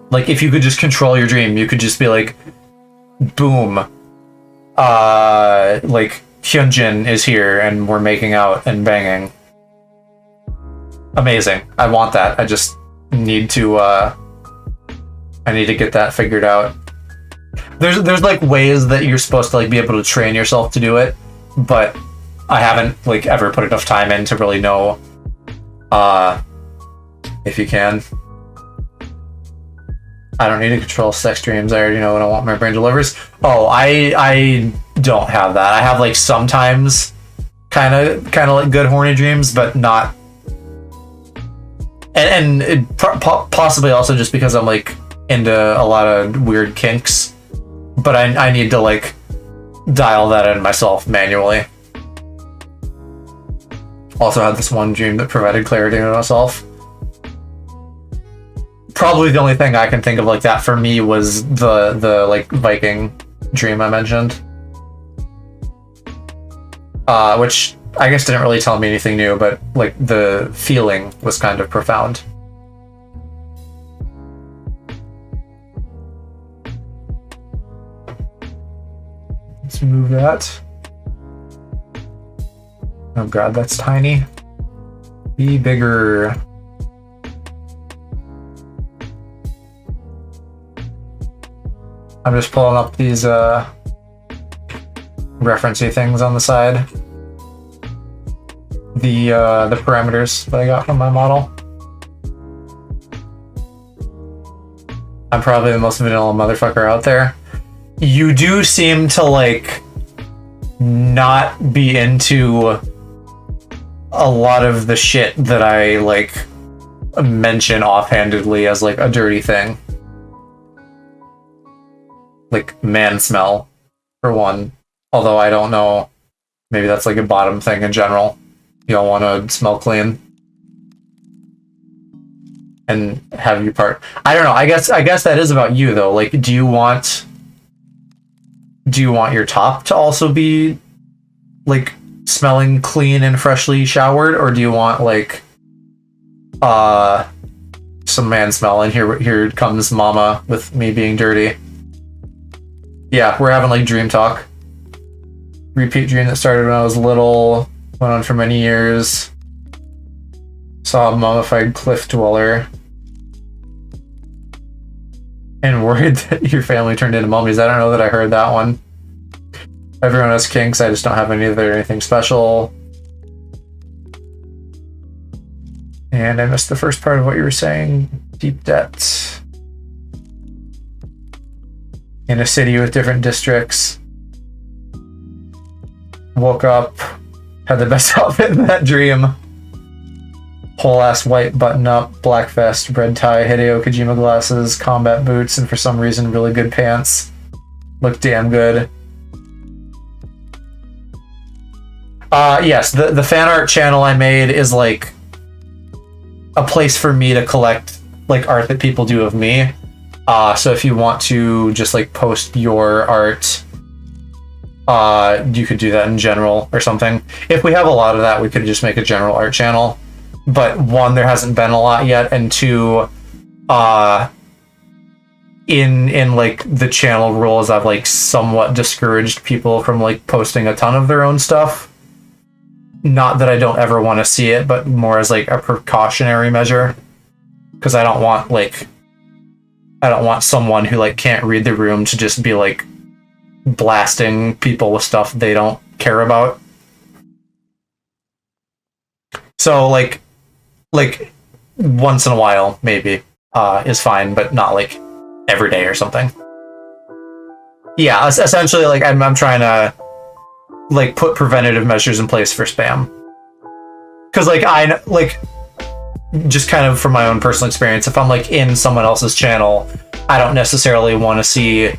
Like, if you could just control your dream, you could just be like, boom. Like, Hyunjin is here and we're making out and banging. Amazing. I want that. I just need to, I need to get that figured out. There's like ways that you're supposed to like be able to train yourself to do it, but I haven't like ever put enough time in to really know if you can. I don't need to control sex dreams. I already know what I want my brain delivers. Oh, I don't have that. I have like sometimes kind of like good horny dreams, but not. And it possibly also just because I'm like into a lot of weird kinks. But I need to, like, dial that in myself manually. Also had this one dream that provided clarity to myself. Probably the only thing I can think of like that for me was the like, Viking dream I mentioned. Which I guess didn't really tell me anything new, but, like, the feeling was kind of profound. Let's move that. Oh god, that's tiny. Be bigger. I'm just pulling up these referencey things on the side. The parameters that I got from my model. I'm probably the most vanilla motherfucker out there. You do seem to like not be into a lot of the shit that I like mention offhandedly as like a dirty thing. Like man smell, for one. Although I don't know, maybe that's like a bottom thing in general. You don't want to smell clean and have you part. I don't know. I guess that is about you though. Like, do you want your top to also be like smelling clean and freshly showered, or do you want like some man smell? And here comes mama with me being dirty. Yeah, we're having like dream talk. Repeat dream that started when I was little, went on for many years. Saw a mummified cliff dweller. And worried that your family turned into mummies. I don't know that I heard that one. Everyone has kinks, I just don't have any of anything special. And I missed the first part of what you were saying. Deep debt. In a city with different districts. Woke up, had the best outfit in that dream. Whole ass white button up, black vest, red tie, Hideo Kojima glasses, combat boots, and for some reason really good pants. Looked damn good. Yes, the fan art channel I made is like a place for me to collect like art that people do of me. So if you want to just like post your art, you could do that in general or something. If we have a lot of that, we could just make a general art channel. But one, there hasn't been a lot yet, and two, in like the channel rules, I've like somewhat discouraged people from like posting a ton of their own stuff. Not that I don't ever want to see it, but more as like a precautionary measure, because I don't want someone who like can't read the room to just be like blasting people with stuff they don't care about. So like once in a while maybe is fine, but not like every day or something. Yeah, essentially like I'm trying to like put preventative measures in place for spam, because like I like just kind of from my own personal experience, if I'm like in someone else's channel, I don't necessarily want to see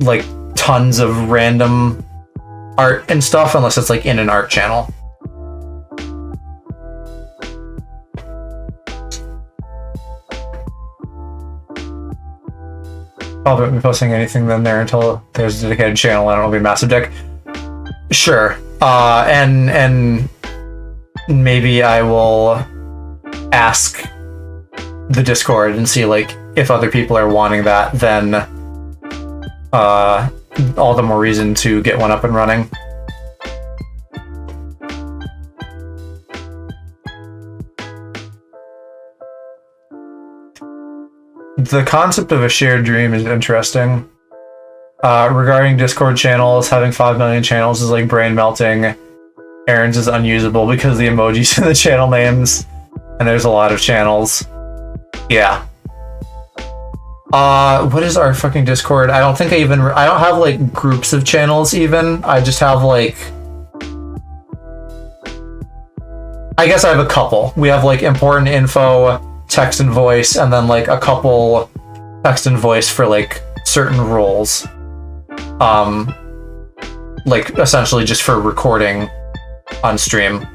like tons of random art and stuff unless it's like in an art channel. I'll be posting anything then there until there's a dedicated channel. I don't know, be a massive dick. Sure. And maybe I will ask the Discord and see like if other people are wanting that, then all the more reason to get one up and running. The concept of a shared dream is interesting. Regarding Discord channels, having 5 million channels is like brain melting. Aaron's is unusable because the emojis in the channel names, and there's a lot of channels. Yeah. What is our fucking Discord? I don't think I don't have like groups of channels even. I just have like, I guess I have a couple. We have like important info, text and voice, and then like a couple text and voice for like certain roles. Like essentially just for recording on stream.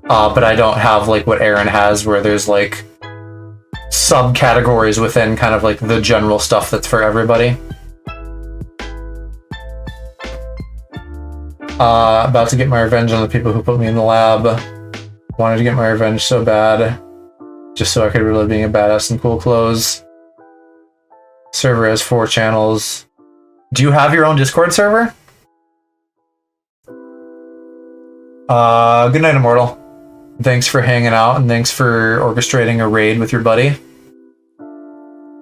But I don't have like what Aaron has, where there's like subcategories within kind of like the general stuff that's for everybody. About to get my revenge on the people who put me in the lab. Wanted to get my revenge so bad, just so I could relive being a badass in cool clothes. Server has 4 channels. Do you have your own Discord server? Good night, Immortal. Thanks for hanging out, and thanks for orchestrating a raid with your buddy.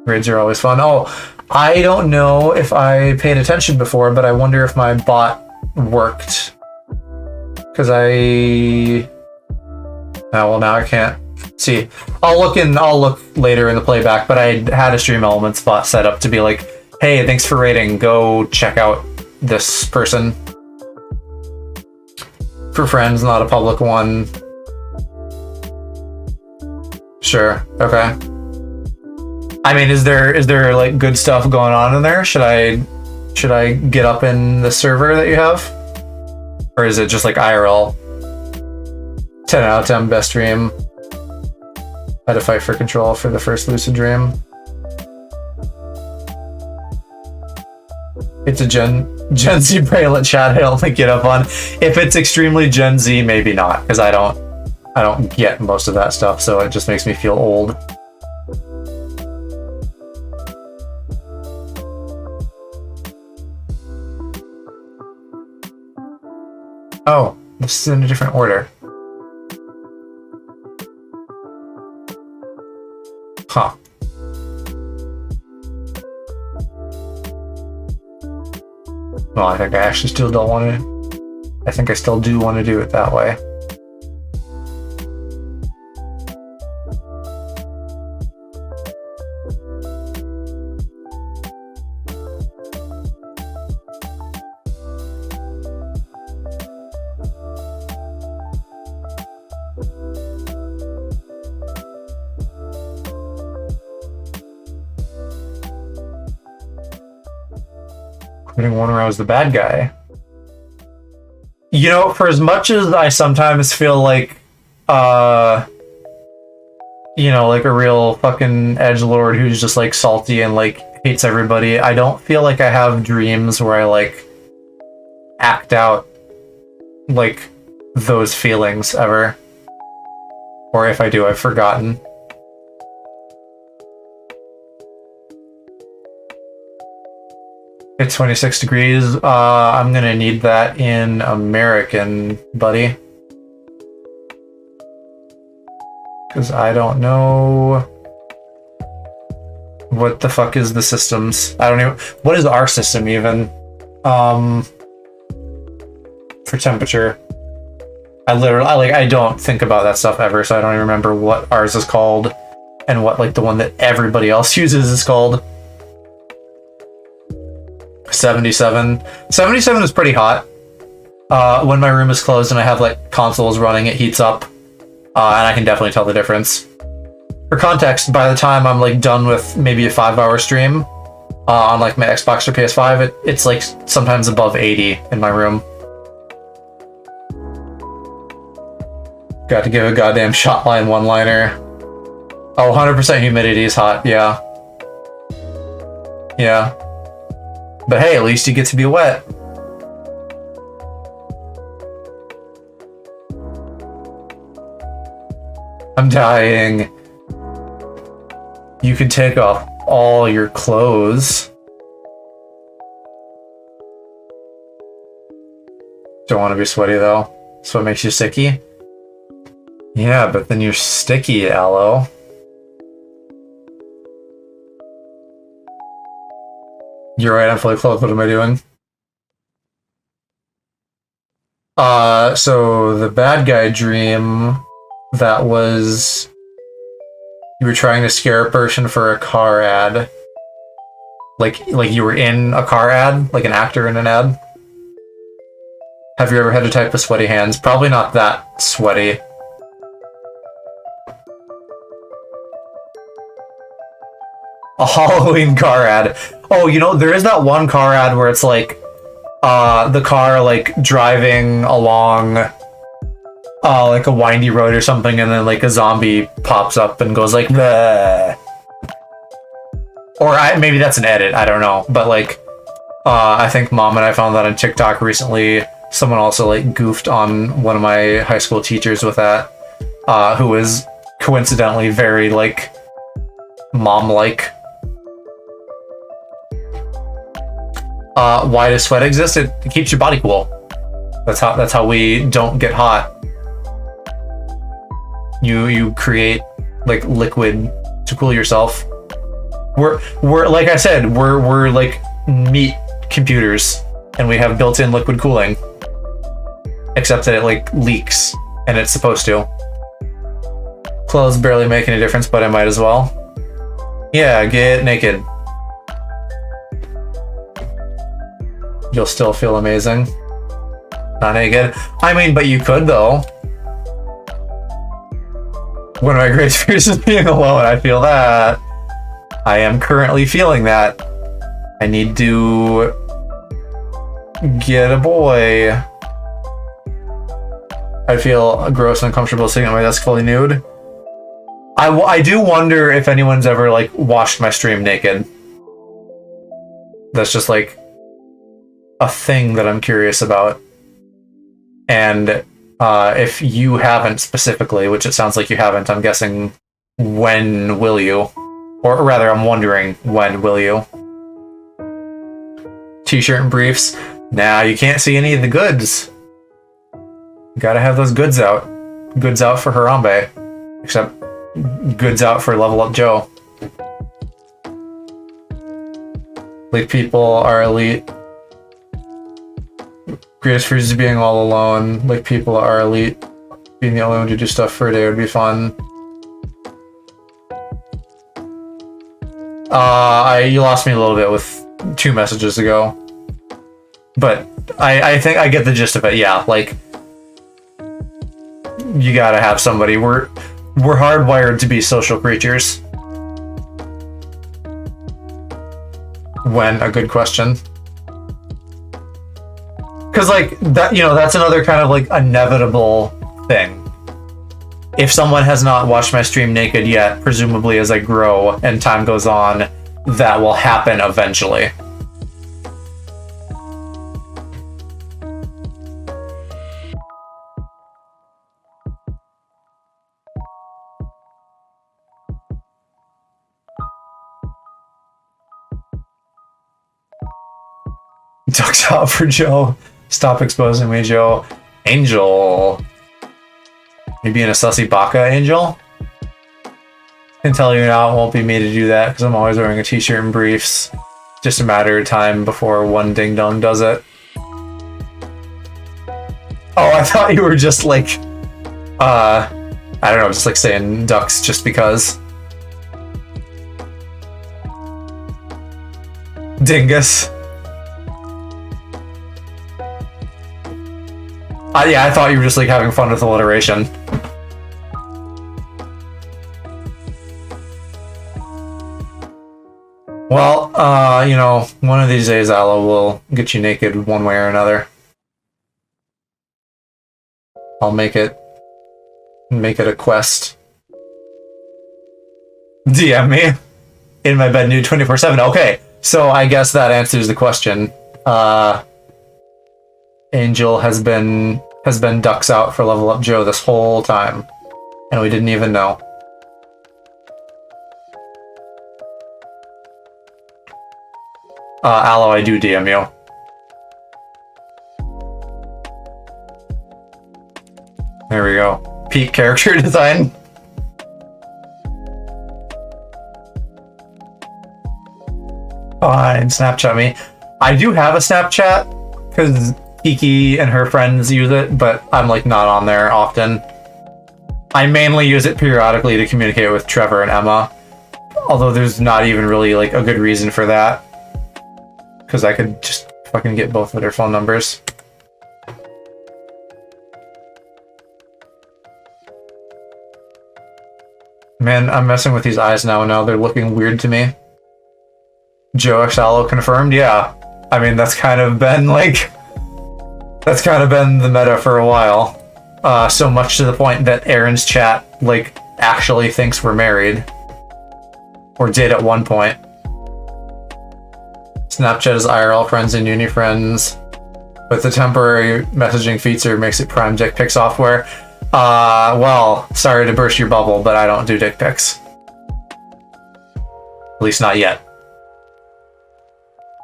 Raids are always fun. Oh, I don't know if I paid attention before, but I wonder if my bot worked. Because oh, well, now I can't see. I'll look later in the playback, but I had a Stream Elements bot set up to be like, hey, thanks for raiding. Go check out this person. For friends, not a public one. Sure. Okay. I mean, is there like good stuff going on in there? Should I get up in the server that you have? Or is it just like IRL? 10 out of 10 best dream. Had to fight for control for the first lucid dream. It's a Gen Z bracelet chat I don't think get up on. If it's extremely Gen Z, maybe not, because I don't get most of that stuff, so it just makes me feel old. Oh, this is in a different order. Huh. Well, I think I actually still don't want to... I think I still do want to do it that way. Quitting one where I was the bad guy. You know, for as much as I sometimes feel like, you know, like a real fucking edgelord who's just like salty and like hates everybody, I don't feel like I have dreams where I like act out like those feelings ever. Or if I do, I've forgotten. It's 26 degrees. I'm gonna need that in American, buddy. Because I don't know... What the fuck is the systems? I don't even... What is our system, even? For temperature. I don't think about that stuff ever, so I don't even remember what ours is called. And what, like, the one that everybody else uses is called. 77. 77 is pretty hot. When my room is closed and I have like consoles running, it heats up, and I can definitely tell the difference. For context, by the time I'm like done with maybe a 5-hour stream on like my Xbox or PS5, it's like sometimes above 80 in my room. Got to give a goddamn shotline one-liner. Oh, 100% humidity is hot. Yeah. Yeah. But hey, at least you get to be wet. I'm dying. You can take off all your clothes. Don't want to be sweaty though. That's what makes you sticky. Yeah, but then you're sticky, Aloe. You're right, I'm fully clothed. What am I doing? So the bad guy dream, that was... You were trying to scare a person for a car ad. Like you were in a car ad? Like an actor in an ad? Have you ever had to type with sweaty hands? Probably not that sweaty. A Halloween car ad. Oh, you know, there is that one car ad where it's like, the car like driving along, like a windy road or something, and then like a zombie pops up and goes like, bleh. Or maybe that's an edit, I don't know. But like, I think Mom and I found that on TikTok recently. Someone also like goofed on one of my high school teachers with that, who is coincidentally very like mom-like. Why does sweat exist? It keeps your body cool. That's how we don't get hot. You create like liquid to cool yourself. We're like I said, we're like meat computers, and we have built-in liquid cooling. Except that it like leaks, and it's supposed to. Clothes barely make any difference, but I might as well. Yeah, get naked. You'll still feel amazing. Not naked. I mean, but you could though. One of my greatest fears is being alone. I feel that. I am currently feeling that. I need to get a boy. I feel gross and uncomfortable sitting at my desk fully nude. I do wonder if anyone's ever like watched my stream naked. That's just like a thing that I'm curious about. And if you haven't specifically, which it sounds like you haven't, I'm guessing, when will you? Or rather, I'm wondering, when will you? T-shirt and briefs. Nah, you can't see any of the goods. You gotta have those goods out. Goods out for Harambe. Except, goods out for Level Up Joe. Like, people are elite. Greatest fears is being all alone. Like, people are elite. Being the only one to do stuff for a day would be fun. You lost me a little bit with 2 messages ago. But I think I get the gist of it, yeah. Like, you gotta have somebody. We're hardwired to be social creatures. When? A good question. Because, like, that, you know, that's another kind of, like, inevitable thing. If someone has not watched my stream naked yet, presumably as I grow and time goes on, that will happen eventually. Ducks out for Joe. Stop exposing me, Joe. Angel. You being a sussy baka, Angel? Can tell you now, it won't be me to do that because I'm always wearing a t-shirt and briefs. Just a matter of time before one ding dong does it. Oh, I thought you were just like, I don't know, just like saying ducks just because. Dingus. Yeah, I thought you were just like having fun with alliteration. Well, you know, one of these days Aloe will get you naked one way or another. I'll make it a quest. DM me in my bed nude 24/7. Okay, so I guess that answers the question. Angel has been ducks out for Level Up Joe this whole time, and we didn't even know. Aloe, I do DM you. There we go. Peak character design. Fine, Snapchat me. I do have a Snapchat, because Kiki and her friends use it, but I'm like not on there often. I mainly use it periodically to communicate with Trevor and Emma, although there's not even really like a good reason for that, because I could just fucking get both of their phone numbers. Man, I'm messing with these eyes now. They're looking weird to me. Joe X Aloe confirmed? Yeah. I mean, that's kind of been like... That's kind of been the meta for a while. So much to the point that Aaron's chat, like, actually thinks we're married. Or did at one point. Snapchat is IRL friends and uni friends. But the temporary messaging feature makes it prime dick pic software. Well, sorry to burst your bubble, but I don't do dick pics. At least not yet.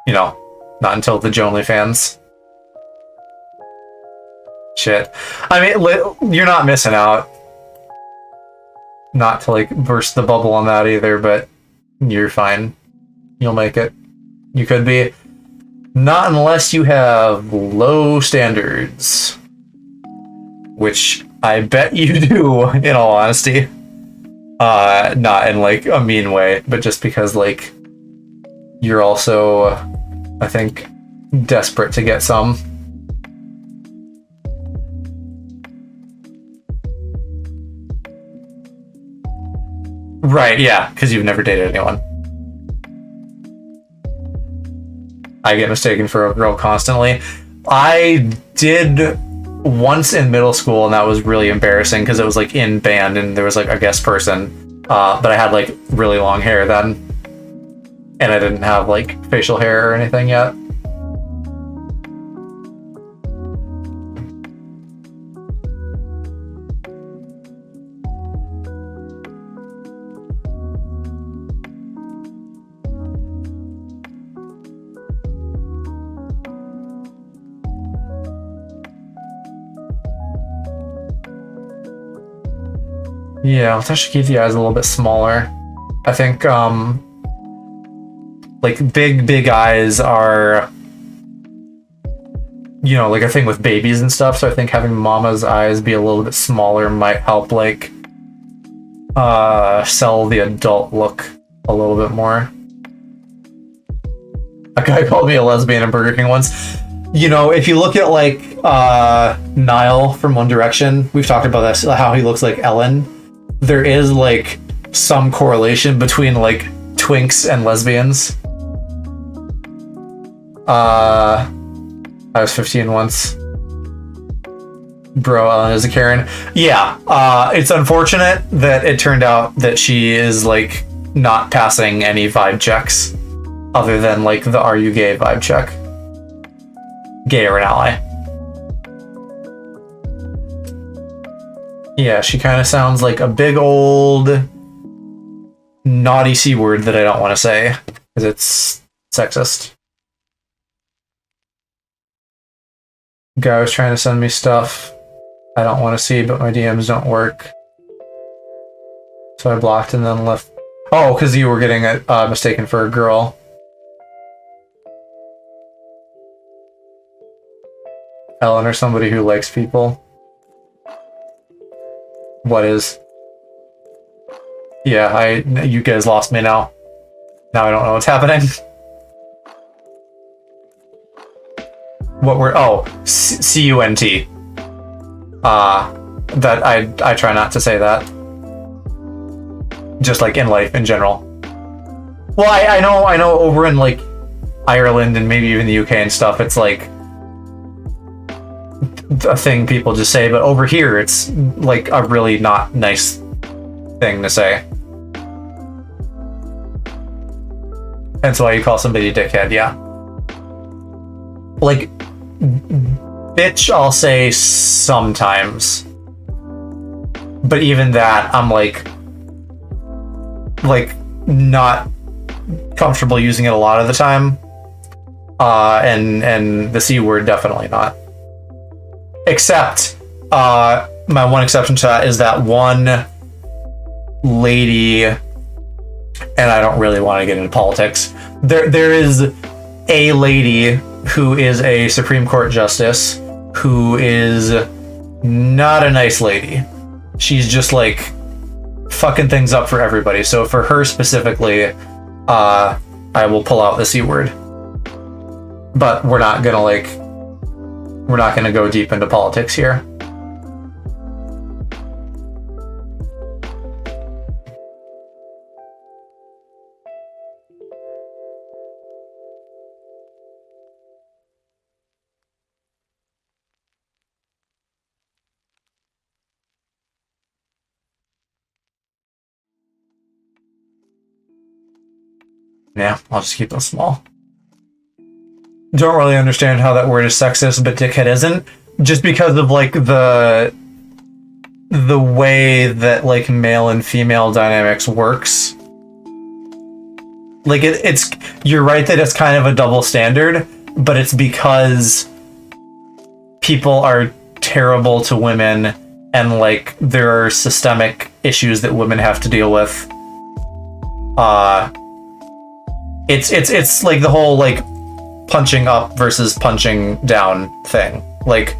You know, not until the Jonely fans. shit. I mean, you're not missing out. Not to like burst the bubble on that either, but you're fine. You'll make it. You could be. Not unless you have low standards. Which I bet you do, in all honesty. Not in like a mean way, but just because like you're also, I think, desperate to get some. Right, yeah, because you've never dated anyone. I get mistaken for a girl constantly. I did once in middle school, and that was really embarrassing because it was like in band and there was like a guest person. But I had like really long hair then, and I didn't have like facial hair or anything yet. Yeah, let's actually keep the eyes a little bit smaller. I think, like, big eyes are, you know, like a thing with babies and stuff, so I think having mama's eyes be a little bit smaller might help, like, sell the adult look a little bit more. A guy called me a lesbian in Burger King once. You know, if you look at, like, Niall from One Direction, we've talked about this, how he looks like Ellen. There is like some correlation between like twinks and lesbians. I was 15 once. Bro, Ellen is a Karen. Yeah, it's unfortunate that it turned out that she is like not passing any vibe checks other than like the "Are you gay" vibe check. Gay or an ally. Yeah, she kind of sounds like a big old naughty C word that I don't want to say because it's sexist. Guy was trying to send me stuff I don't want to see, but my DMs don't work. So I blocked and then left. Oh, because you were getting mistaken for a girl. Ellen or somebody who likes people. What is? Yeah, you guys lost me now. Now I don't know what's happening. What were, oh, C-U-N-T. That I try not to say that. Just like in life in general. Well, I know over in like Ireland and maybe even the UK and stuff, it's like a thing people just say, but over here it's like a really not nice thing to say. That's why you call somebody a dickhead, yeah. Like, bitch, I'll say sometimes. But even that, I'm like not comfortable using it a lot of the time. And the C word, definitely not. Except, my one exception to that is that one lady, and I don't really want to get into politics. There is a lady who is a Supreme Court justice who is not a nice lady. She's just like fucking things up for everybody. So for her specifically, I will pull out the C word. But we're not gonna go deep into politics here. Yeah, I'll just keep those small. Don't really understand how that word is sexist, but dickhead isn't. Just because of like the way that like male and female dynamics works. Like it's you're right that it's kind of a double standard, but it's because people are terrible to women, and like there are systemic issues that women have to deal with. It's like the whole like punching up versus punching down thing. Like,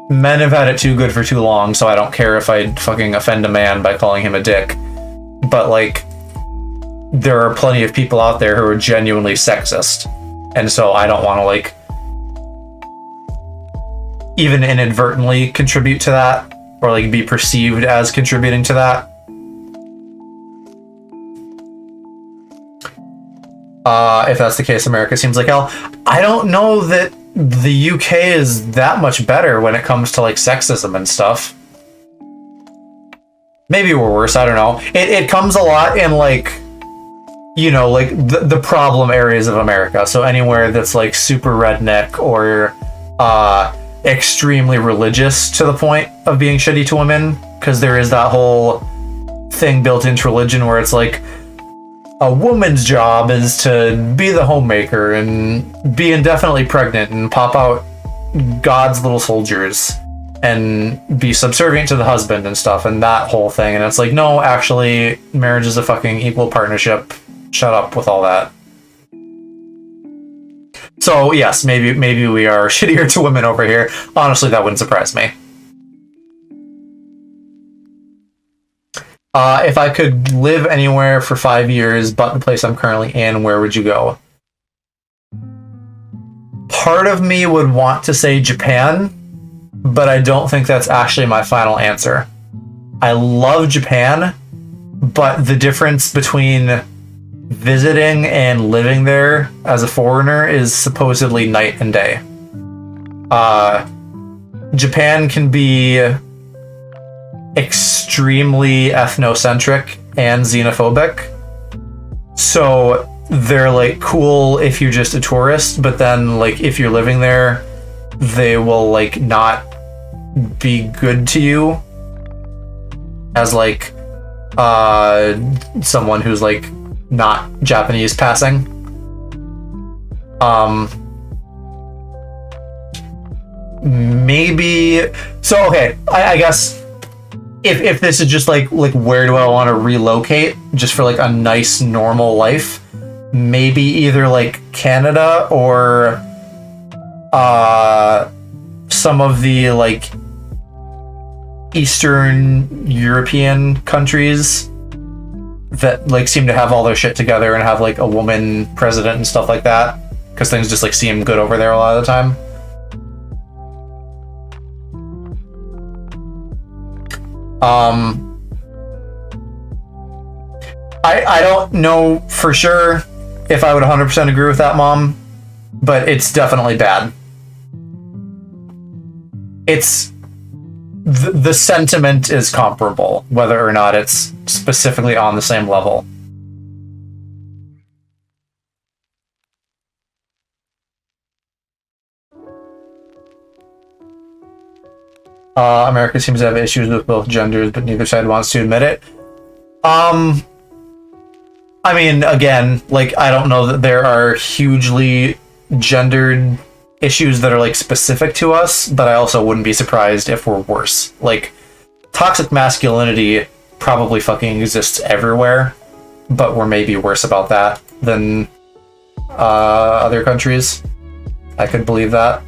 men have had it too good for too long, so I don't care if I fucking offend a man by calling him a dick. But like, there are plenty of people out there who are genuinely sexist, and so I don't want to like even inadvertently contribute to that, or like be perceived as contributing to that. If that's the case, America seems like hell. I don't know that the UK is that much better when it comes to like sexism and stuff. Maybe we're worse, I don't know. It comes a lot in like, you know, like the problem areas of America. So anywhere that's like super redneck or extremely religious to the point of being shitty to women, because there is that whole thing built into religion where it's like, a woman's job is to be the homemaker and be indefinitely pregnant and pop out God's little soldiers and be subservient to the husband and stuff, and that whole thing. And it's like, no, actually, marriage is a fucking equal partnership. Shut up with all that. So yes, maybe we are shittier to women over here. Honestly, that wouldn't surprise me. If I could live anywhere for 5 years but the place I'm currently in, where would you go? Part of me would want to say Japan, but I don't think that's actually my final answer. I love Japan, but the difference between visiting and living there as a foreigner is supposedly night and day. Japan can be extremely ethnocentric and xenophobic. So they're like cool if you're just a tourist, but then like if you're living there, they will like not be good to you as like someone who's like not Japanese passing. Maybe so. Okay, I guess if this is just like where do I want to relocate just for like a nice normal life, maybe either like Canada or some of the like Eastern European countries that like seem to have all their shit together and have like a woman president and stuff like that, because things just like seem good over there a lot of the time. I don't know for sure if I would 100% agree with that, Mom, but it's definitely bad. It's the sentiment is comparable, whether or not it's specifically on the same level. America seems to have issues with both genders, but neither side wants to admit it. I mean, again, like, I don't know that there are hugely gendered issues that are, like, specific to us, but I also wouldn't be surprised if we're worse. Like, toxic masculinity probably fucking exists everywhere, but we're maybe worse about that than other countries. I could believe that.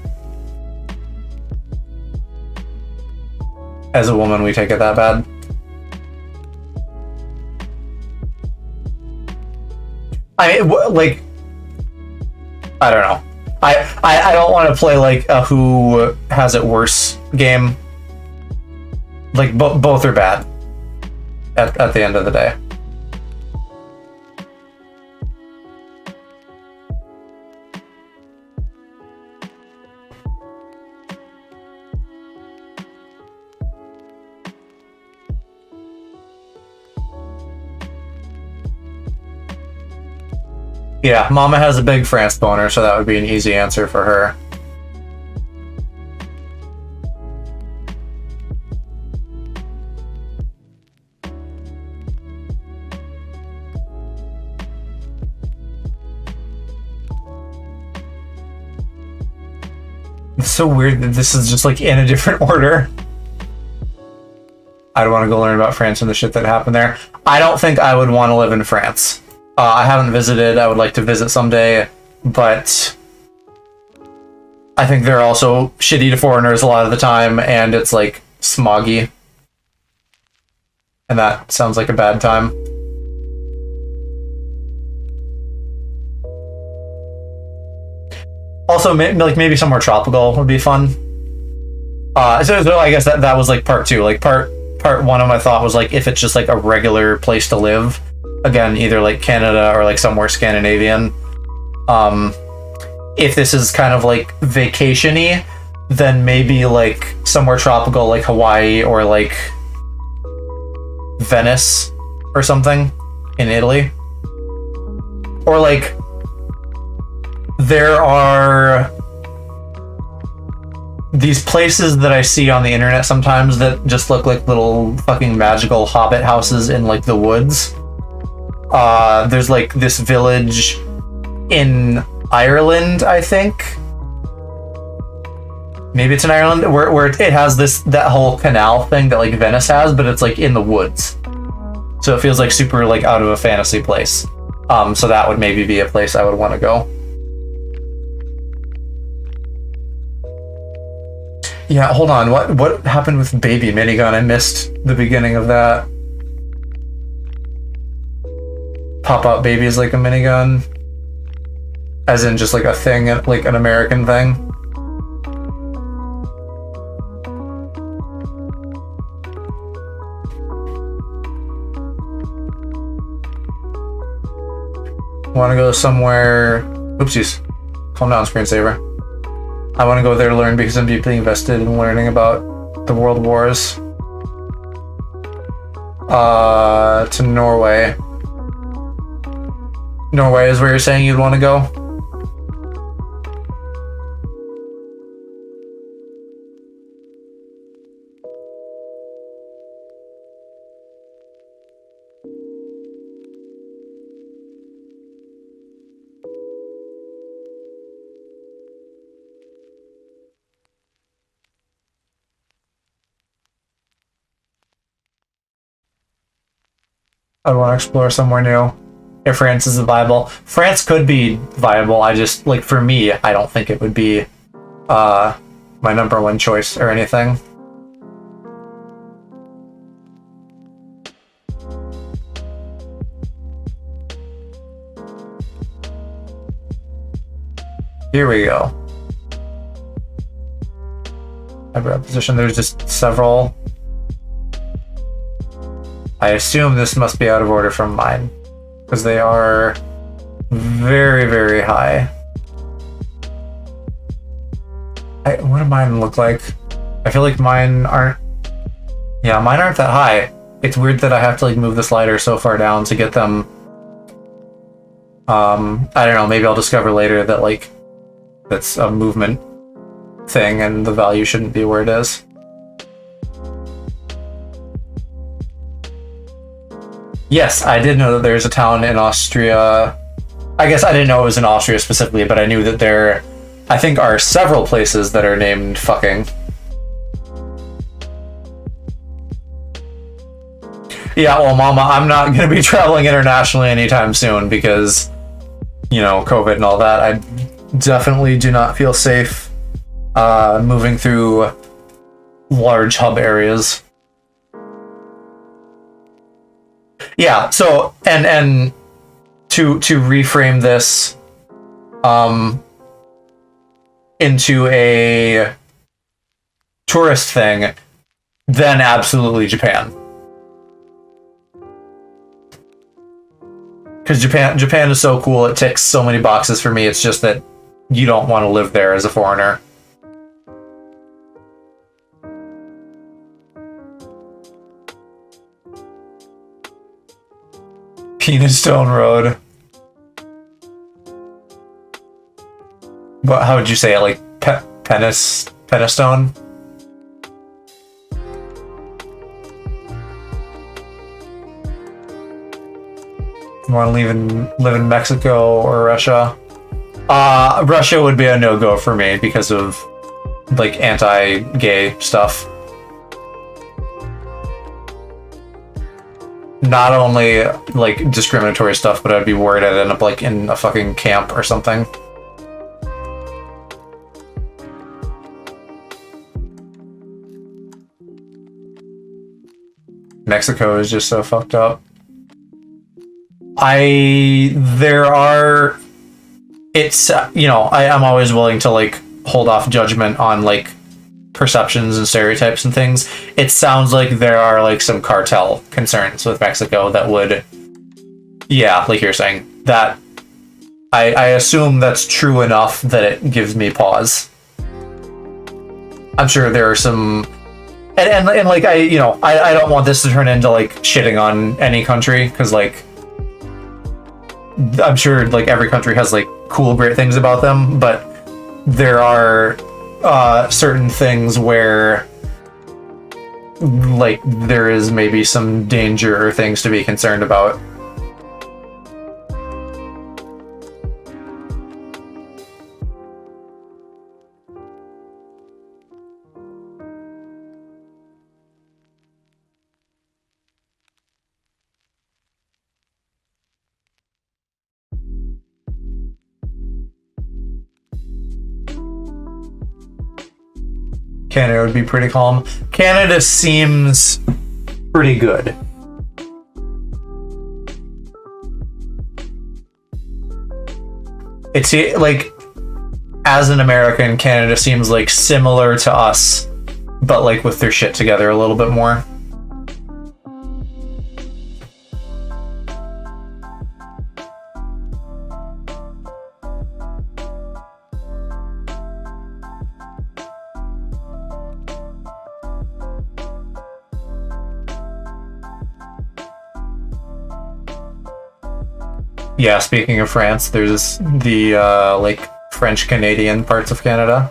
As a woman, we take it that bad. I mean, like, I don't know. I don't want to play like a who has it worse game. Like, both are bad at the end of the day. Yeah, Mama has a big France boner, so that would be an easy answer for her. It's so weird that this is just like in a different order. I'd want to go learn about France and the shit that happened there. I don't think I would want to live in France. I haven't visited. I would like to visit someday, but I think they're also shitty to foreigners a lot of the time, and it's like smoggy. And that sounds like a bad time. Also, like maybe somewhere tropical would be fun. So I guess that was like part two. Like part one of my thought was like if it's just like a regular place to live, again either like Canada or like somewhere Scandinavian. If this is kind of like vacation-y, then maybe like somewhere tropical like Hawaii or like Venice or something in Italy. Or like there are these places that I see on the internet sometimes that just look like little fucking magical hobbit houses in like the woods. There's like this village in Ireland, I think. Maybe it's in Ireland where it has that whole canal thing that like Venice has, but it's like in the woods. So it feels like super like out of a fantasy place. So that would maybe be a place I would want to go. Yeah, hold on. What happened with Baby Minigun? I missed the beginning of that. Pop-Out Baby is like a minigun. As in just like a thing, like an American thing. Want to go somewhere... Oopsies. Calm down, screensaver. I want to go there to learn because I'm deeply invested in learning about the world wars. To Norway. Norway is where you're saying you'd want to go? I'd want to explore somewhere new. If France is viable. France could be viable, I just, like, for me, I don't think it would be, my number one choice or anything. Here we go. Eyebrow position, there's just several. I assume this must be out of order from mine, because they are very, very high. What do mine look like? I feel like mine aren't... Yeah, mine aren't that high. It's weird that I have to like move the slider so far down to get them... I don't know, maybe I'll discover later that like that's a movement thing and the value shouldn't be where it is. Yes, I did know that there's a town in Austria. I guess I didn't know it was in Austria specifically, but I knew that there, I think, are several places that are named fucking. Yeah, well, Mama, I'm not going to be traveling internationally anytime soon because, you know, COVID and all that. I definitely do not feel safe moving through large hub areas. Yeah, so and to reframe this into a tourist thing, then absolutely Japan. Because Japan is so cool, it ticks so many boxes for me, it's just that you don't want to live there as a foreigner. Penis Stone Road. But how would you say it? Like Penistone? You want to live in Mexico or Russia? Russia would be a no-go for me because of like anti-gay stuff. Not only like discriminatory stuff, but I'd be worried I'd end up like in a fucking camp or something. Mexico is just so fucked up. I'm always willing to like hold off judgment on like perceptions and stereotypes and things. It sounds like there are like some cartel concerns with Mexico that would, yeah, like you're saying, that I assume that's true enough that it gives me pause. I'm sure there are some, and like I don't want this to turn into like shitting on any country, because like I'm sure like every country has like cool, great things about them, but there are certain things where like there is maybe some danger or things to be concerned about. Canada would be pretty calm. Canada seems pretty good. It's like, as an American, Canada seems like similar to us, but like with their shit together a little bit more. Yeah, speaking of France, there's the like French-Canadian parts of Canada.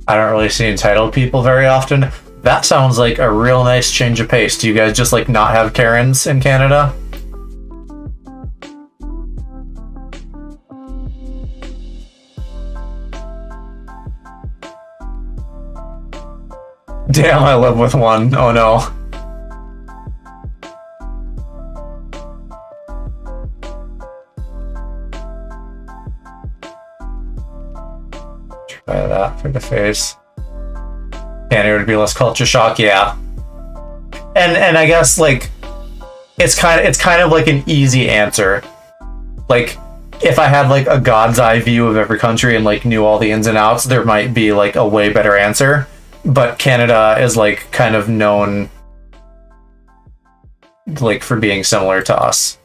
I don't really see entitled people very often. That sounds like a real nice change of pace. Do you guys just like not have Karens in Canada? Damn, I live with one. Oh no. Try that for the face. Canada would be less culture shock, yeah. And I guess like it's kind of like an easy answer. Like if I had like a god's eye view of every country and like knew all the ins and outs, there might be like a way better answer. But Canada is like kind of known like for being similar to us.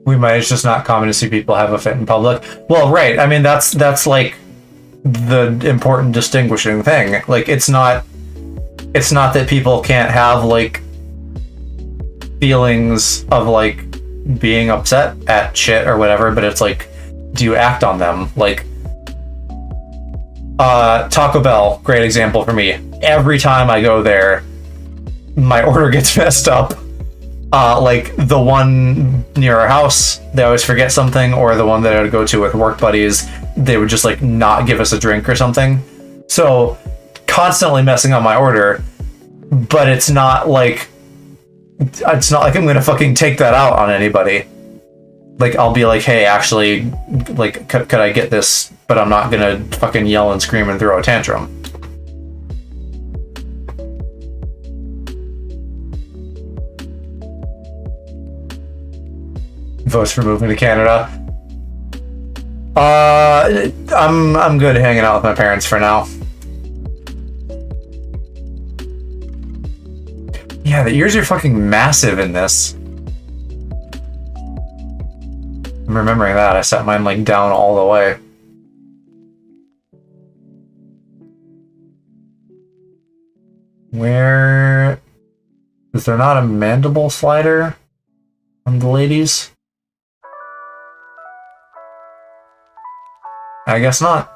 We might, it's just not common to see people have a fit in public. Well, right. I mean, that's like the important distinguishing thing. Like, it's not that people can't have like feelings of like being upset at shit or whatever, but it's like, do you act on them? Like, Taco Bell, great example for me. Every time I go there, my order gets messed up. Like the one near our house, they always forget something, or the one that I would go to with work buddies, they would just like not give us a drink or something. So constantly messing up my order, but it's not like I'm gonna fucking take that out on anybody. Like I'll be like, hey, actually, like could I get this? But I'm not gonna fucking yell and scream and throw a tantrum. Votes for moving to Canada. I'm good hanging out with my parents for now. Yeah, the ears are fucking massive in this. remembering that. I set mine like down all the way. Where is there not a mandible slider on the ladies? I guess not.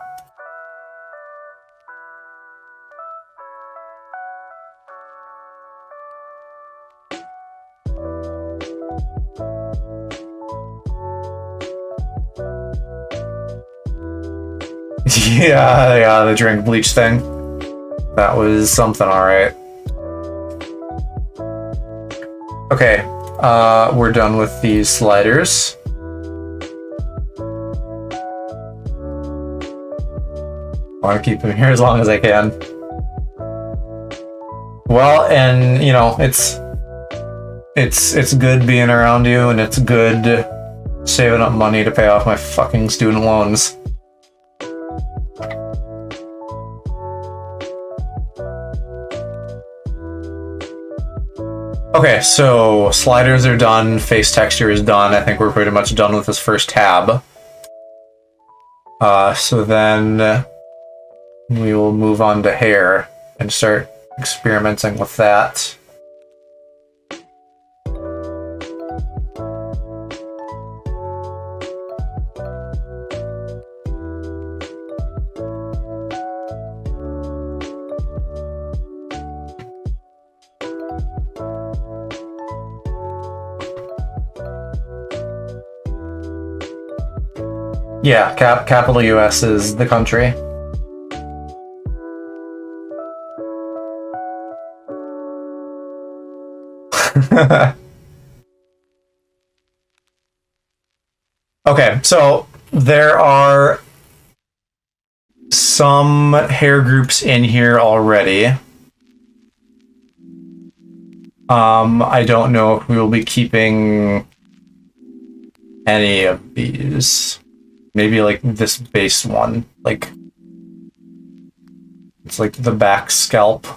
Yeah, the drink bleach thing. That was something, alright. Okay, we're done with these sliders. I want to keep them here as long as I can. Well, and you know, it's good being around you, and it's good saving up money to pay off my fucking student loans. Okay, so sliders are done, face texture is done. I think we're pretty much done with this first tab. So then we will move on to hair and start experimenting with that. Yeah, capital US is the country. Okay, so there are some hair groups in here already. I don't know if we will be keeping any of these. Maybe like this base one, like it's like the back scalp.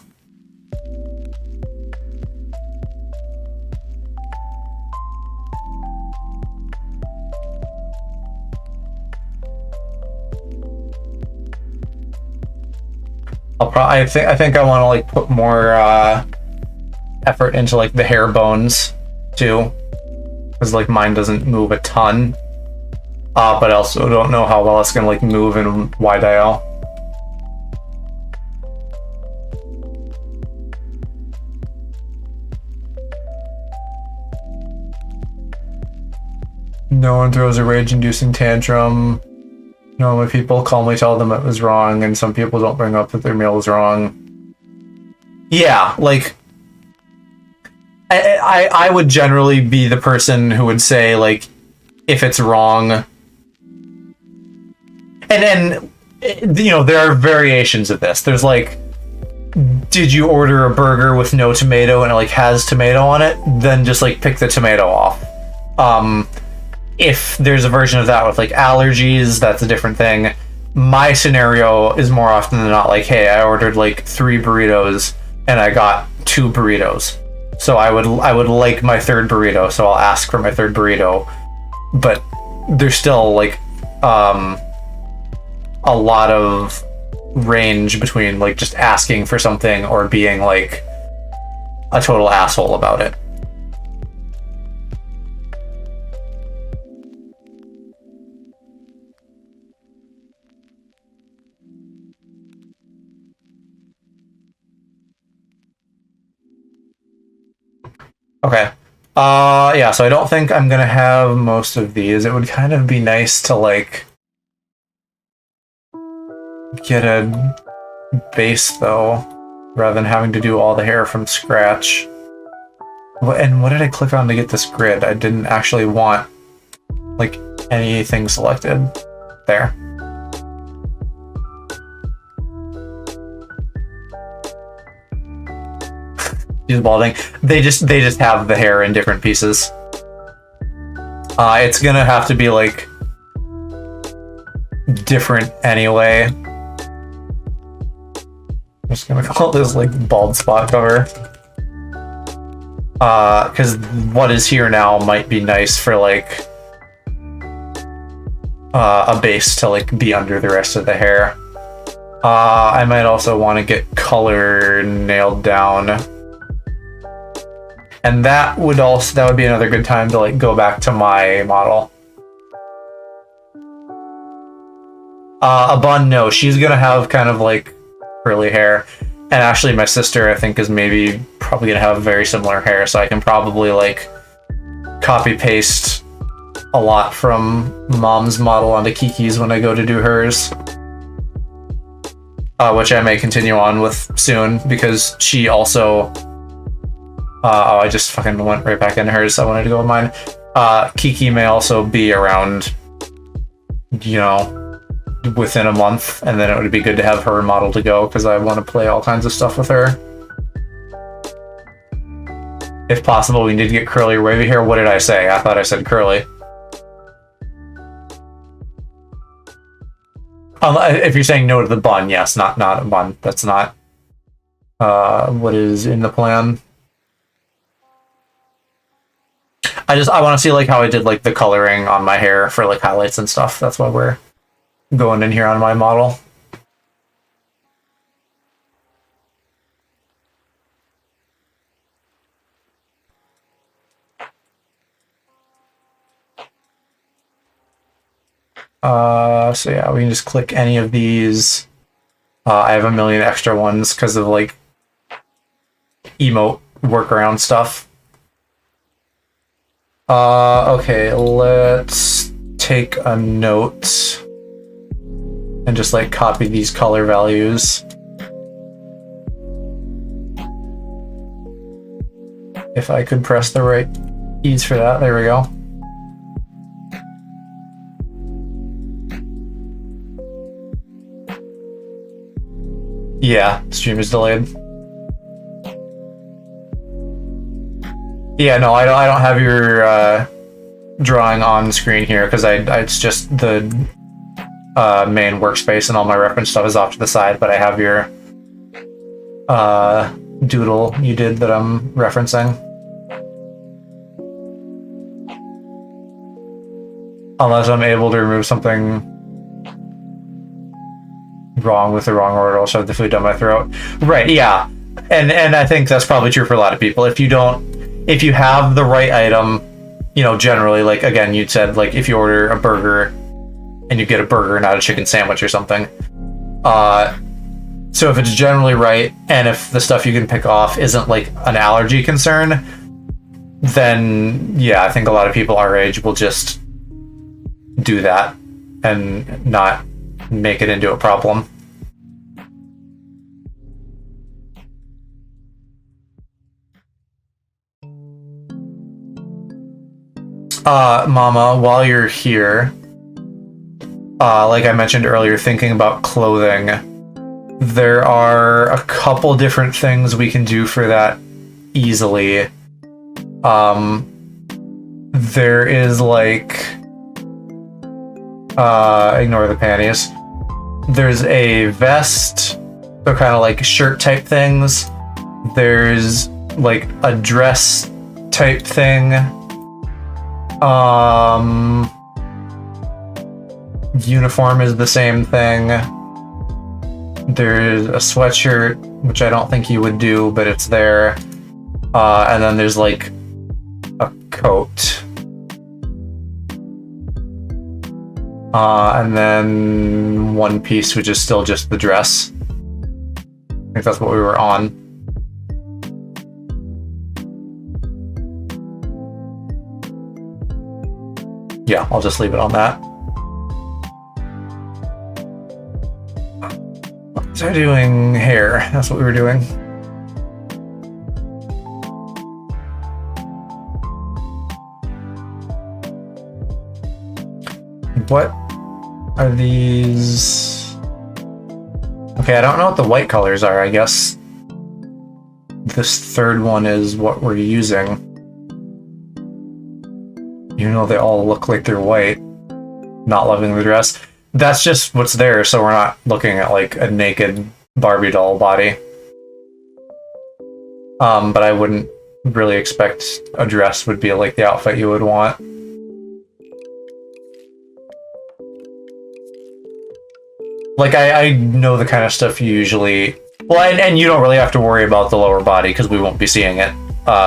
I think I want to like put more effort into like the hair bones too, because like mine doesn't move a ton. But I also don't know how well it's gonna like move in wide IO. No one throws a rage-inducing tantrum. Normally people calmly tell them it was wrong, and some people don't bring up that their meal was wrong. Yeah, like I would generally be the person who would say like if it's wrong. And you know, there are variations of this. There's like, did you order a burger with no tomato and it like has tomato on it? Then just like pick the tomato off. If there's a version of that with like allergies, that's a different thing. My scenario is more often than not like, hey, I ordered like 3 burritos and I got 2 burritos. So I would like my 3rd burrito, so I'll ask for my 3rd burrito. But there's still like a lot of range between like just asking for something or being like a total asshole about it. Okay. Yeah, so I don't think I'm gonna have most of these. It would kind of be nice to like get a base though, rather than having to do all the hair from scratch. And what did I click on to get this grid? I didn't actually want like anything selected. There. She's balding. They just have the hair in different pieces. It's gonna have to be like different anyway. I'm just gonna call this like bald spot cover. Because what is here now might be nice for like a base to like be under the rest of the hair. I might also want to get color nailed down. And that would be another good time to like go back to my model. A bun, no, she's gonna have kind of like curly hair. And actually my sister, I think, is probably gonna have very similar hair, so I can probably like copy paste a lot from mom's model onto Kiki's when I go to do hers. Which I may continue on with soon, because she also... oh, I just fucking went right back into hers. I wanted to go with mine. Kiki may also be around, you know, within a month, and then it would be good to have her model to go, because I want to play all kinds of stuff with her. If possible, we need to get curly or wavy hair. What did I say? I thought I said curly. If you're saying no to the bun, yes, not a bun. That's not what is in the plan. I want to see like how I did like the coloring on my hair for like highlights and stuff. That's why we're going in here on my model. So yeah, we can just click any of these. I have a million extra ones because of like emote workaround stuff. Okay, let's take a note and just like copy these color values. If I could press the right keys for that, there we go. Yeah, stream is delayed. Yeah, no, I don't have your drawing on screen here because it's just the main workspace and all my reference stuff is off to the side, but I have your doodle you did that I'm referencing. Unless I'm able to remove something wrong with the wrong order, I'll shove the food down my throat. Right, yeah. And I think that's probably true for a lot of people. If you have the right item, you know, generally, like, again, you'd said, like, if you order a burger and you get a burger, not a chicken sandwich or something. So if it's generally right, and if the stuff you can pick off isn't, like, an allergy concern, then, yeah, I think a lot of people our age will just do that and not make it into a problem. Mama, while you're here, like I mentioned earlier, thinking about clothing, there are a couple different things we can do for that easily. There is like, ignore the panties. There's a vest, so kind of like shirt type things. There's like a dress type thing. Uniform is the same thing. There's a sweatshirt, which I don't think you would do, but it's there. And then there's like a coat. And then one piece, which is still just the dress. I think that's what we were on. Yeah, I'll just leave it on that. So we're doing hair. That's what we were doing. What are these? Okay, I don't know what the white colors are. I guess this third one is what we're using. Even though they all look like they're white. Not loving the dress. That's just what's there, so we're not looking at like a naked Barbie doll body. But I wouldn't really expect a dress would be like the outfit you would want. Like, I know the kind of stuff you usually... Well, and you don't really have to worry about the lower body, because we won't be seeing it.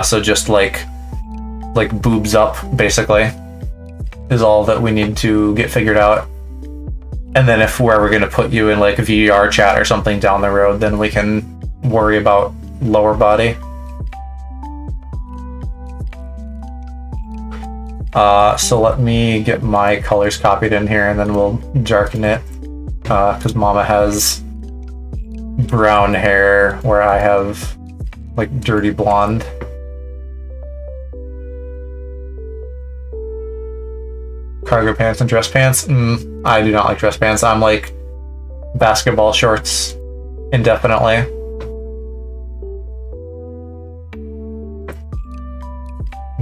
So just, like boobs up, basically, is all that we need to get figured out. And then if we're ever going to put you in, like, a VR chat or something down the road, then we can worry about lower body. So let me get my colors copied in here, and then we'll darken it. Because Mama has brown hair, where I have, like, dirty blonde. Cargo pants and dress pants? I do not like dress pants. I'm like basketball shorts indefinitely.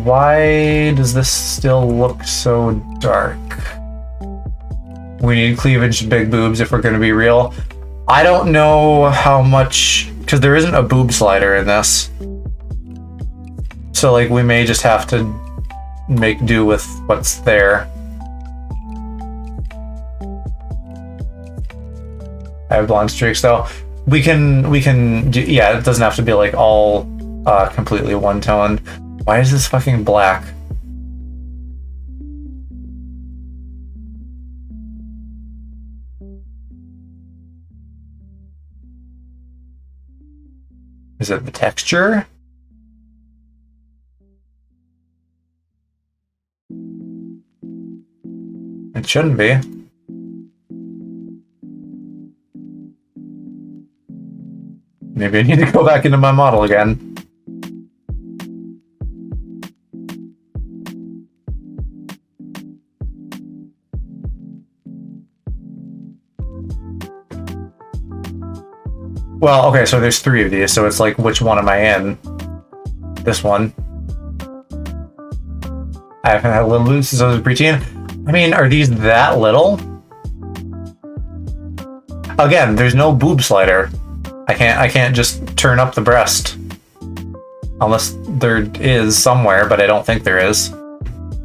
Why does this still look so dark? We need cleavage, big boobs if we're going to be real. I don't know how much, because there isn't a boob slider in this. So, like, we may just have to make do with what's there. I have blonde streaks though. We can do, yeah, it doesn't have to be like all completely one toned. Why is this fucking black? Is it the texture? It shouldn't be. Maybe I need to go back into my model again. Well, okay, so there's 3 of these, so it's like, which one am I in? This one. I haven't had little boobs since I was a preteen. I mean, are these that little? Again, there's no boob slider. I can't just turn up the breast. Unless there is somewhere, but I don't think there is.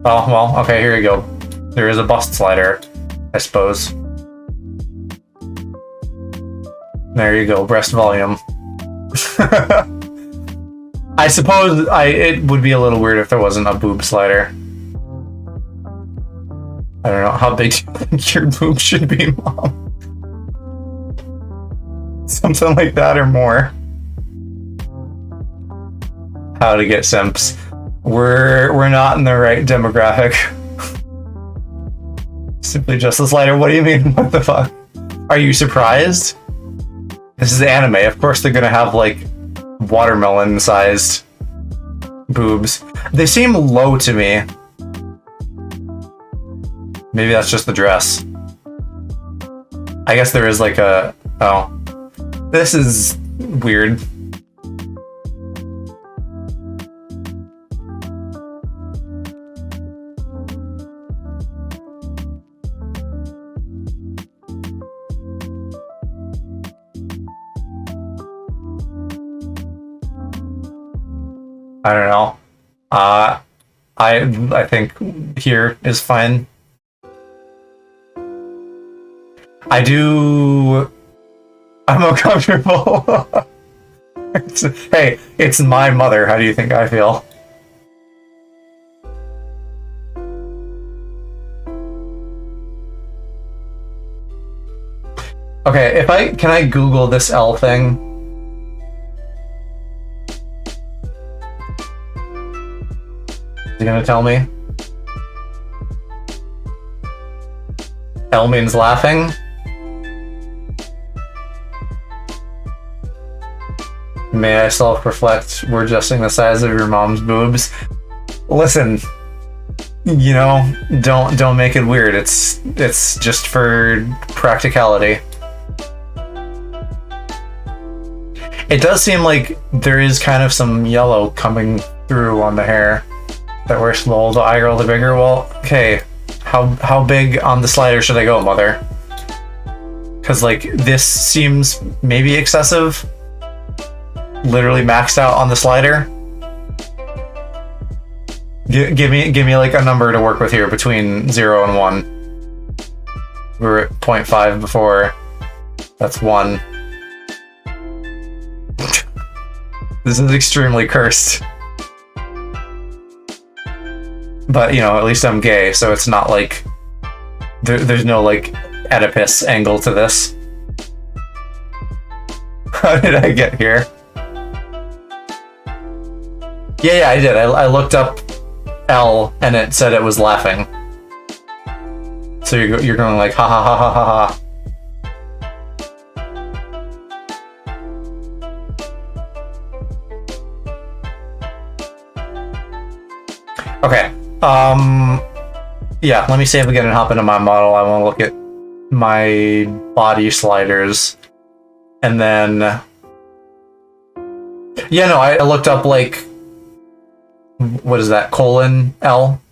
Oh, well, okay, here you go. There is a bust slider, I suppose. There you go, breast volume. I suppose it would be a little weird if there wasn't a boob slider. I don't know, how big do you think your boob should be, Mom? Something like that or more. How to get simps. We're not in the right demographic. Simply just the slider. What do you mean? What the fuck? Are you surprised? This is anime. Of course they're gonna have like watermelon-sized boobs. They seem low to me. Maybe that's just the dress. I guess there is like a... Oh. This is weird. I don't know. I think here is fine. I'm uncomfortable. Hey, it's my mother. How do you think I feel? Okay, can I Google this L thing? Is he gonna tell me? L means laughing? May I self-reflect? We're adjusting the size of your mom's boobs. Listen, you know, don't make it weird. It's just for practicality. It does seem like there is kind of some yellow coming through on the hair. That we're slow. The eye roll the bigger. Well, okay. How big on the slider should I go, mother? Because like this seems maybe excessive. Literally maxed out on the slider. Give me like a number to work with here between 0 and 1. We were at 0.5 before. That's one. This is extremely cursed. But, you know, at least I'm gay, so it's not like... There's no, like, Oedipus angle to this. How did I get here? Yeah, I did. I looked up L, and it said it was laughing. So you're going like, ha ha ha ha ha ha. Okay. Yeah, let me save again and hop into my model. I want to look at my body sliders. And then... Yeah, no, I looked up, like... What is that? L?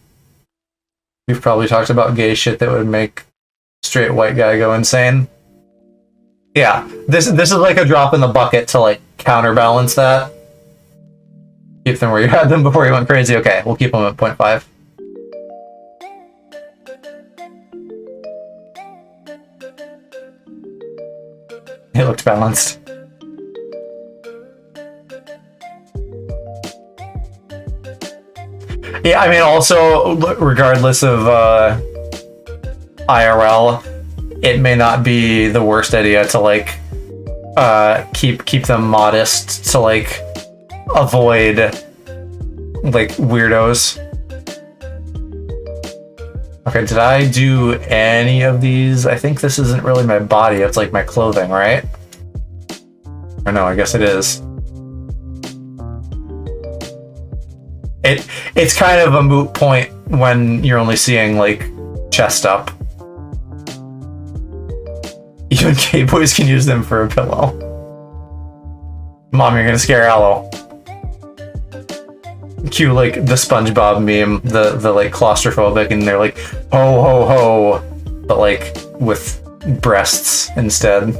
We've probably talked about gay shit that would make straight white guy go insane. Yeah, this is like a drop in the bucket to, like, counterbalance that. Keep them where you had them before you went crazy. Okay, we'll keep them at 0.5. It looked balanced. Yeah, I mean, also, regardless of IRL, it may not be the worst idea to, like, keep them modest to, like, avoid, like, weirdos. Okay, did I do any of these? I think this isn't really my body, it's like my clothing, right? Or no, I guess it is. It's kind of a moot point when you're only seeing, like, chest up. Even gay boys can use them for a pillow. Mom, you're gonna scare Aloe. Cue, like, the SpongeBob meme, the like, claustrophobic, and they're like, ho, ho, ho, but, like, with breasts instead.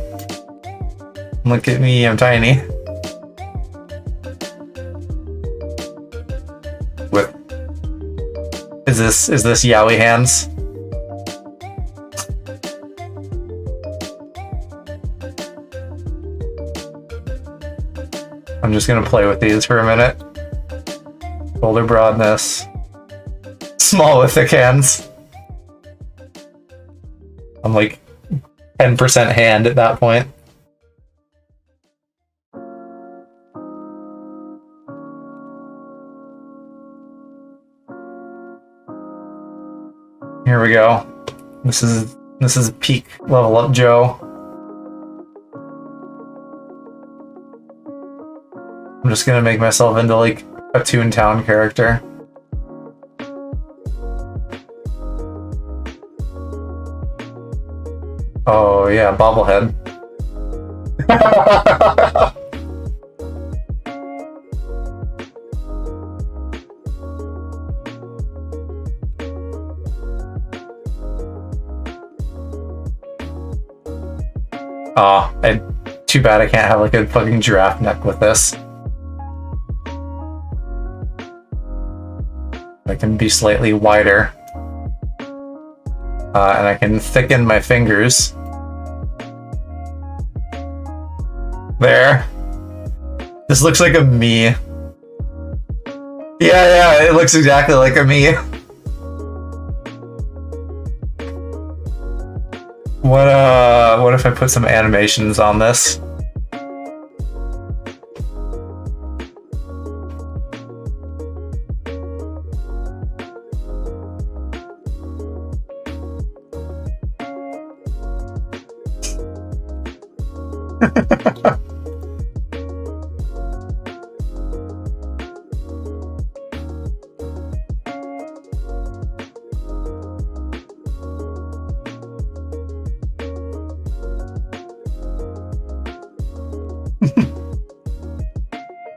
Look at me, I'm tiny. With... Is this yaoi hands? I'm just gonna play with these for a minute. Shoulder broadness. Small with thick hands. I'm like 10% hand at that point. Here we go. This is peak level up Joe. I'm just gonna make myself into, like, a Toontown character. Oh yeah, bobblehead. Oh, too bad I can't have, like, a fucking giraffe neck with this. I can be slightly wider. And I can thicken my fingers. There. This looks like a me. Yeah, it looks exactly like a me. What if I put some animations on this?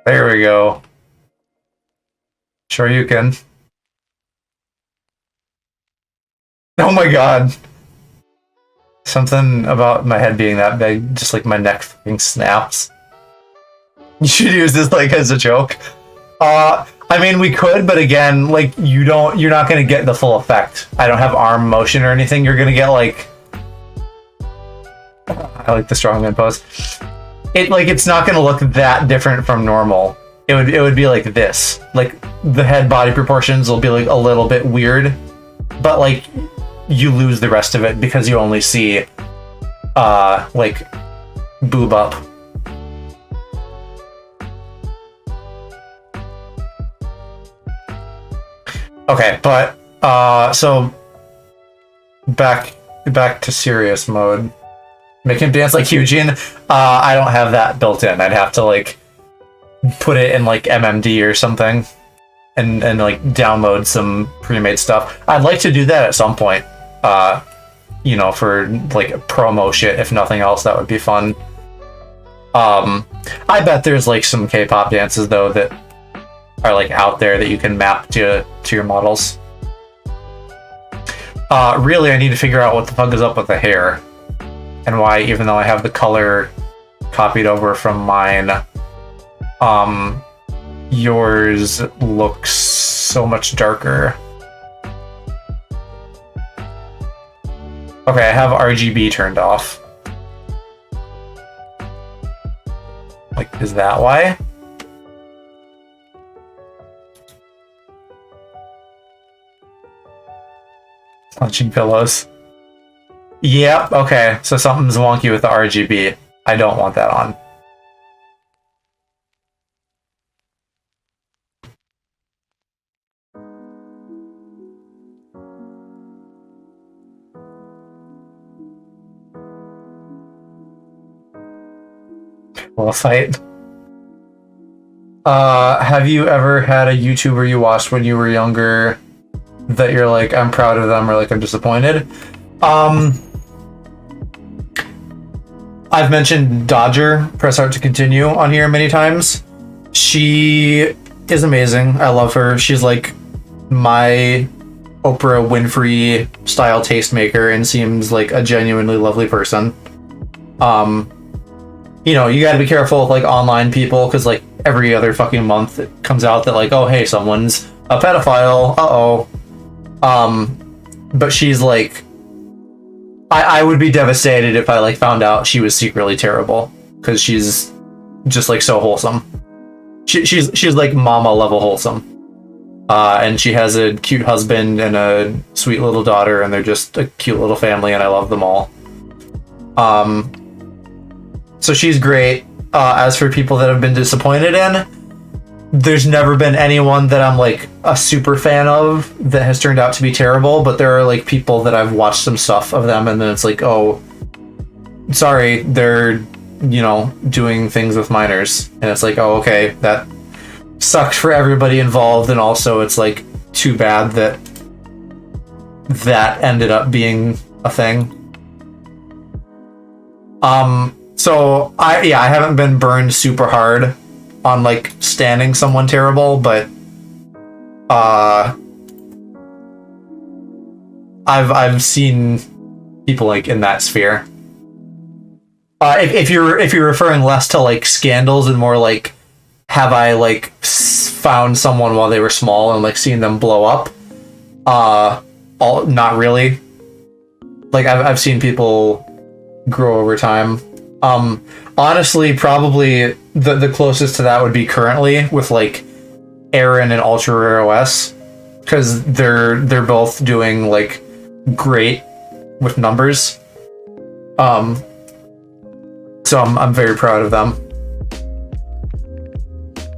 There we go. Sure you can. Oh my god. Something about my head being that big, just like my neck fucking snaps. You should use this, like, as a joke. I mean, we could, but again, like, you're not gonna get the full effect. I don't have arm motion or anything. You're gonna get, like, I like the strongman pose. It's not gonna look that different from normal. It would be like this. Like the head body proportions will be like a little bit weird, but like you lose the rest of it because you only see like boob up. Okay, but so back to serious mode. Make him dance like Eugene. I don't have that built in. I'd have to like put it in like MMD or something and like download some pre-made stuff. I'd like to do that at some point. You know, for like promo shit, if nothing else, that would be fun. I bet there's like some K-pop dances though that are like out there that you can map to your models. Really, I need to figure out what the fuck is up with the hair and why, even though I have the color copied over from mine, yours looks so much darker. Okay, I have RGB turned off. Like, is that why? Punching pillows. Yep, okay, so something's wonky with the RGB. I don't want that on. Well, fight. Have you ever had a YouTuber you watched when you were younger that you're like, I'm proud of them, or like, I'm disappointed? I've mentioned Dodger, Press Art to Continue, on here many times. She is amazing. I love her. She's like my Oprah Winfrey style tastemaker and seems like a genuinely lovely person. You know, you gotta be careful with like online people, because like every other fucking month it comes out that like, oh hey, someone's a pedophile, but she's like, I would be devastated if I like found out she was secretly terrible, because she's just like so wholesome. She's like mama level wholesome, and she has a cute husband and a sweet little daughter, and they're just a cute little family, and I love them all. So she's great. As for people that I've been disappointed in, there's never been anyone that I'm like a super fan of that has turned out to be terrible, but there are like people that I've watched some stuff of them and then it's like, oh, sorry, they're, you know, doing things with minors. And it's like, oh, okay, that sucks for everybody involved, and also it's like too bad that that ended up being a thing. So I haven't been burned super hard on like standing someone terrible, but I've seen people like in that sphere. If you're referring less to like scandals and more like, have I like found someone while they were small and like seen them blow up? Not really. Like I've seen people grow over time. Honestly, probably the closest to that would be currently with like Aaron and Ultra Rare OS, because they're both doing like great with numbers. So I'm very proud of them.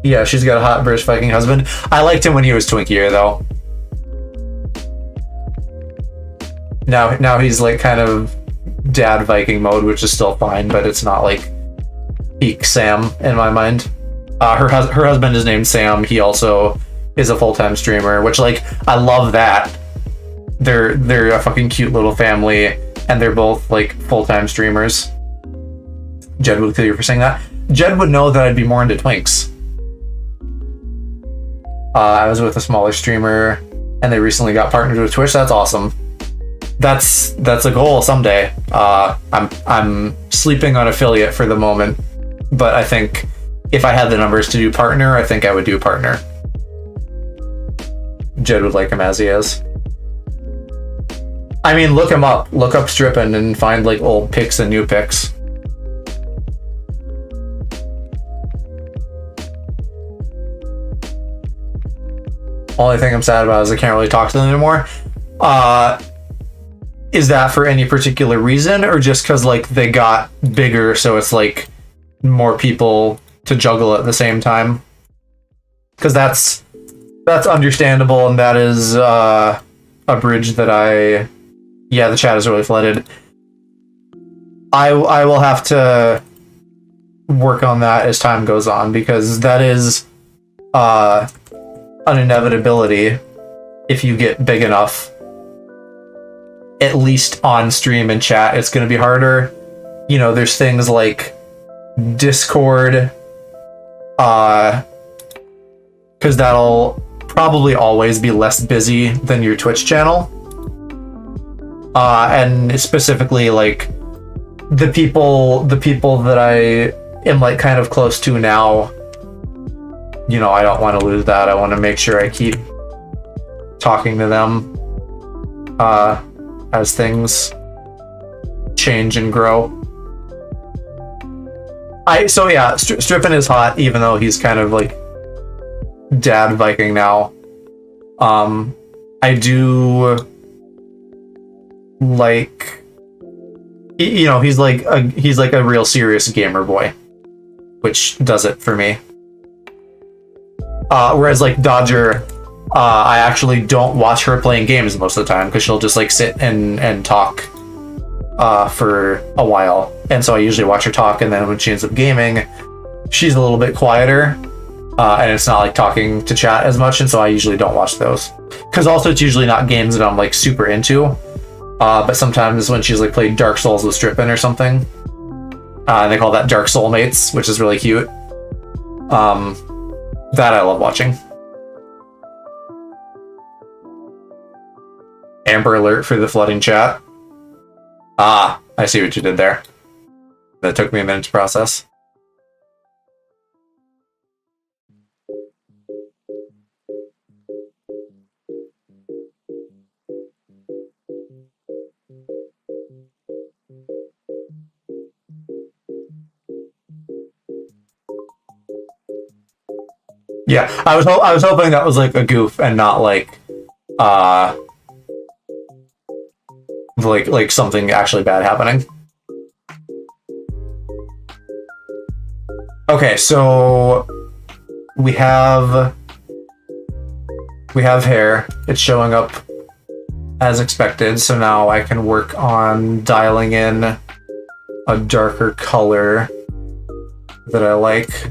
Yeah, she's got a hot British Viking husband. I liked him when he was twinkier though. Now he's like kind of dad Viking mode, which is still fine, but it's not like peak Sam in my mind. Her husband is named Sam. He also is a full-time streamer, which like I love that. They're a fucking cute little family, and they're both like full-time streamers. Jed would kill you for saying that. Jed would know that I'd be more into twinks. I was with a smaller streamer, and they recently got partnered with Twitch. That's awesome. That's a goal someday. I'm sleeping on affiliate for the moment, but I think if I had the numbers to do partner, I think I would do partner. Jed would like him as he is. I mean, look him up. Look up Strippin' and find like old pics and new pics. Only thing I'm sad about is I can't really talk to them anymore. Is that for any particular reason, or just because like they got bigger, so it's like more people to juggle at the same time? Because that's understandable, and that is a bridge that yeah, the chat is really flooded. I will have to work on that as time goes on, because that is an inevitability if you get big enough. At least on stream and chat, it's going to be harder. You know, there's things like Discord, because that'll probably always be less busy than your Twitch channel. And specifically, like, the people that I am, like, kind of close to now, you know, I don't want to lose that. I want to make sure I keep talking to them, as things change and grow. So yeah, Strippin' is hot, even though he's kind of like dad Viking now. I do like, you know, he's like a real serious gamer boy, which does it for me. Whereas like Dodger, I actually don't watch her playing games most of the time, because she'll just like sit and talk for a while, and so I usually watch her talk, and then when she ends up gaming, she's a little bit quieter, and it's not like talking to chat as much, and so I usually don't watch those, because also it's usually not games that I'm like super into, but sometimes when she's like played Dark Souls with Strippin' or something, and they call that Dark Soulmates, which is really cute, that I love watching. Amber alert for the flooding chat. Ah, I see what you did there. That took me a minute to process. Yeah, I was hoping that was like a goof and not like like something actually bad happening. Okay, so we have hair. It's showing up as expected, so now I can work on dialing in a darker color that I like.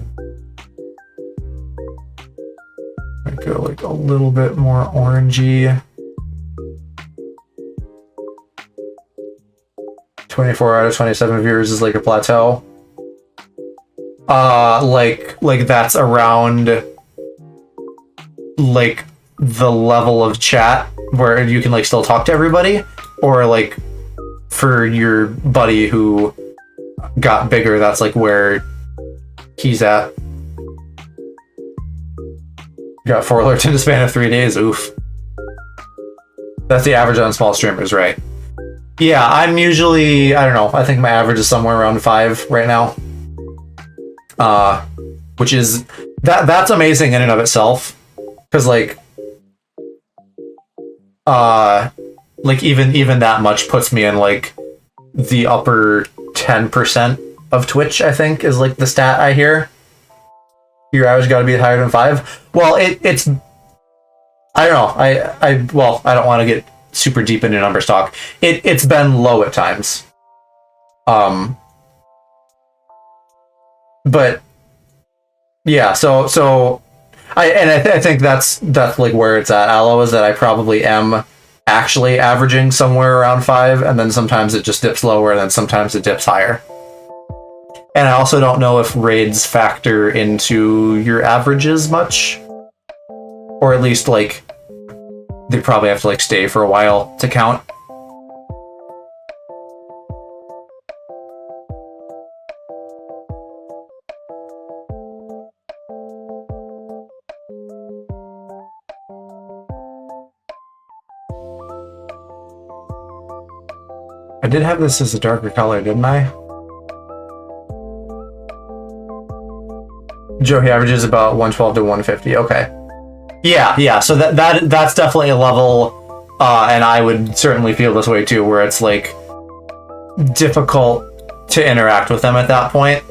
I go like a little bit more orangey. 24 out of 27 viewers is like a plateau. Like that's around like the level of chat where you can like still talk to everybody, or like for your buddy who got bigger, that's like where he's at. Got 4 alerts in the span of 3 days. Oof. That's the average on small streamers, right? Yeah, I'm usually, I don't know, I think my average is somewhere around 5 right now. Which is, that's amazing in and of itself. Because like even that much puts me in like the upper 10% of Twitch, I think, is like the stat I hear. Your average got to be higher than 5. Well, it's I don't know. Well, I don't want to get super deep into numbers talk. It's been low at times. But yeah, so I think that's like where it's at, Aloe, is that I probably am actually averaging somewhere around 5, and then sometimes it just dips lower, and then sometimes it dips higher. And I also don't know if raids factor into your averages much, or at least like they probably have to like stay for a while to count. I did have this as a darker color, didn't I? Joe, he averages about 112 to 150. Okay. Yeah. So that's definitely a level, and I would certainly feel this way too, where it's like difficult to interact with them at that point.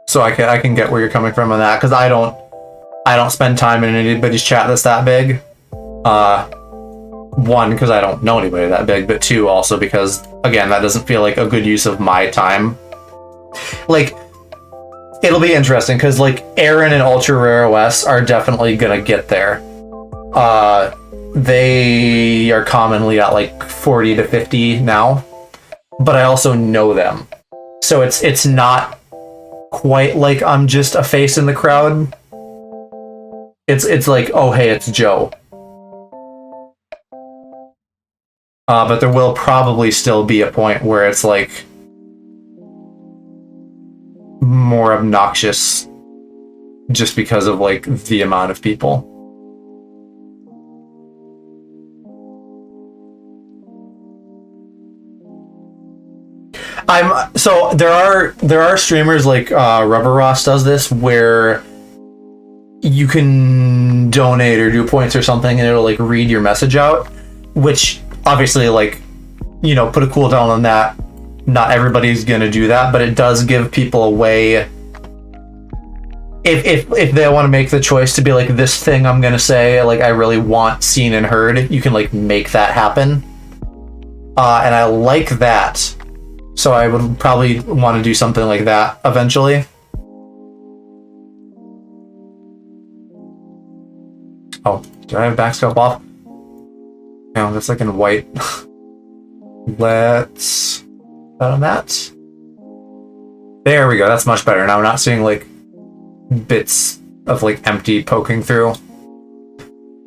So I can get where you're coming from on that, because I don't spend time in anybody's chat that's that big. One, because I don't know anybody that big, but two, also because, again, that doesn't feel like a good use of my time. Like, it'll be interesting, because, like, Aaron and Ultra Rare OS are definitely gonna get there. They are commonly at, like, 40 to 50 now, but I also know them. So it's not quite like I'm just a face in the crowd. It's like, oh, hey, it's Joe. But there will probably still be a point where it's like more obnoxious just because of like the amount of people. So there are streamers like Rubber Ross does this, where you can donate or do points or something and it'll like read your message out, which obviously, like, you know, put a cooldown on that. Not everybody's gonna do that, but it does give people a way, if they want to make the choice to be like, this thing I'm gonna say, like, I really want seen and heard, you can like make that happen. And I like that, so I would probably want to do something like that eventually. Oh, do I have backscope off? No, that's like in white. Let's put on that. There we go. That's much better. Now we're not seeing like bits of like empty poking through.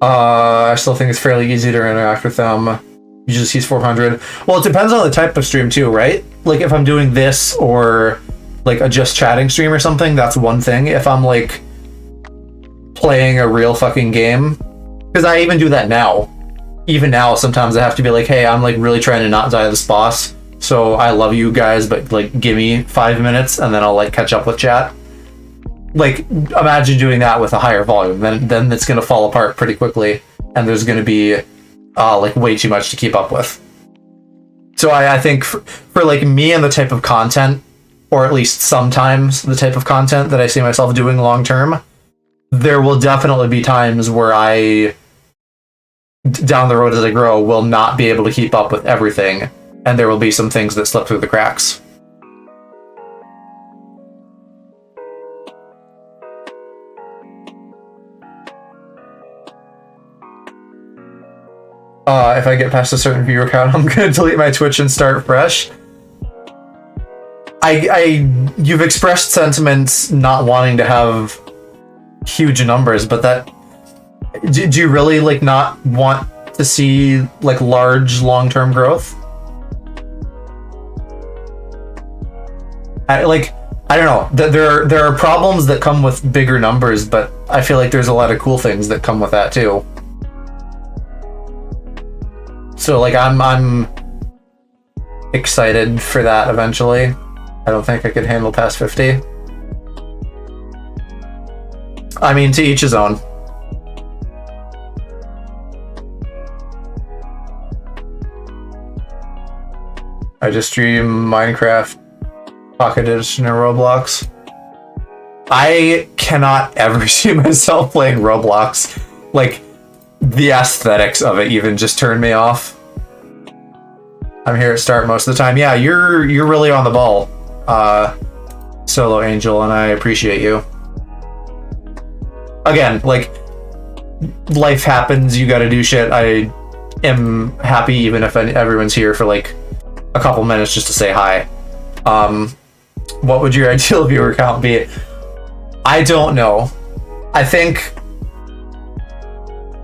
I still think it's fairly easy to interact with them. Usually sees 400. Well, it depends on the type of stream too, right? Like if I'm doing this or like a just chatting stream or something, that's one thing. If I'm like playing a real fucking game, because I even do that now. Even now, sometimes I have to be like, hey, I'm like really trying to not die to this boss, so I love you guys, but like give me 5 minutes and then I'll like catch up with chat. Like, imagine doing that with a higher volume, then it's gonna fall apart pretty quickly, and there's gonna be like way too much to keep up with. So I think for like me and the type of content, or at least sometimes the type of content that I see myself doing long term, there will definitely be times where I, down the road as I grow, will not be able to keep up with everything, and there will be some things that slip through the cracks. If I get past a certain viewer count, I'm gonna delete my Twitch and start fresh. You've expressed sentiments not wanting to have huge numbers, but that, do you really like not want to see like large long-term growth? I don't know. There are problems that come with bigger numbers, but I feel like there's a lot of cool things that come with that too. So like I'm excited for that eventually. I don't think I could handle past 50. I mean, to each his own. I just stream Minecraft Pocket Edition or Roblox. I cannot ever see myself playing Roblox. Like, the aesthetics of it even just turn me off. I'm here at start most of the time. Yeah, you're really on the ball, Solo Angel, and I appreciate you. Again, like, life happens, you gotta do shit. I am happy even if everyone's here for like a couple minutes just to say hi. What would your ideal viewer count be? I don't know. I think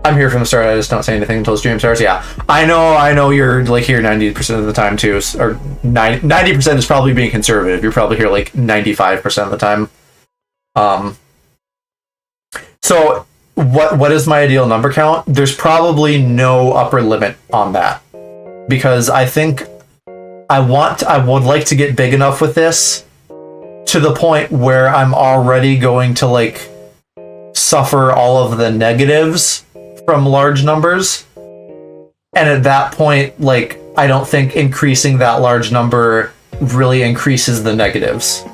I'm here from the start. I just don't say anything until the stream starts. Yeah, I know you're like here 90% of the time too, or 90% is probably being conservative. You're probably here like 95% of the time. So what is my ideal number count? There's probably no upper limit on that, because I think I would like to get big enough with this to the point where I'm already going to like suffer all of the negatives from large numbers. And at that point, like, I don't think increasing that large number really increases the negatives.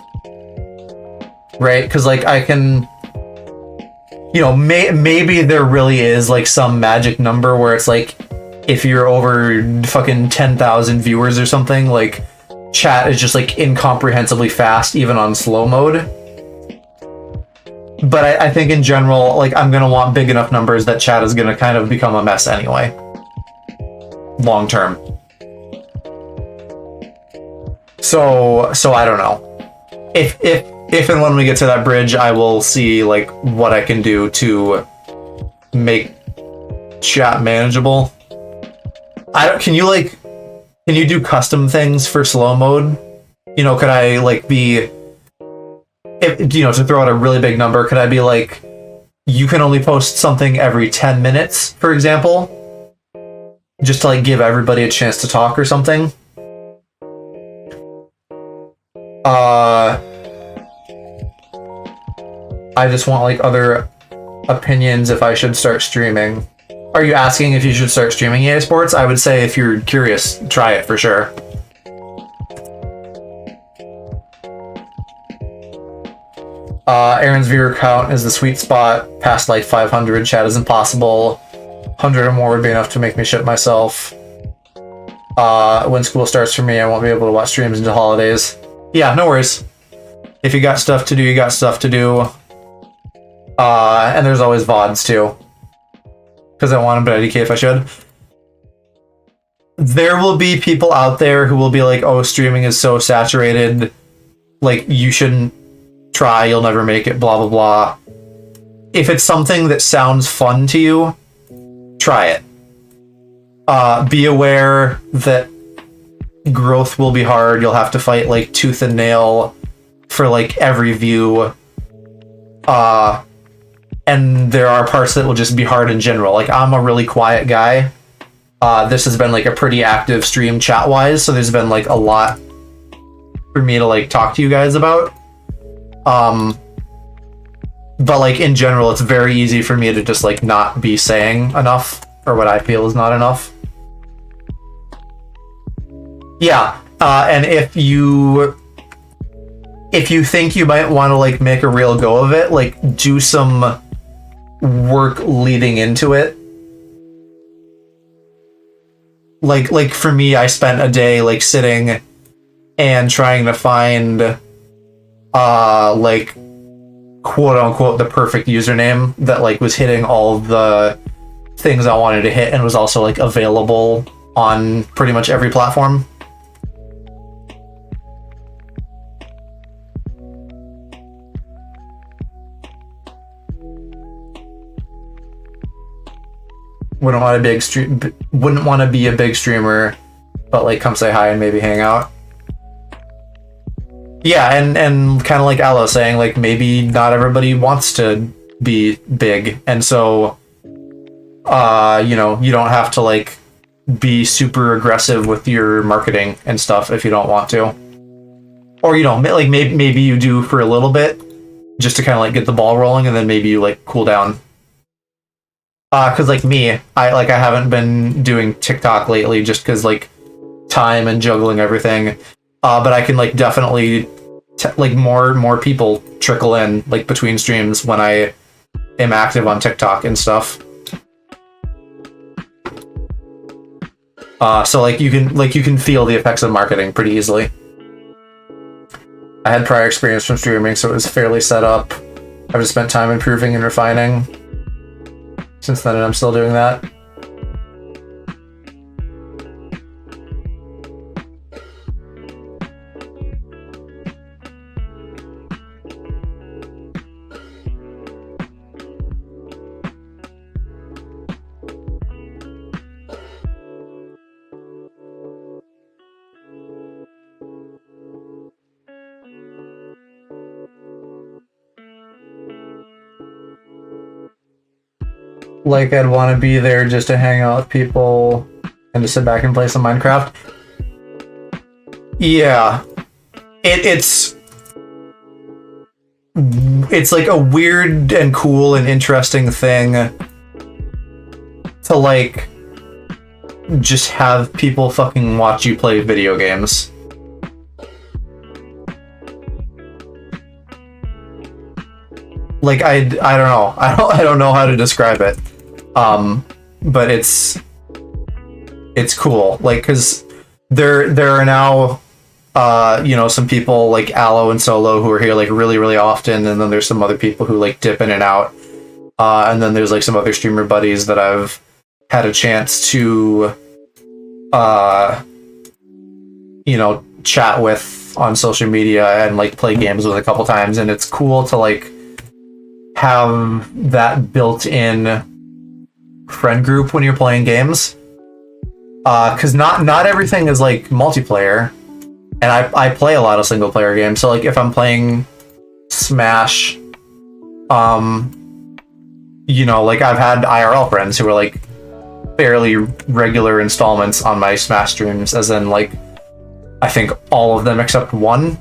Right? Because, like, I can, you know, maybe there really is, like, some magic number where it's like, if you're over fucking 10,000 viewers or something, like, chat is just, like, incomprehensibly fast, even on slow mode. But I think in general, like, I'm gonna want big enough numbers that chat is gonna kind of become a mess anyway. Long term. So I don't know. If and when we get to that bridge, I will see like what I can do to make chat manageable. Can you do custom things for slow mode? You know, could I like be, if, you know, to throw out a really big number, could I be like, you can only post something every 10 minutes, for example? Just to like give everybody a chance to talk or something. I just want like other opinions if I should start streaming. Are you asking if you should start streaming EA Sports? I would say if you're curious, try it for sure. Aaron's viewer count is the sweet spot. Past like 500, chat is impossible. 100 or more would be enough to make me shit myself. When school starts for me, I won't be able to watch streams until holidays. Yeah, no worries. If you got stuff to do, you got stuff to do. And there's always VODs too. Because I want them, but IDK if I should. There will be people out there who will be like, oh, streaming is so saturated. Like, you shouldn't try, you'll never make it, blah, blah, blah. If it's something that sounds fun to you, try it. Be aware that growth will be hard. You'll have to fight like tooth and nail for like every view. And there are parts that will just be hard in general. Like, I'm a really quiet guy. This has been like a pretty active stream chat-wise, so there's been like a lot for me to like talk to you guys about. But like in general, it's very easy for me to just like not be saying enough, or what I feel is not enough. Yeah, and if you think you might want to like make a real go of it, like do some work leading into it. Like for me, I spent a day like sitting and trying to find like quote unquote the perfect username that like was hitting all the things I wanted to hit and was also like available on pretty much every platform. Wouldn't want to be a big streamer, but like come say hi and maybe hang out. Yeah, and kind of like Aloe saying, like maybe not everybody wants to be big, and so you know, you don't have to like be super aggressive with your marketing and stuff if you don't want to. Or you know, like maybe you do for a little bit just to kind of like get the ball rolling, and then maybe you like cool down. Because like me, I haven't been doing TikTok lately just because like time and juggling everything. But I can like definitely like more people trickle in like between streams when I am active on TikTok and stuff. So like you can feel the effects of marketing pretty easily. I had prior experience from streaming, so it was fairly set up. I've just spent time improving and refining. Since then, and I'm still doing that. Like, I'd want to be there just to hang out with people and to sit back and play some Minecraft. Yeah. It's like a weird and cool and interesting thing to, like, just have people fucking watch you play video games. Like, I don't know. I don't know how to describe it. But it's cool. Like, cause there are now you know, some people like Aloe and Solo who are here like really, really often, and then there's some other people who like dip in and out. And then there's like some other streamer buddies that I've had a chance to you know, chat with on social media and like play games with a couple times, and it's cool to like have that built-in friend group when you're playing games. Because not everything is like multiplayer, and I play a lot of single player games. So like if I'm playing Smash, you know, like I've had IRL friends who are like fairly regular installments on my Smash streams, as in like I think all of them except one.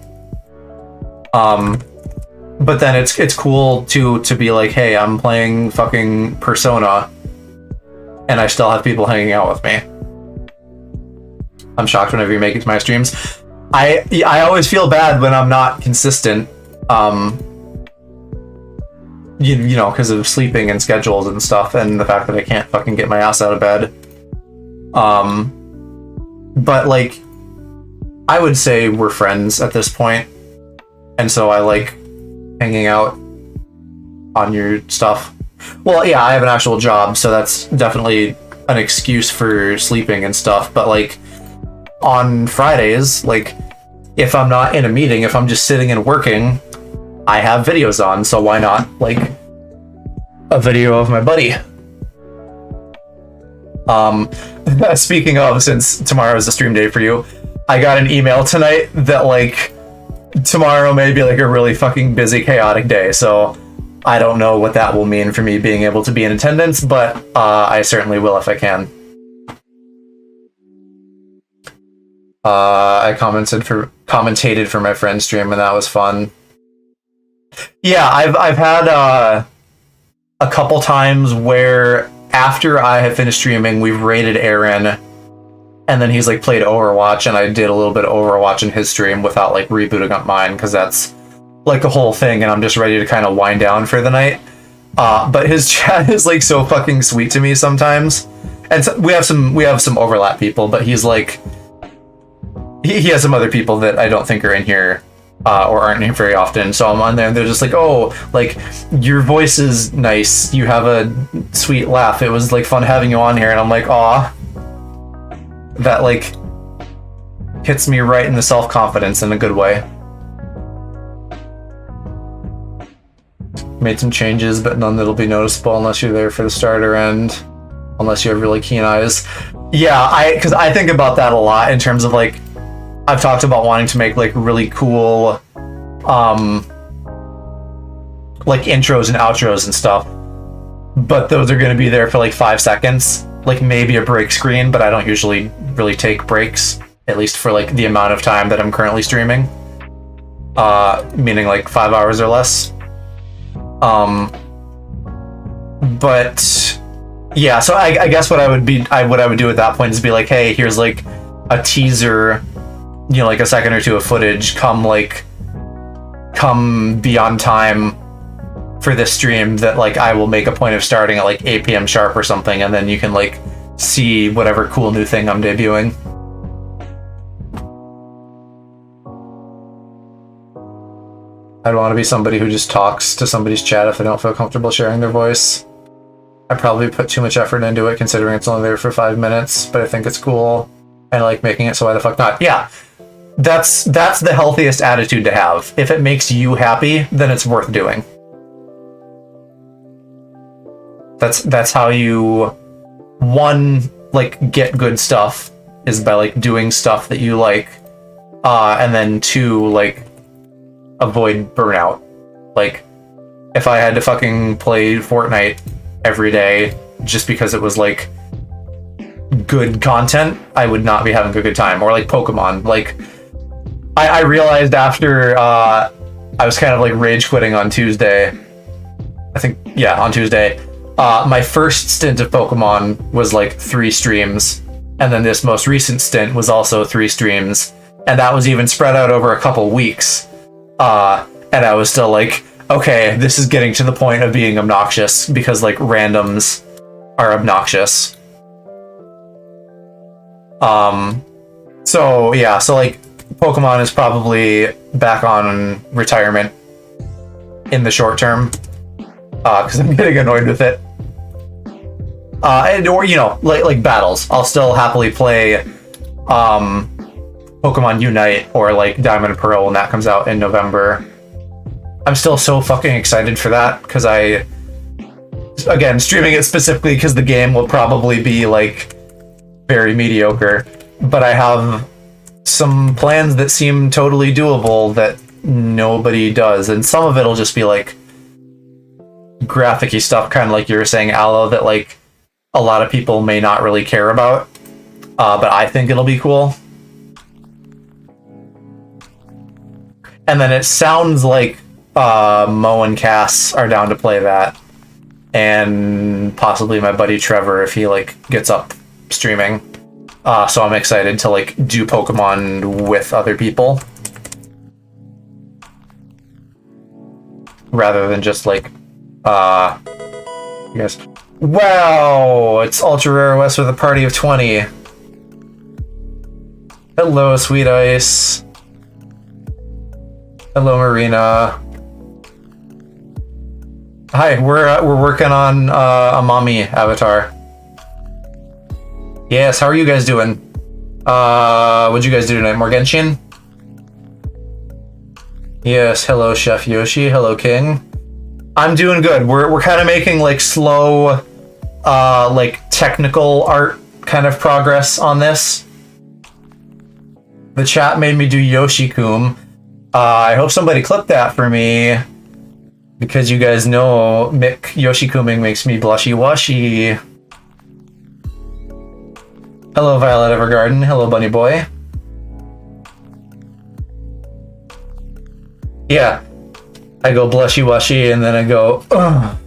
But then it's cool to be like, hey, I'm playing fucking Persona, and I still have people hanging out with me. I'm shocked whenever you make it to my streams. I always feel bad when I'm not consistent, you know, because of sleeping and schedules and stuff, and the fact that I can't fucking get my ass out of bed. But like, I would say we're friends at this point, and so I like hanging out on your stuff. Well, yeah, I have an actual job, so that's definitely an excuse for sleeping and stuff, but like on Fridays, like if I'm not in a meeting, if I'm just sitting and working, I have videos on, so why not like a video of my buddy? Speaking of, since tomorrow is a stream day for you, I got an email tonight that like tomorrow may be like a really fucking busy, chaotic day, so I don't know what that will mean for me being able to be in attendance, but I certainly will if I can. I commentated for my friend's stream, and that was fun. Yeah, I've had a couple times where after I have finished streaming, we've raided Aaron, and then he's like played Overwatch, and I did a little bit of Overwatch in his stream without like rebooting up mine, because that's like the whole thing, and I'm just ready to kind of wind down for the night. But his chat is like so fucking sweet to me sometimes, and so we have some overlap people, but he's like he has some other people that I don't think are in here or aren't here very often. So I'm on there, and they're just like, "Oh, like your voice is nice. You have a sweet laugh. It was like fun having you on here." And I'm like, "Aw." That like hits me right in the self-confidence in a good way. Made some changes, but none that'll be noticeable unless you're there for the start or end, unless you have really keen eyes. Yeah, because I think about that a lot in terms of like, I've talked about wanting to make like really cool like intros and outros and stuff, but those are going to be there for like 5 seconds, like maybe a break screen, but I don't usually really take breaks, at least for like the amount of time that I'm currently streaming, meaning like 5 hours or less. But yeah, so I guess what I would do at that point is be like, hey, here's like a teaser, you know, like a second or two of footage, come be on time for this stream that like I will make a point of starting at like 8 p.m. sharp or something, and then you can like see whatever cool new thing I'm debuting. I don't want to be somebody who just talks to somebody's chat if they don't feel comfortable sharing their voice. I probably put too much effort into it considering it's only there for 5 minutes, but I think it's cool. I like making it, so why the fuck not? Yeah, that's the healthiest attitude to have. If it makes you happy, then it's worth doing. That's how you, one, like get good stuff, is by like doing stuff that you like, and then two, like avoid burnout. Like if I had to fucking play Fortnite every day just because it was like good content, I would not be having a good time. Or like Pokemon. Like I realized after I was kind of like rage quitting on Tuesday. I think, yeah, on Tuesday. My first stint of Pokemon was like 3 streams. And then this most recent stint was also 3 streams. And that was even spread out over a couple weeks. And I was still like, okay, this is getting to the point of being obnoxious because like randoms are obnoxious. So yeah, so like Pokemon is probably back on retirement in the short term. Because I'm getting annoyed with it. And or you know, like battles. I'll still happily play Pokemon Unite or like Diamond and Pearl when that comes out in November. I'm still so fucking excited for that because again, streaming it specifically because the game will probably be like very mediocre, but I have some plans that seem totally doable that nobody does, and some of it'll just be like graphic-y stuff, kind of like you were saying, Aloe, that like a lot of people may not really care about, but I think it'll be cool. And then it sounds like Mo and Cass are down to play that, and possibly my buddy Trevor if he like gets up streaming. So I'm excited to like do Pokemon with other people rather than just like you guys. Wow, it's Ultra Rare West with a party of 20. Hello, Sweet Ice. Hello, Marina. Hi, we're working on a mommy avatar. Yes, how are you guys doing? What'd you guys do tonight? More Genshin? Yes, hello Chef Yoshi, hello King. I'm doing good. We're kind of making like slow like technical art kind of progress on this. The chat made me do Yoshi-kun. I hope somebody clipped that for me, because you guys know Mick Yoshi-kuming makes me blushy-washy. Hello, Violet Evergarden. Hello, Bunny Boy. Yeah, I go blushy-washy and then I go, ugh.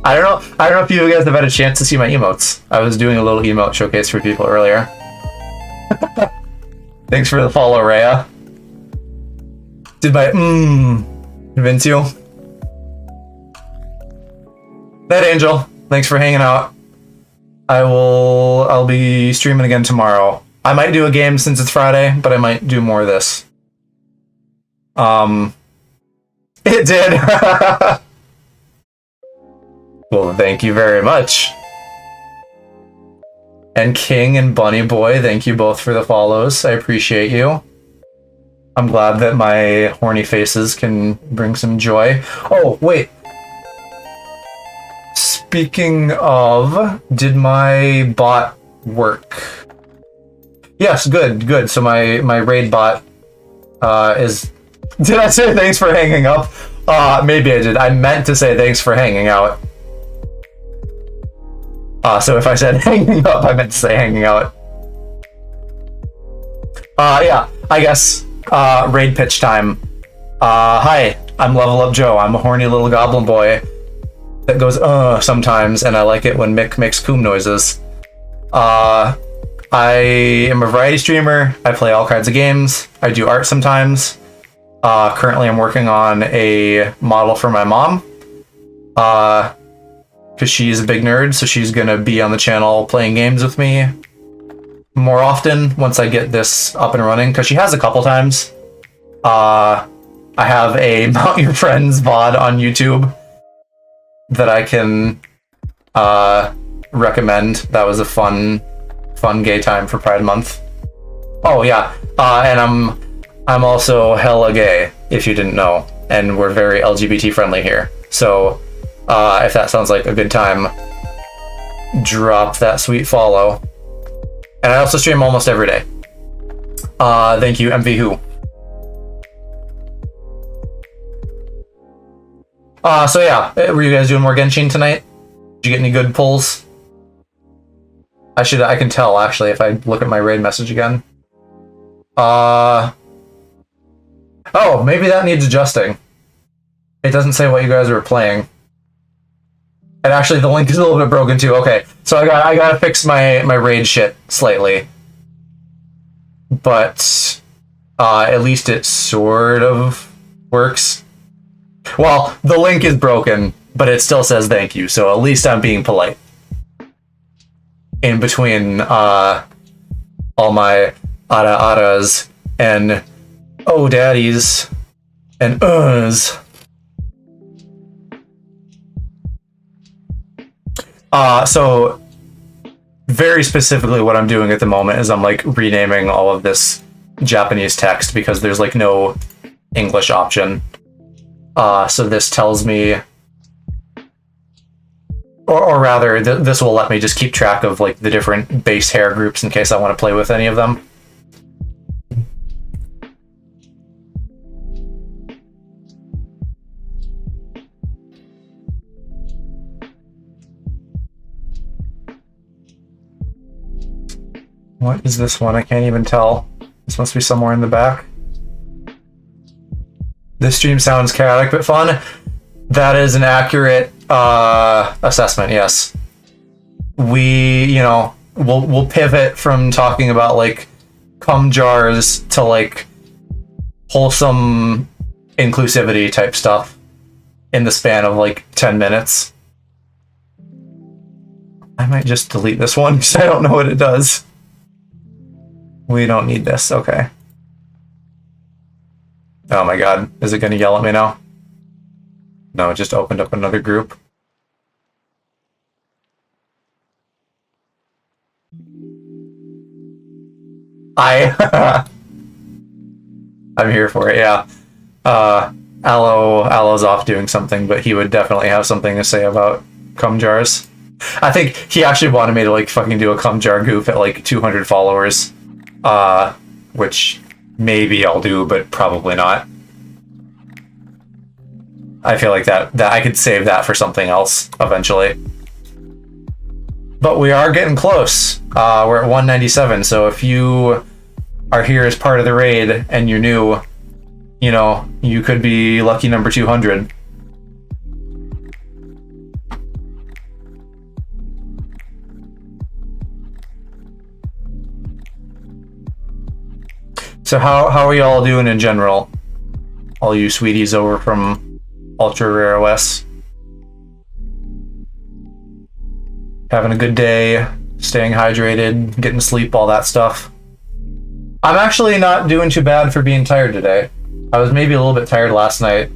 I don't know if you guys have had a chance to see my emotes. I was doing a little emote showcase for people earlier. Thanks for the follow, Rhea. Did my convince you? That Angel, thanks for hanging out. I'll be streaming again tomorrow. I might do a game since it's Friday, but I might do more of this. It did. Well, thank you very much. And King and Bunny Boy, thank you both for the follows. I appreciate you. I'm glad that my horny faces can bring some joy. Oh, wait. Speaking of, did my bot work? Yes, good. So my raid bot is... Did I say thanks for hanging up? Maybe I did. I meant to say thanks for hanging out. So if I said hanging up, I meant to say hanging out. Yeah, I guess raid pitch time. Hi, I'm Level Up Joe. I'm a horny little goblin boy that goes sometimes, and I like it when Mick makes coom noises. I am a variety streamer. I play all kinds of games. I do art sometimes. Currently I'm working on a model for my mom. Because she's a big nerd, so she's gonna be on the channel playing games with me more often once I get this up and running, because she has a couple times. I have a Mount Your Friends VOD on YouTube that I can recommend. That was a fun gay time for Pride Month. Oh yeah, and I'm also hella gay, if you didn't know, and we're very LGBT friendly here. So if that sounds like a good time, drop that sweet follow. And I also stream almost every day. Thank you, MV Who. So yeah, were you guys doing more Genshin tonight? Did you get any good pulls? I can tell actually if I look at my raid message again. Oh, maybe that needs adjusting. It doesn't say what you guys were playing. And actually the link is a little bit broken too. Okay, so I gotta fix my raid shit slightly. But at least it sort of works. Well, the link is broken, but it still says thank you, so at least I'm being polite. In between all my aras and oh daddies and so very specifically what I'm doing at the moment is I'm like renaming all of this Japanese text because there's like no English option. So this tells me, or rather, this will let me just keep track of like the different base hair groups in case I want to play with any of them. What is this one? I can't even tell. This must be somewhere in the back. This stream sounds chaotic but fun. That is an accurate assessment, yes. We'll pivot from talking about like cum jars to like wholesome inclusivity type stuff in the span of like 10 minutes. I might just delete this one because I don't know what it does. We don't need this, okay. Oh my god, is it gonna yell at me now? No, it just opened up another group. I'm here for it, yeah. Alo's off doing something, but he would definitely have something to say about cum jars. I think he actually wanted me to like fucking do a cum jar goof at like 200 followers. Which maybe I'll do, but probably not. I feel like that I could save that for something else eventually. But we are getting close. We're at 197, so if you are here as part of the raid and you're new, you know, you could be lucky number 200. So how are y'all doing in general? All you sweeties over from Ultra Rare OS. Having a good day, staying hydrated, getting sleep, all that stuff. I'm actually not doing too bad for being tired today. I was maybe a little bit tired last night,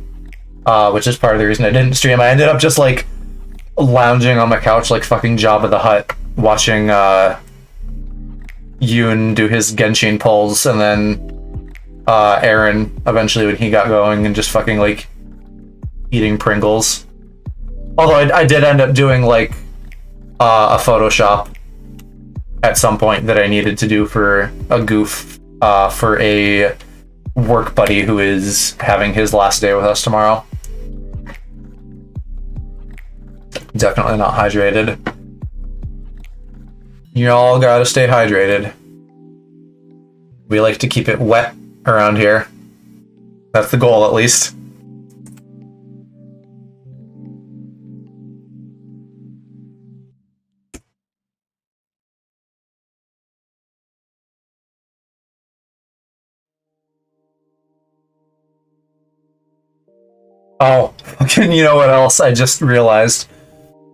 which is part of the reason I didn't stream. I ended up just like lounging on my couch like fucking Jabba the Hutt, watching Yoon do his Genshin pulls, and then Aaron eventually when he got going and just fucking like eating Pringles. Although I did end up doing like a Photoshop at some point that I needed to do for a goof for a work buddy who is having his last day with us tomorrow. Definitely not hydrated. You all gotta stay hydrated. We like to keep it wet around here. That's the goal, at least. Oh, you know what else I just realized?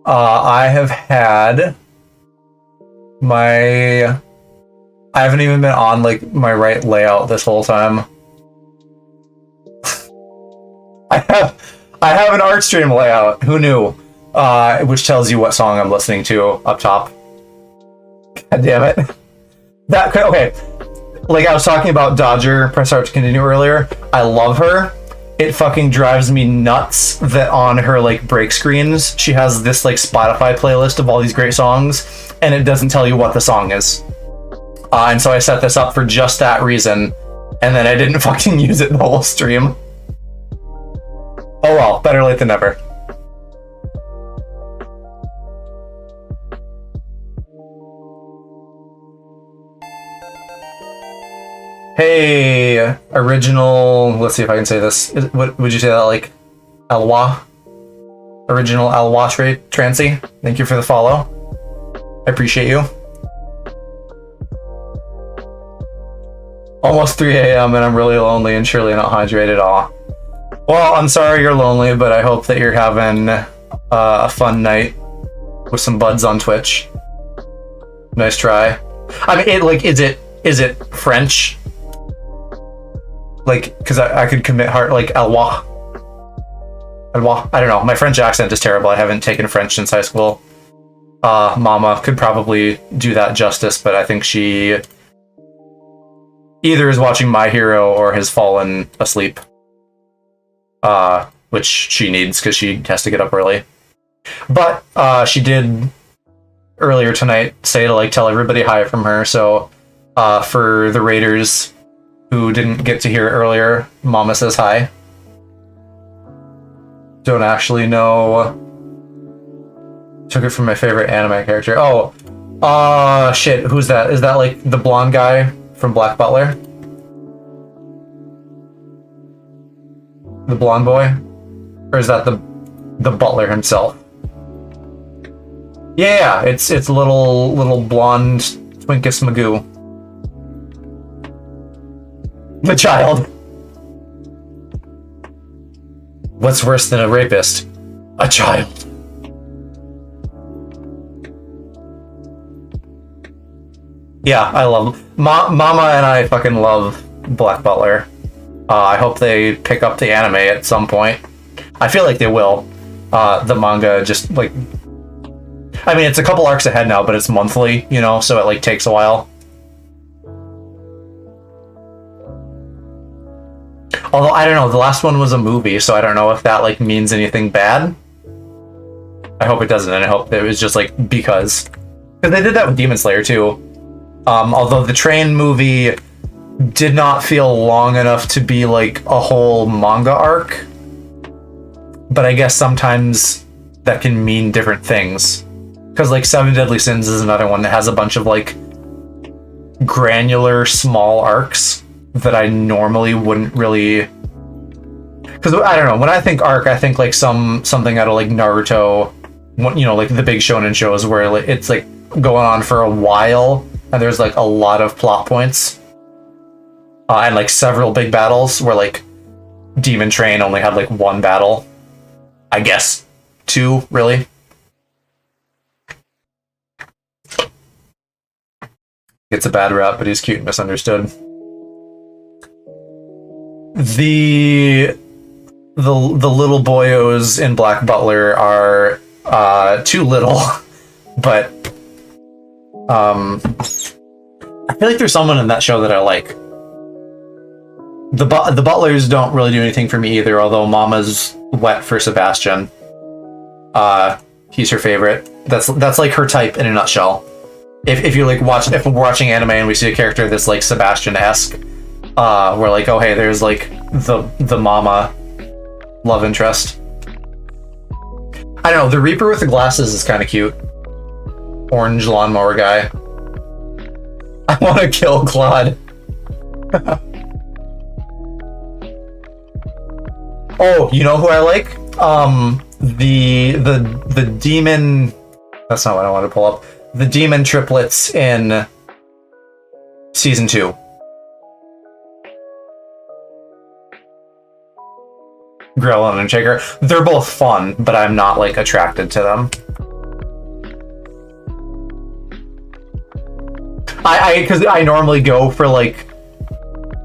I have had I haven't even been on like my right layout this whole time. I have an art stream layout. Who knew? Which tells you what song I'm listening to up top. God damn it. Okay. Like I was talking about Dodger, press start to continue earlier. I love her. It fucking drives me nuts that on her like break screens, she has this like Spotify playlist of all these great songs, and it doesn't tell you what the song is. And so I set this up for just that reason, and then I didn't fucking use it the whole stream. Oh well, better late than never. Hey, original. Let's see if I can say this. What would you say that like? Alwa? Original Alwa Trancy. Thank you for the follow. I appreciate you. Almost 3 a.m. and I'm really lonely and surely not hydrated at all. Well, I'm sorry you're lonely, but I hope that you're having a fun night with some buds on Twitch. Nice try. I mean, is it French? Like, because I could commit heart like Alwa. Alwa. I don't know. My French accent is terrible. I haven't taken French since high school. Mama could probably do that justice, but I think she either is watching My Hero or has fallen asleep. Which she needs because she has to get up early. But she did earlier tonight say to like tell everybody hi from her. So for the Raiders who didn't get to hear it earlier, Mama says hi. Don't actually know. Took it from my favorite anime character. Oh, shit. Who's that? Is that like the blonde guy from Black Butler? The blonde boy? Or is that the butler himself? Yeah, it's little blonde Twinkus Magoo. The child. What's worse than a rapist? A child. Yeah, I love Mama and I fucking love Black Butler. I hope they pick up the anime at some point. I feel like they will. The manga just like, I mean, it's a couple arcs ahead now, but it's monthly, you know, so it like takes a while. Although I don't know, the last one was a movie, so I don't know if that like means anything bad. I hope it doesn't, and I hope it was just like because they did that with Demon Slayer too. Although the train movie did not feel long enough to be like a whole manga arc. But I guess sometimes that can mean different things. Because like Seven Deadly Sins is another one that has a bunch of like granular small arcs that I normally wouldn't really... Because I don't know, when I think arc, I think like something out of like Naruto, you know, like the big shonen shows where it's like going on for a while and there's like a lot of plot points. And like several big battles where like Demon Train only had like one battle. I guess 2, really. It's a bad rap, but he's cute and misunderstood. The little boyos in Black Butler are too little, but I feel like there's someone in that show that I like. The butlers don't really do anything for me either, although Mama's wet for Sebastian. He's her favorite. That's like her type in a nutshell. If you like if we're watching anime and we see a character that's like Sebastian-esque, we're like, oh hey, there's like the Mama love interest. I don't know, the Reaper with the glasses is kind of cute. Orange lawnmower guy. I want to kill Claude. Oh, you know who I like? The demon... That's not what I want to pull up. The demon triplets in season 2. Grelin and Shaker. They're both fun, but I'm not like attracted to them. Because I normally go for like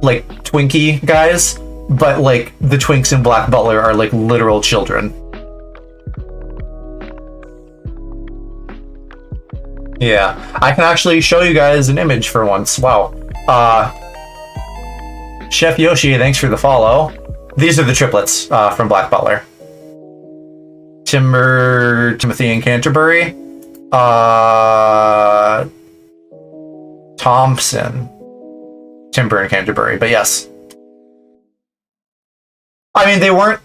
Twinkie guys, but like the twinks in Black Butler are like literal children. Yeah, I can actually show you guys an image for once. Wow. Chef Yoshi, thanks for the follow. These are the triplets from Black Butler. Timothy, and Canterbury. Thompson. Timber and Canterbury, but yes. I mean, they weren't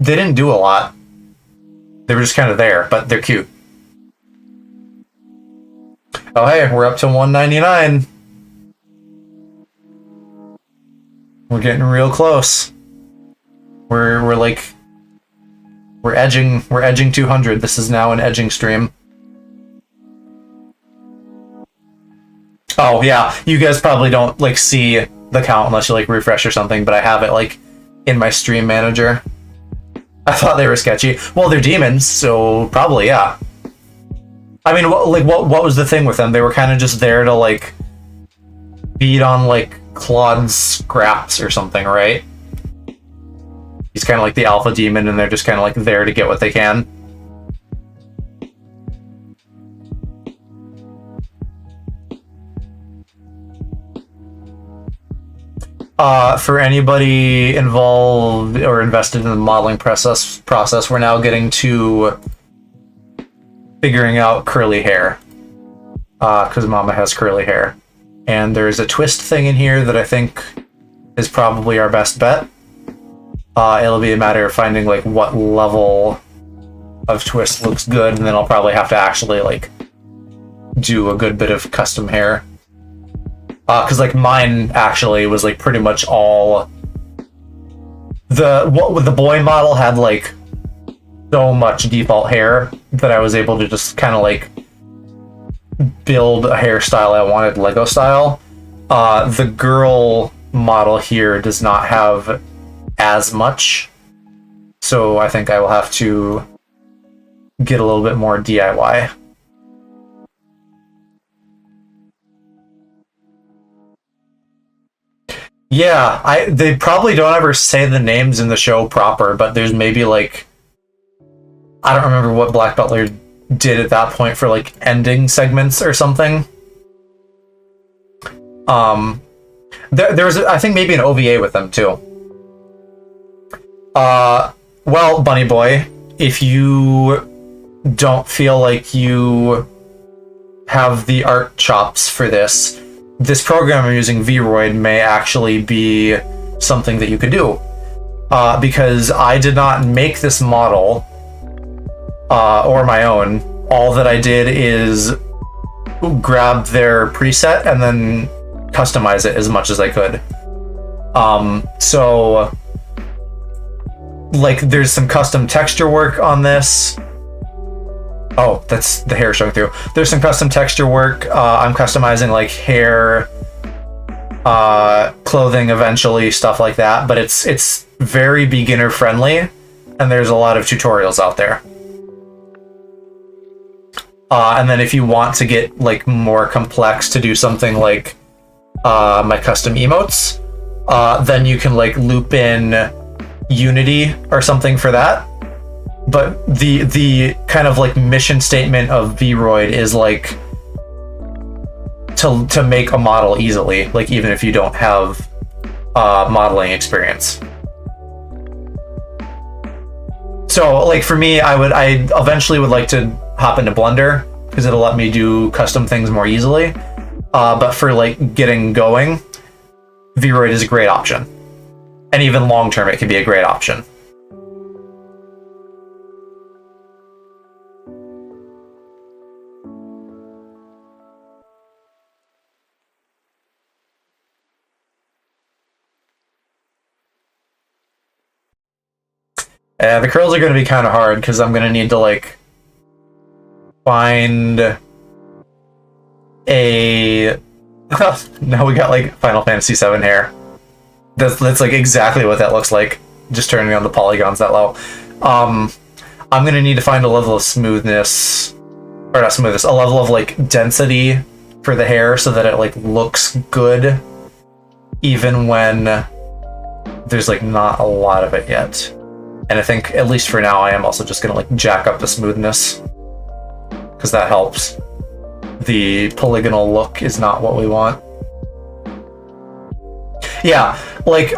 they didn't do a lot. They were just kind of there, but they're cute. Oh hey, we're up to 199. We're getting real close. We're edging 200. This is now an edging stream. Oh yeah, you guys probably don't like see the count unless you like refresh or something, but I have it like in my stream manager. I thought they were sketchy. Well, they're demons, so probably yeah. I mean, what was the thing with them? They were kind of just there to like feed on like Claude's scraps or something, right? He's kind of like the alpha demon, and they're just kind of like there to get what they can. For anybody involved or invested in the modeling process, we're now getting to figuring out curly hair. Because Mama has curly hair. And there's a twist thing in here that I think is probably our best bet. It'll be a matter of finding like what level of twist looks good, and then I'll probably have to actually like do a good bit of custom hair. Because like mine actually was like pretty much all the boy model had like so much default hair that I was able to just kind of like build a hairstyle I wanted Lego style. The girl model here does not have as much, so I think I will have to get a little bit more DIY. Yeah, they probably don't ever say the names in the show proper, but there's maybe like, I don't remember what Black Butler did at that point for like ending segments or something. There's I think maybe an OVA with them too. Well, Bunny Boy, if you don't feel like you have the art chops for this program I'm using, VRoid, may actually be something that you could do. Because I did not make this model, or my own. All that I did is grab their preset and then customize it as much as I could. So, like, there's some custom texture work on this. Oh, that's the hair showing through. There's some custom texture work. I'm customizing like hair, clothing eventually, stuff like that. But it's very beginner friendly, and there's a lot of tutorials out there. And then if you want to get like more complex to do something like my custom emotes, then you can like loop in Unity or something for that. But the kind of like mission statement of VRoid is like to make a model easily, like even if you don't have modeling experience. So like for me, I eventually would like to hop into Blender because it'll let me do custom things more easily. But for like getting going, VRoid is a great option, and even long term, it can be a great option. The curls are going to be kind of hard because I'm going to need to like find a now we got like Final Fantasy VII hair. That's like exactly what that looks like, just turning on the polygons that low. I'm going to need to find a level of smoothness, or not smoothness, a level of like density for the hair so that it like looks good even when there's like not a lot of it yet. And I think, at least for now, I am also just going to like jack up the smoothness, because that helps. The polygonal look is not what we want. Yeah, like,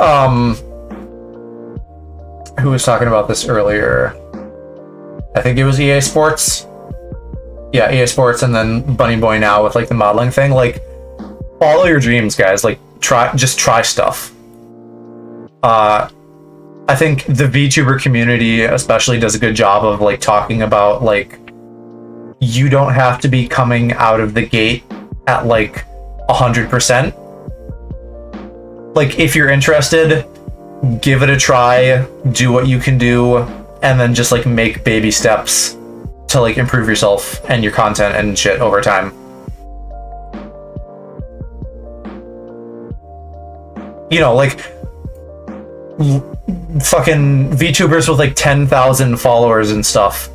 who was talking about this earlier? I think it was EA Sports. Yeah, EA Sports, and then Bunny Boy now with like the modeling thing. Like, follow your dreams, guys. Like, just try stuff. I think the VTuber community especially does a good job of like talking about like you don't have to be coming out of the gate at like 100%. Like if you're interested, give it a try, do what you can do, and then just like make baby steps to like improve yourself and your content and shit over time. You know, like fucking VTubers with like 10,000 followers and stuff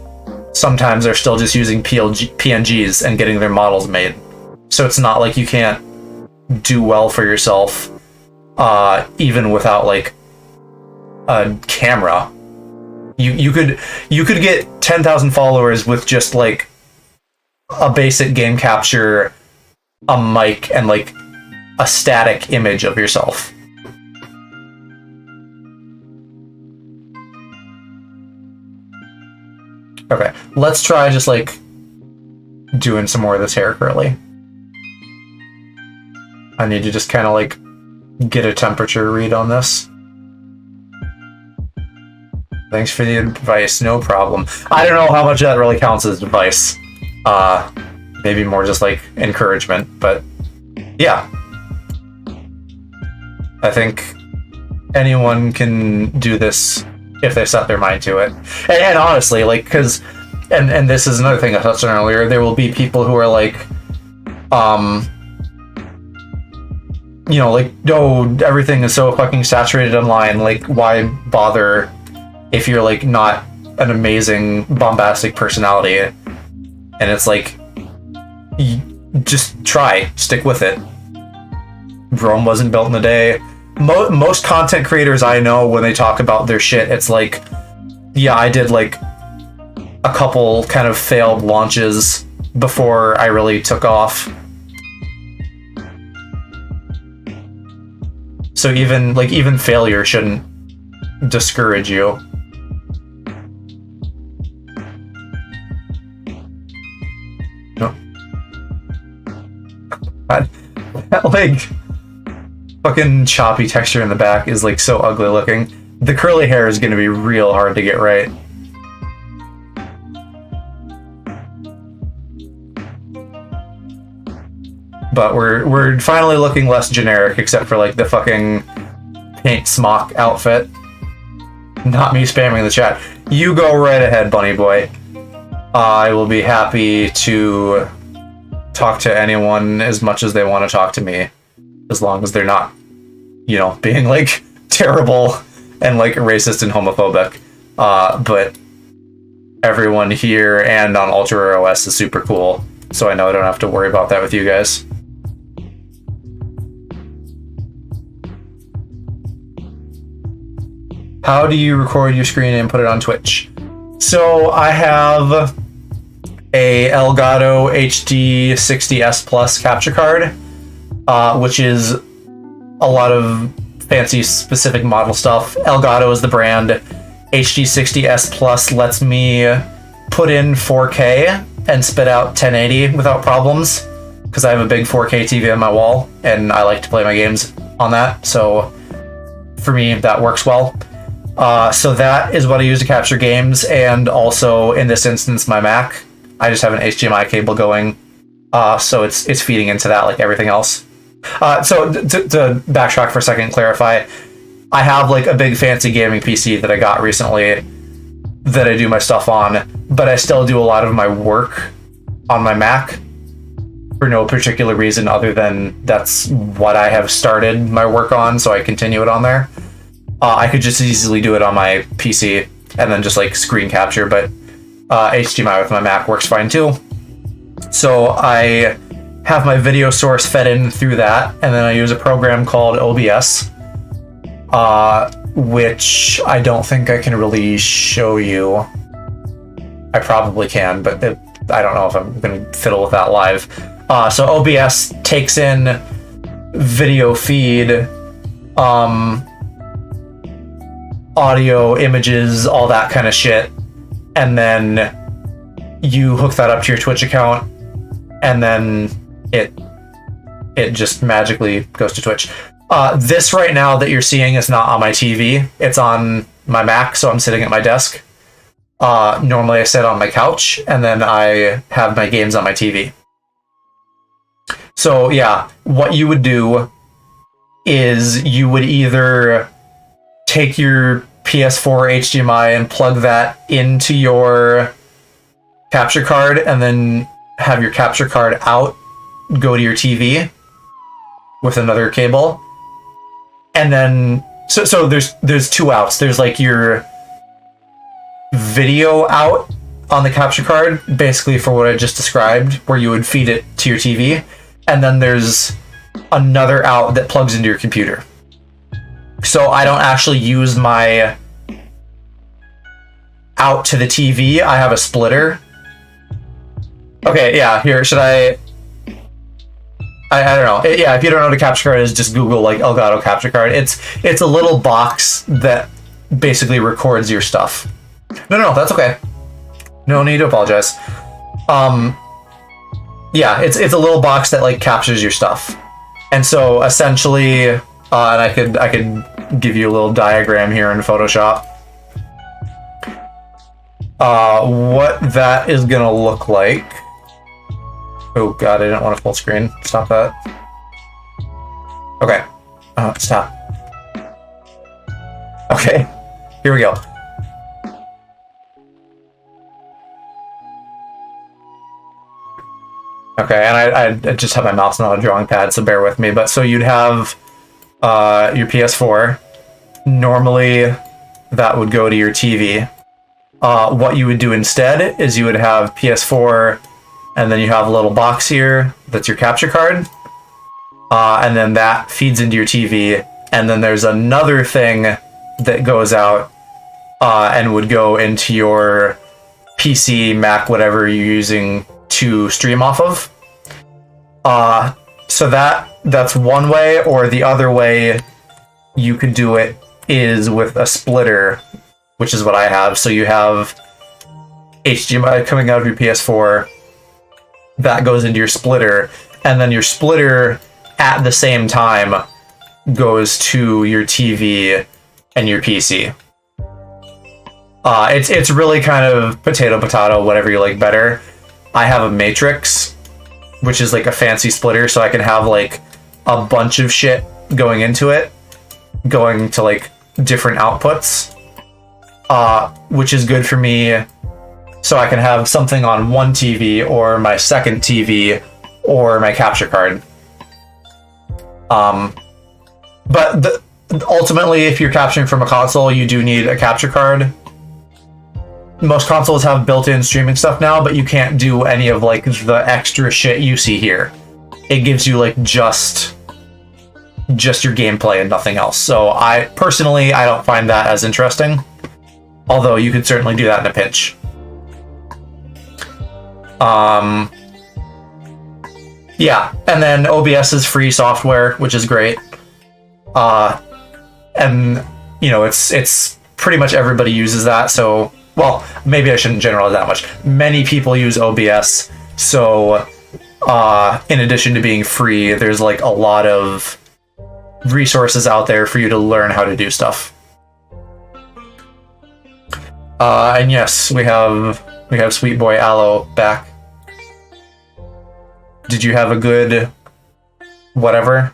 sometimes are still just using PNGs and getting their models made. So it's not like you can't do well for yourself even without like a camera. You could get 10,000 followers with just like a basic game capture, a mic, and like a static image of yourself. Okay, let's try just like doing some more of this hair curly. I need to just kind of like get a temperature read on this. Thanks for the advice, no problem. I don't know how much that really counts as advice. Maybe more just like encouragement, but yeah. I think anyone can do this if they set their mind to it. And honestly, like, because, and this is another thing I touched on earlier, there will be people who are like, you know, like, no, everything is so fucking saturated online, like, why bother if you're, like, not an amazing, bombastic personality? And it's like, just try, stick with it. Rome wasn't built in a day. Most content creators I know, when they talk about their shit, it's like, yeah, I did like a couple kind of failed launches before I really took off. So even failure shouldn't discourage you. No. That like fucking choppy texture in the back is like so ugly looking. The curly hair is gonna be real hard to get right. But we're finally looking less generic, except for like the fucking paint smock outfit. Not me spamming the chat. You go right ahead, bunny boy. I will be happy to talk to anyone as much as they want to talk to me, as long as they're not, you know, being like terrible and like racist and homophobic. But everyone here and on Ultra OS is super cool, so I know I don't have to worry about that with you guys. How do you record your screen and put it on Twitch? So I have a Elgato HD 60S Plus capture card, which is a lot of fancy specific model stuff. Elgato is the brand. HD 60S Plus lets me put in 4K and spit out 1080 without problems, because I have a big 4K TV on my wall and I like to play my games on that. So for me, that works well. So that is what I use to capture games, and also in this instance, my Mac. I just have an HDMI cable going, so it's feeding into that like everything else. So to backtrack for a second, clarify, I have like a big fancy gaming PC that I got recently that I do my stuff on, but I still do a lot of my work on my Mac for no particular reason other than that's what I have started my work on, so I continue it on there. I could just easily do it on my PC and then just like screen capture, but HDMI with my Mac works fine too. So I have my video source fed in through that, and then I use a program called OBS, which I don't think I can really show you. I probably can, but I don't know if I'm going to fiddle with that live. So OBS takes in video feed, audio, images, all that kind of shit, and then you hook that up to your Twitch account, and then it just magically goes to Twitch. This right now that you're seeing is not on my TV. It's on my Mac, so I'm sitting at my desk. Normally I sit on my couch, and then I have my games on my TV. So yeah, what you would do is you would either take your PS4 HDMI and plug that into your capture card, and then have your capture card out, go to your TV with another cable, and then so there's two outs. There's like your video out on the capture card, basically for what I just described, where you would feed it to your TV, and then there's another out that plugs into your computer. So I don't actually use my out to the TV. I have a splitter. Okay, yeah, here, should I don't know. Yeah, if you don't know what a capture card is, just Google like Elgato capture card. It's a little box that basically records your stuff. No, that's okay. No need to apologize. Yeah, it's a little box that like captures your stuff. And so essentially, and I could give you a little diagram here in Photoshop. What that is gonna look like. Oh god, I didn't want to full screen. Stop that. Okay. Stop. Okay. Here we go. Okay, and I just have my mouse not a drawing pad, so bear with me. But so you'd have your PS4. Normally, that would go to your TV. What you would do instead is you would have PS4, and then you have a little box here that's your capture card, and then that feeds into your TV, and then there's another thing that goes out and would go into your PC, Mac, whatever you're using to stream off of. So that's one way, or the other way you could do it is with a splitter, which is what I have. So you have HDMI coming out of your PS4, that goes into your splitter, and then your splitter at the same time goes to your TV and your PC. It's really kind of potato, whatever you like better. I have a Matrix, which is like a fancy splitter, so I can have like a bunch of shit going into it, going to like different outputs, which is good for me. So I can have something on one TV, or my second TV, or my capture card. But ultimately, if you're capturing from a console, you do need a capture card. Most consoles have built-in streaming stuff now, but you can't do any of like the extra shit you see here. It gives you like just your gameplay and nothing else. So I don't find that as interesting. Although you could certainly do that in a pinch. Yeah, and then OBS is free software, which is great. And you know, it's pretty much everybody uses that, so well, maybe I shouldn't generalize that much. Many people use OBS, so in addition to being free, there's like a lot of resources out there for you to learn how to do stuff. And yes, we have Sweet Boy Aloe back. Did you have a good whatever?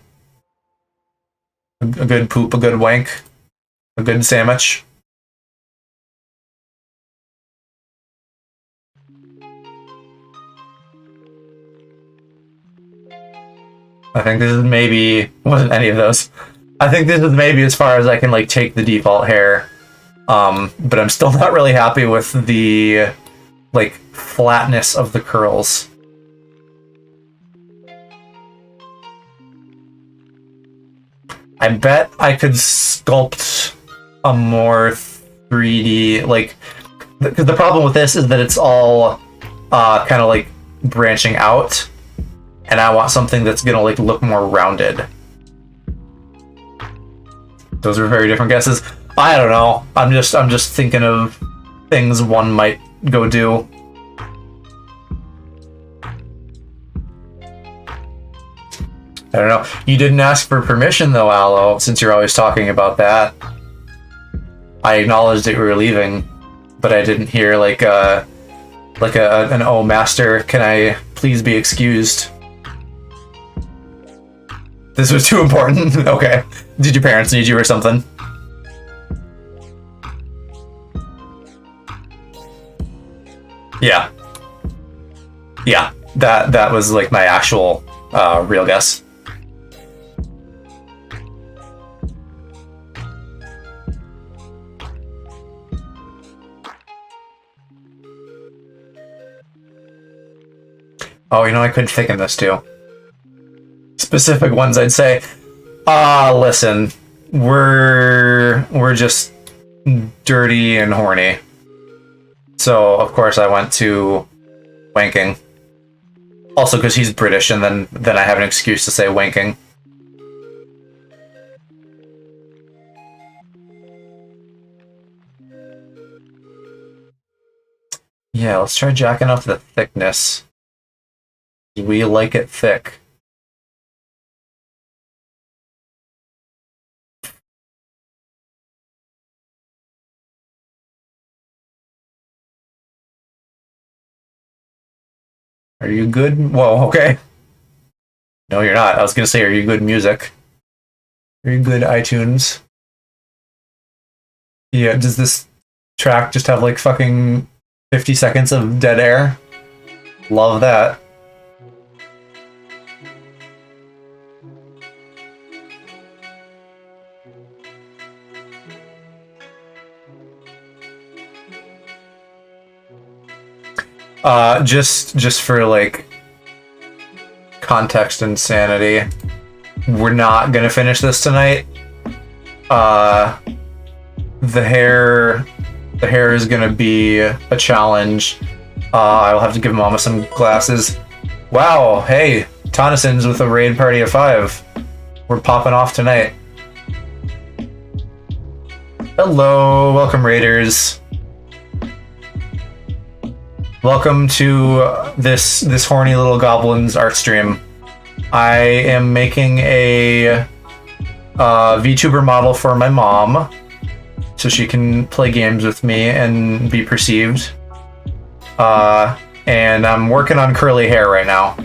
A good poop, a good wank, a good sandwich? I think this is maybe wasn't any of those. I think this is maybe as far as I can like take the default hair. But I'm still not really happy with the like flatness of the curls. I bet I could sculpt a more 3D, like, because the problem with this is that it's all kind of like branching out, and I want something that's gonna like look more rounded. Those are very different guesses. I don't know. I'm just thinking of things one might go do. I don't know. You didn't ask for permission though, Aloe, since you're always talking about that. I acknowledged that you were leaving, but I didn't hear like an "Oh, master, can I please be excused?" This was too important. Okay. Did your parents need you or something? Yeah. Yeah. That was like my actual real guess. Oh, you know, I could thicken this too. Specific ones, I'd say. Listen, we're just dirty and horny. So of course I went to wanking. Also because he's British, and then I have an excuse to say wanking. Yeah, let's try jacking up the thickness. We like it thick. Are you good? Whoa, okay. No, you're not. I was gonna say, are you good music? Are you good iTunes? Yeah, does this track just have like fucking 50 seconds of dead air? Love that. Just for like context and sanity, we're not gonna finish this tonight. The hair is gonna be a challenge. I'll have to give Mama some glasses. Wow, hey, Tonnison's with a raid party of 5. We're popping off tonight. Hello, welcome Raiders. Welcome to this horny little goblins art stream. I am making a VTuber model for my mom, so she can play games with me and be perceived. And I'm working on curly hair right now.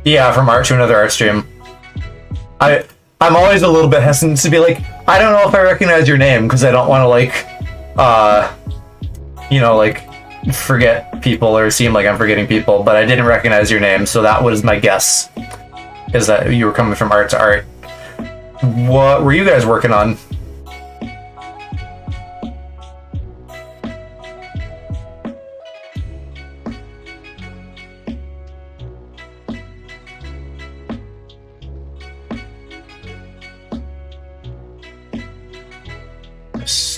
Yeah, from art to another art stream. I'm always a little bit hesitant to be like, I don't know if I recognize your name, because I don't want to like, you know, like forget people or seem like I'm forgetting people, but I didn't recognize your name, so that was my guess, is that you were coming from art to art. What were you guys working on?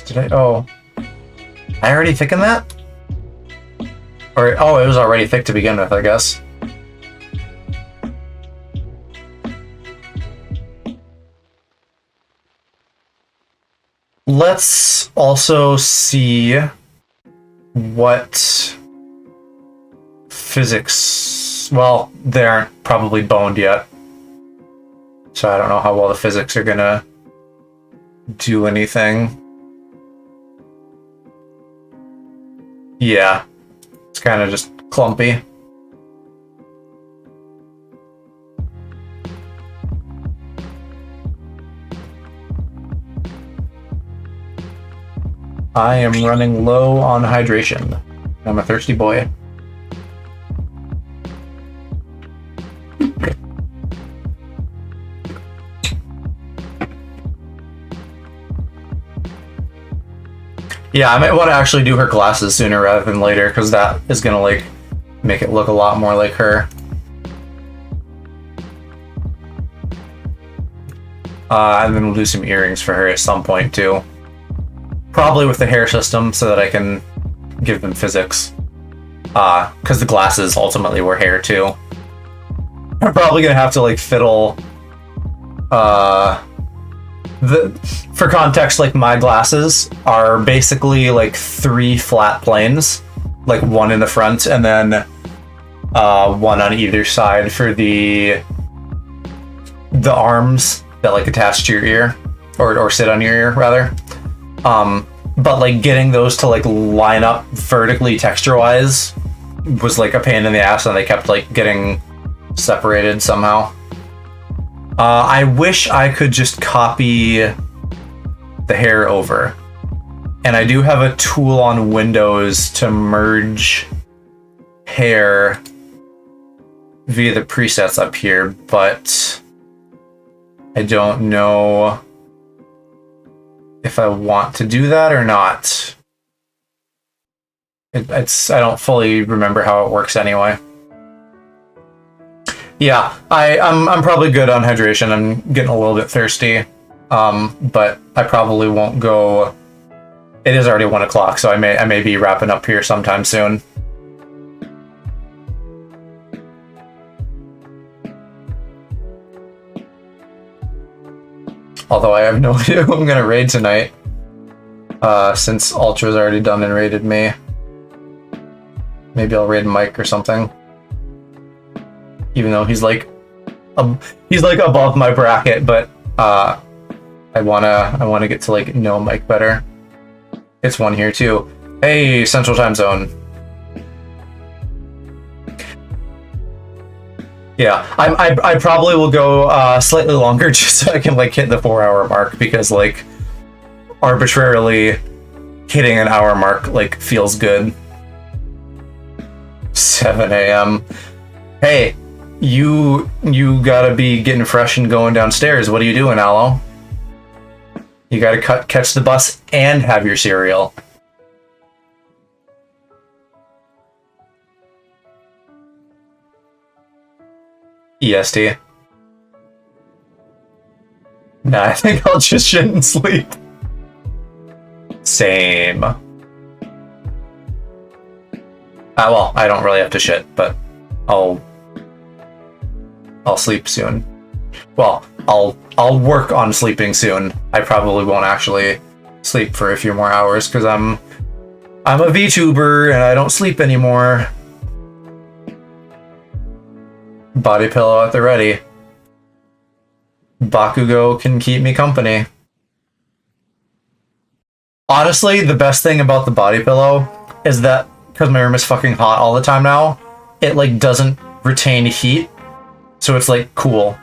Did I? Oh, I already thickened that? Or, oh, it was already thick to begin with, I guess. Let's also see what physics... Well, they aren't probably boned yet, so I don't know how well the physics are gonna do anything. Yeah. It's kind of just clumpy. I am running low on hydration. I'm a thirsty boy. Yeah, I might want to actually do her glasses sooner rather than later, because that is gonna like make it look a lot more like her. And then we'll do some earrings for her at some point too. Probably with the hair system, so that I can give them physics. Because the glasses ultimately were hair too. I'm probably gonna have to like fiddle. For context, like my glasses are basically like 3 flat planes, like one in the front and then one on either side for the arms that like attach to your ear, or sit on your ear rather. But like getting those to like line up vertically texture-wise was like a pain in the ass, and they kept like getting separated somehow. I wish I could just copy the hair over. And I do have a tool on Windows to merge hair via the presets up here, but I don't know if I want to do that or not. I don't fully remember how it works anyway. Yeah, I'm probably good on hydration. I'm getting a little bit thirsty, but I probably won't go. It is already 1 o'clock, so I may be wrapping up here sometime soon. Although I have no idea who I'm gonna raid tonight, since Ultra's already done and raided me. Maybe I'll raid Mike or something. Even though he's like above my bracket, but I wanna get to like know Mike better. It's 1 here too. Hey, Central Time Zone. Yeah, I probably will go slightly longer just so I can like hit the 4-hour mark, because like arbitrarily hitting an hour mark like feels good. 7 a.m. Hey, you gotta be getting fresh and going downstairs. What are you doing, Aloe? You gotta catch the bus and have your cereal. EST. Nah, I think I'll just shit and sleep. Same. Well, I don't really have to shit, but I'll sleep soon. Well, I'll work on sleeping soon. I probably won't actually sleep for a few more hours because I'm a VTuber and I don't sleep anymore. Body pillow at the ready. Bakugo can keep me company. Honestly, the best thing about the body pillow is that because my room is fucking hot all the time now, it like doesn't retain heat, so it's like cool.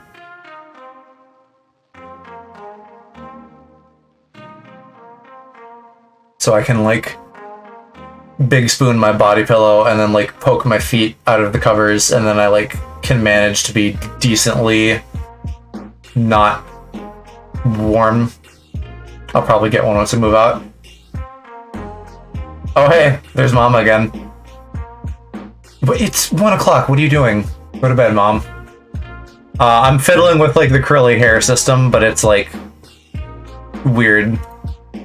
So I can like big spoon my body pillow and then like poke my feet out of the covers, and then I like can manage to be decently not warm. I'll probably get one once I move out. Oh hey, there's Mama again. But it's 1 o'clock, what are you doing? Go to bed, Mom. I'm fiddling with like the curly hair system, but it's like weird.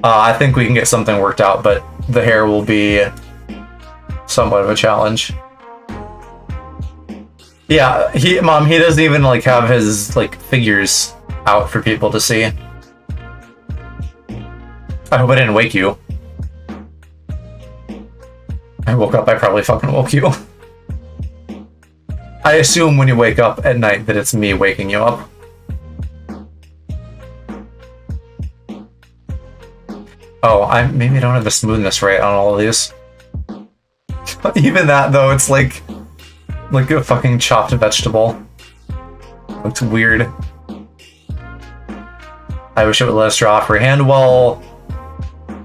I think we can get something worked out, but the hair will be somewhat of a challenge. Yeah, Mom, he doesn't even like have his like figures out for people to see. I hope I didn't wake you. I woke up, I probably fucking woke you. I assume when you wake up at night that it's me waking you up. Oh, maybe I don't have the smoothness right on all of these. Even that though, it's like a fucking chopped vegetable. Looks weird. I wish it would let us draw freehand. Well,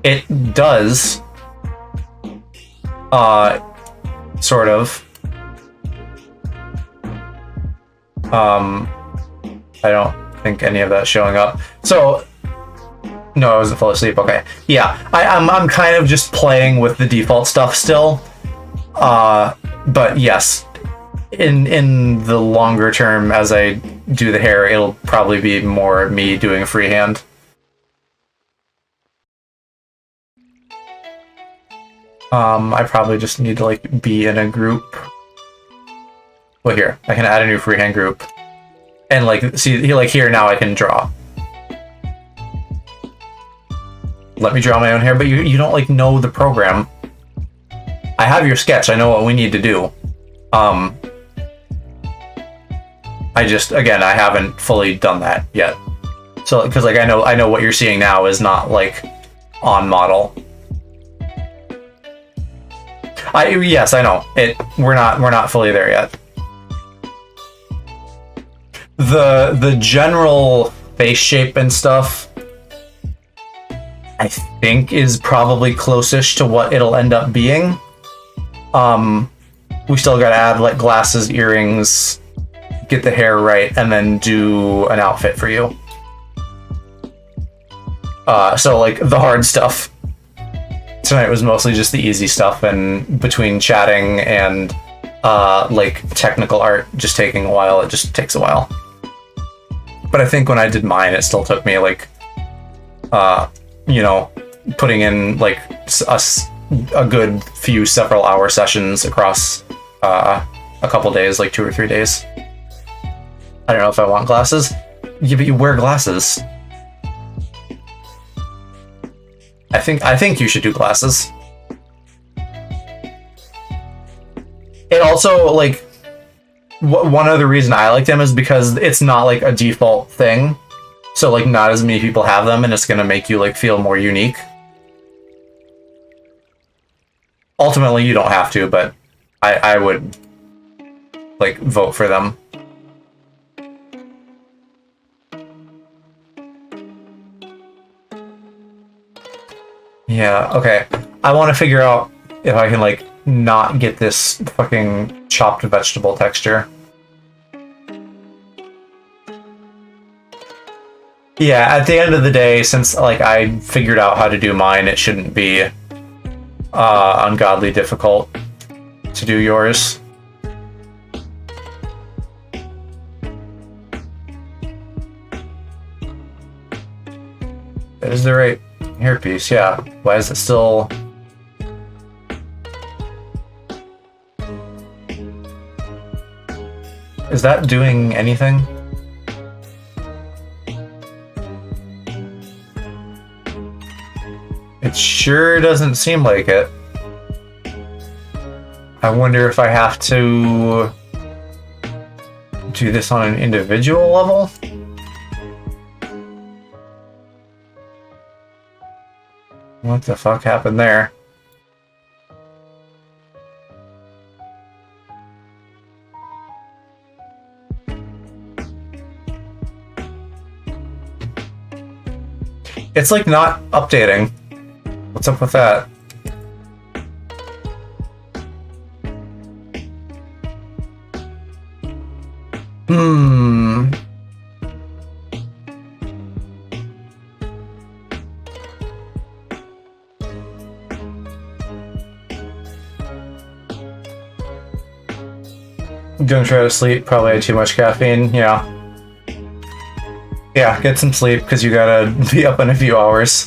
it does. Sort of. I don't think any of that's showing up. So, no, I wasn't full asleep. Okay, yeah, I'm kind of just playing with the default stuff still. But yes, in the longer term, as I do the hair, it'll probably be more me doing freehand. I probably just need to like be in a group. Well, here, I can add a new freehand group. And like, see, like here now I can draw. Let me draw my own hair, but you don't like know the program. I have your sketch, I know what we need to do. I just, again, I haven't fully done that yet. So, because like I know what you're seeing now is not like on model. Yes, I know. We're not fully there yet. The general face shape and stuff, I think, is probably closest to what it'll end up being. We still gotta add like glasses, earrings, get the hair right, and then do an outfit for you. So like the hard stuff tonight was mostly just the easy stuff, and between chatting and like technical art just taking a while, it just takes a while. But I think when I did mine, it still took me like, you know, putting in like a good few several hour sessions across a couple days, like 2 or 3 days. I don't know if I want glasses. Yeah, but you wear glasses. I think you should do glasses. It also, like, one other reason I like them is because it's not like a default thing. So like not as many people have them, and it's gonna make you like feel more unique. Ultimately, you don't have to, but I would like vote for them. Yeah, okay. I want to figure out if I can like not get this fucking chopped vegetable texture. Yeah, at the end of the day, since like I figured out how to do mine, it shouldn't be ungodly difficult to do yours. That is the right hairpiece, yeah. Why is it still... Is that doing anything? It sure doesn't seem like it. I wonder if I have to do this on an individual level? What the fuck happened there? It's like not updating. What's up with that? Gonna try to sleep, probably had too much caffeine, yeah. Yeah, get some sleep, because you gotta be up in a few hours.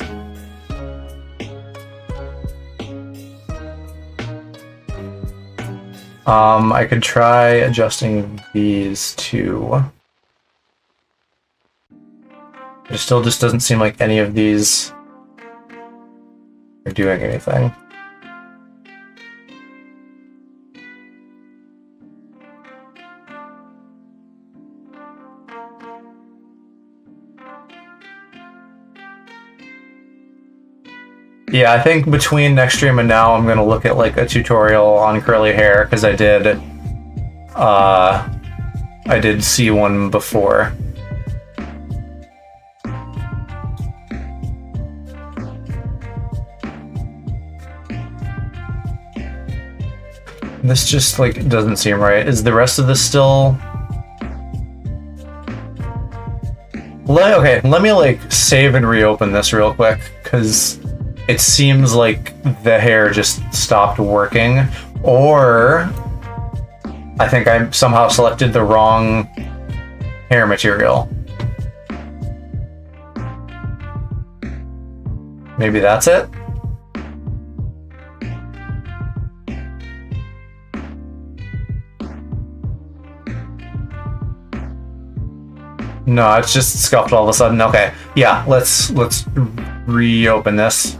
I could try adjusting these two. It still just doesn't seem like any of these are doing anything. Yeah, I think between next stream and now, I'm gonna look at like a tutorial on curly hair, because I did see one before. This just like doesn't seem right. Is the rest of this still? Okay, let me like save and reopen this real quick, because it seems like the hair just stopped working, or I think I somehow selected the wrong hair material. Maybe that's it? No, it's just scuffed all of a sudden. Okay, yeah, let's reopen this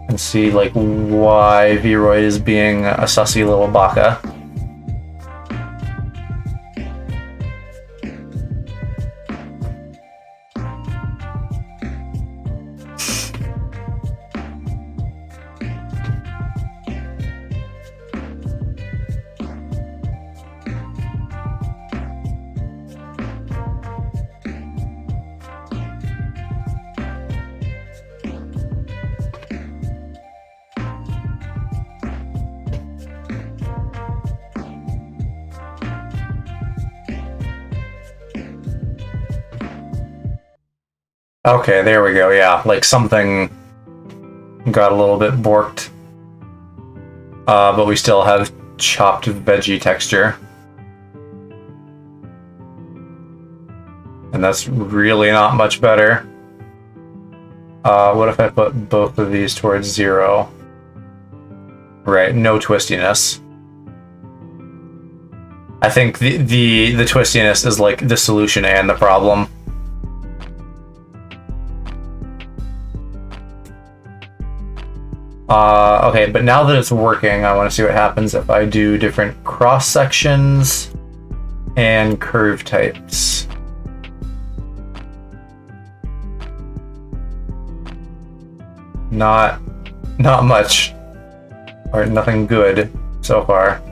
and see like why VRoid is being a sussy little baka. Okay, there we go. Yeah, like something got a little bit borked. But we still have chopped veggie texture. And that's really not much better. What if I put both of these towards 0? Right, no twistiness. I think the twistiness is like the solution and the problem. Okay, but now that it's working, I want to see what happens if I do different cross sections and curve types. Not much, or nothing good so far.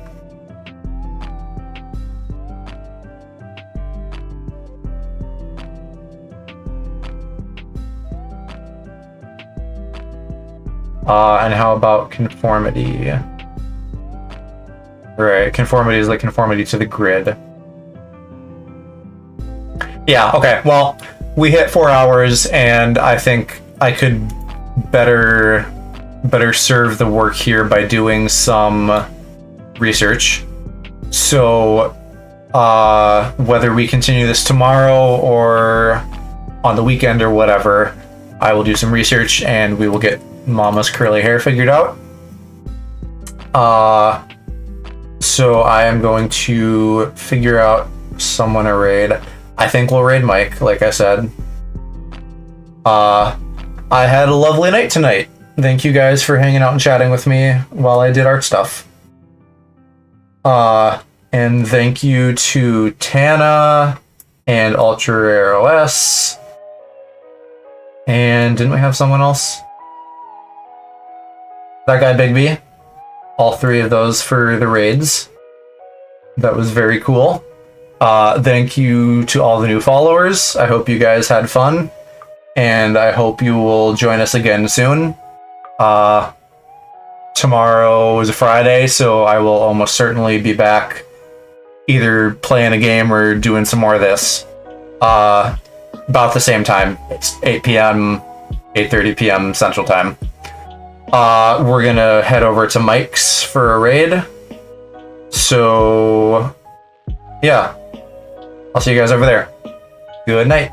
And how about conformity? Right, conformity is like conformity to the grid. Yeah, okay, well, we hit 4 hours, and I think I could better serve the work here by doing some research. So, whether we continue this tomorrow or on the weekend or whatever, I will do some research and we will get Mama's curly hair figured out. So I am going to figure out someone to raid. I think we'll raid Mike, like I said. I had a lovely night tonight. Thank you guys for hanging out and chatting with me while I did art stuff. And thank you to Tana and Ultra Rare OS. And didn't we have someone else? That guy Big B. All 3 of those for the raids. That was very cool. Thank you to all the new followers. I hope you guys had fun. And I hope you will join us again soon. Tomorrow is a Friday, so I will almost certainly be back either playing a game or doing some more of this. About the same time. It's 8 p.m., 8:30 p.m. Central Time. We're gonna head over to Mike's for a raid. So, yeah. I'll see you guys over there. Good night.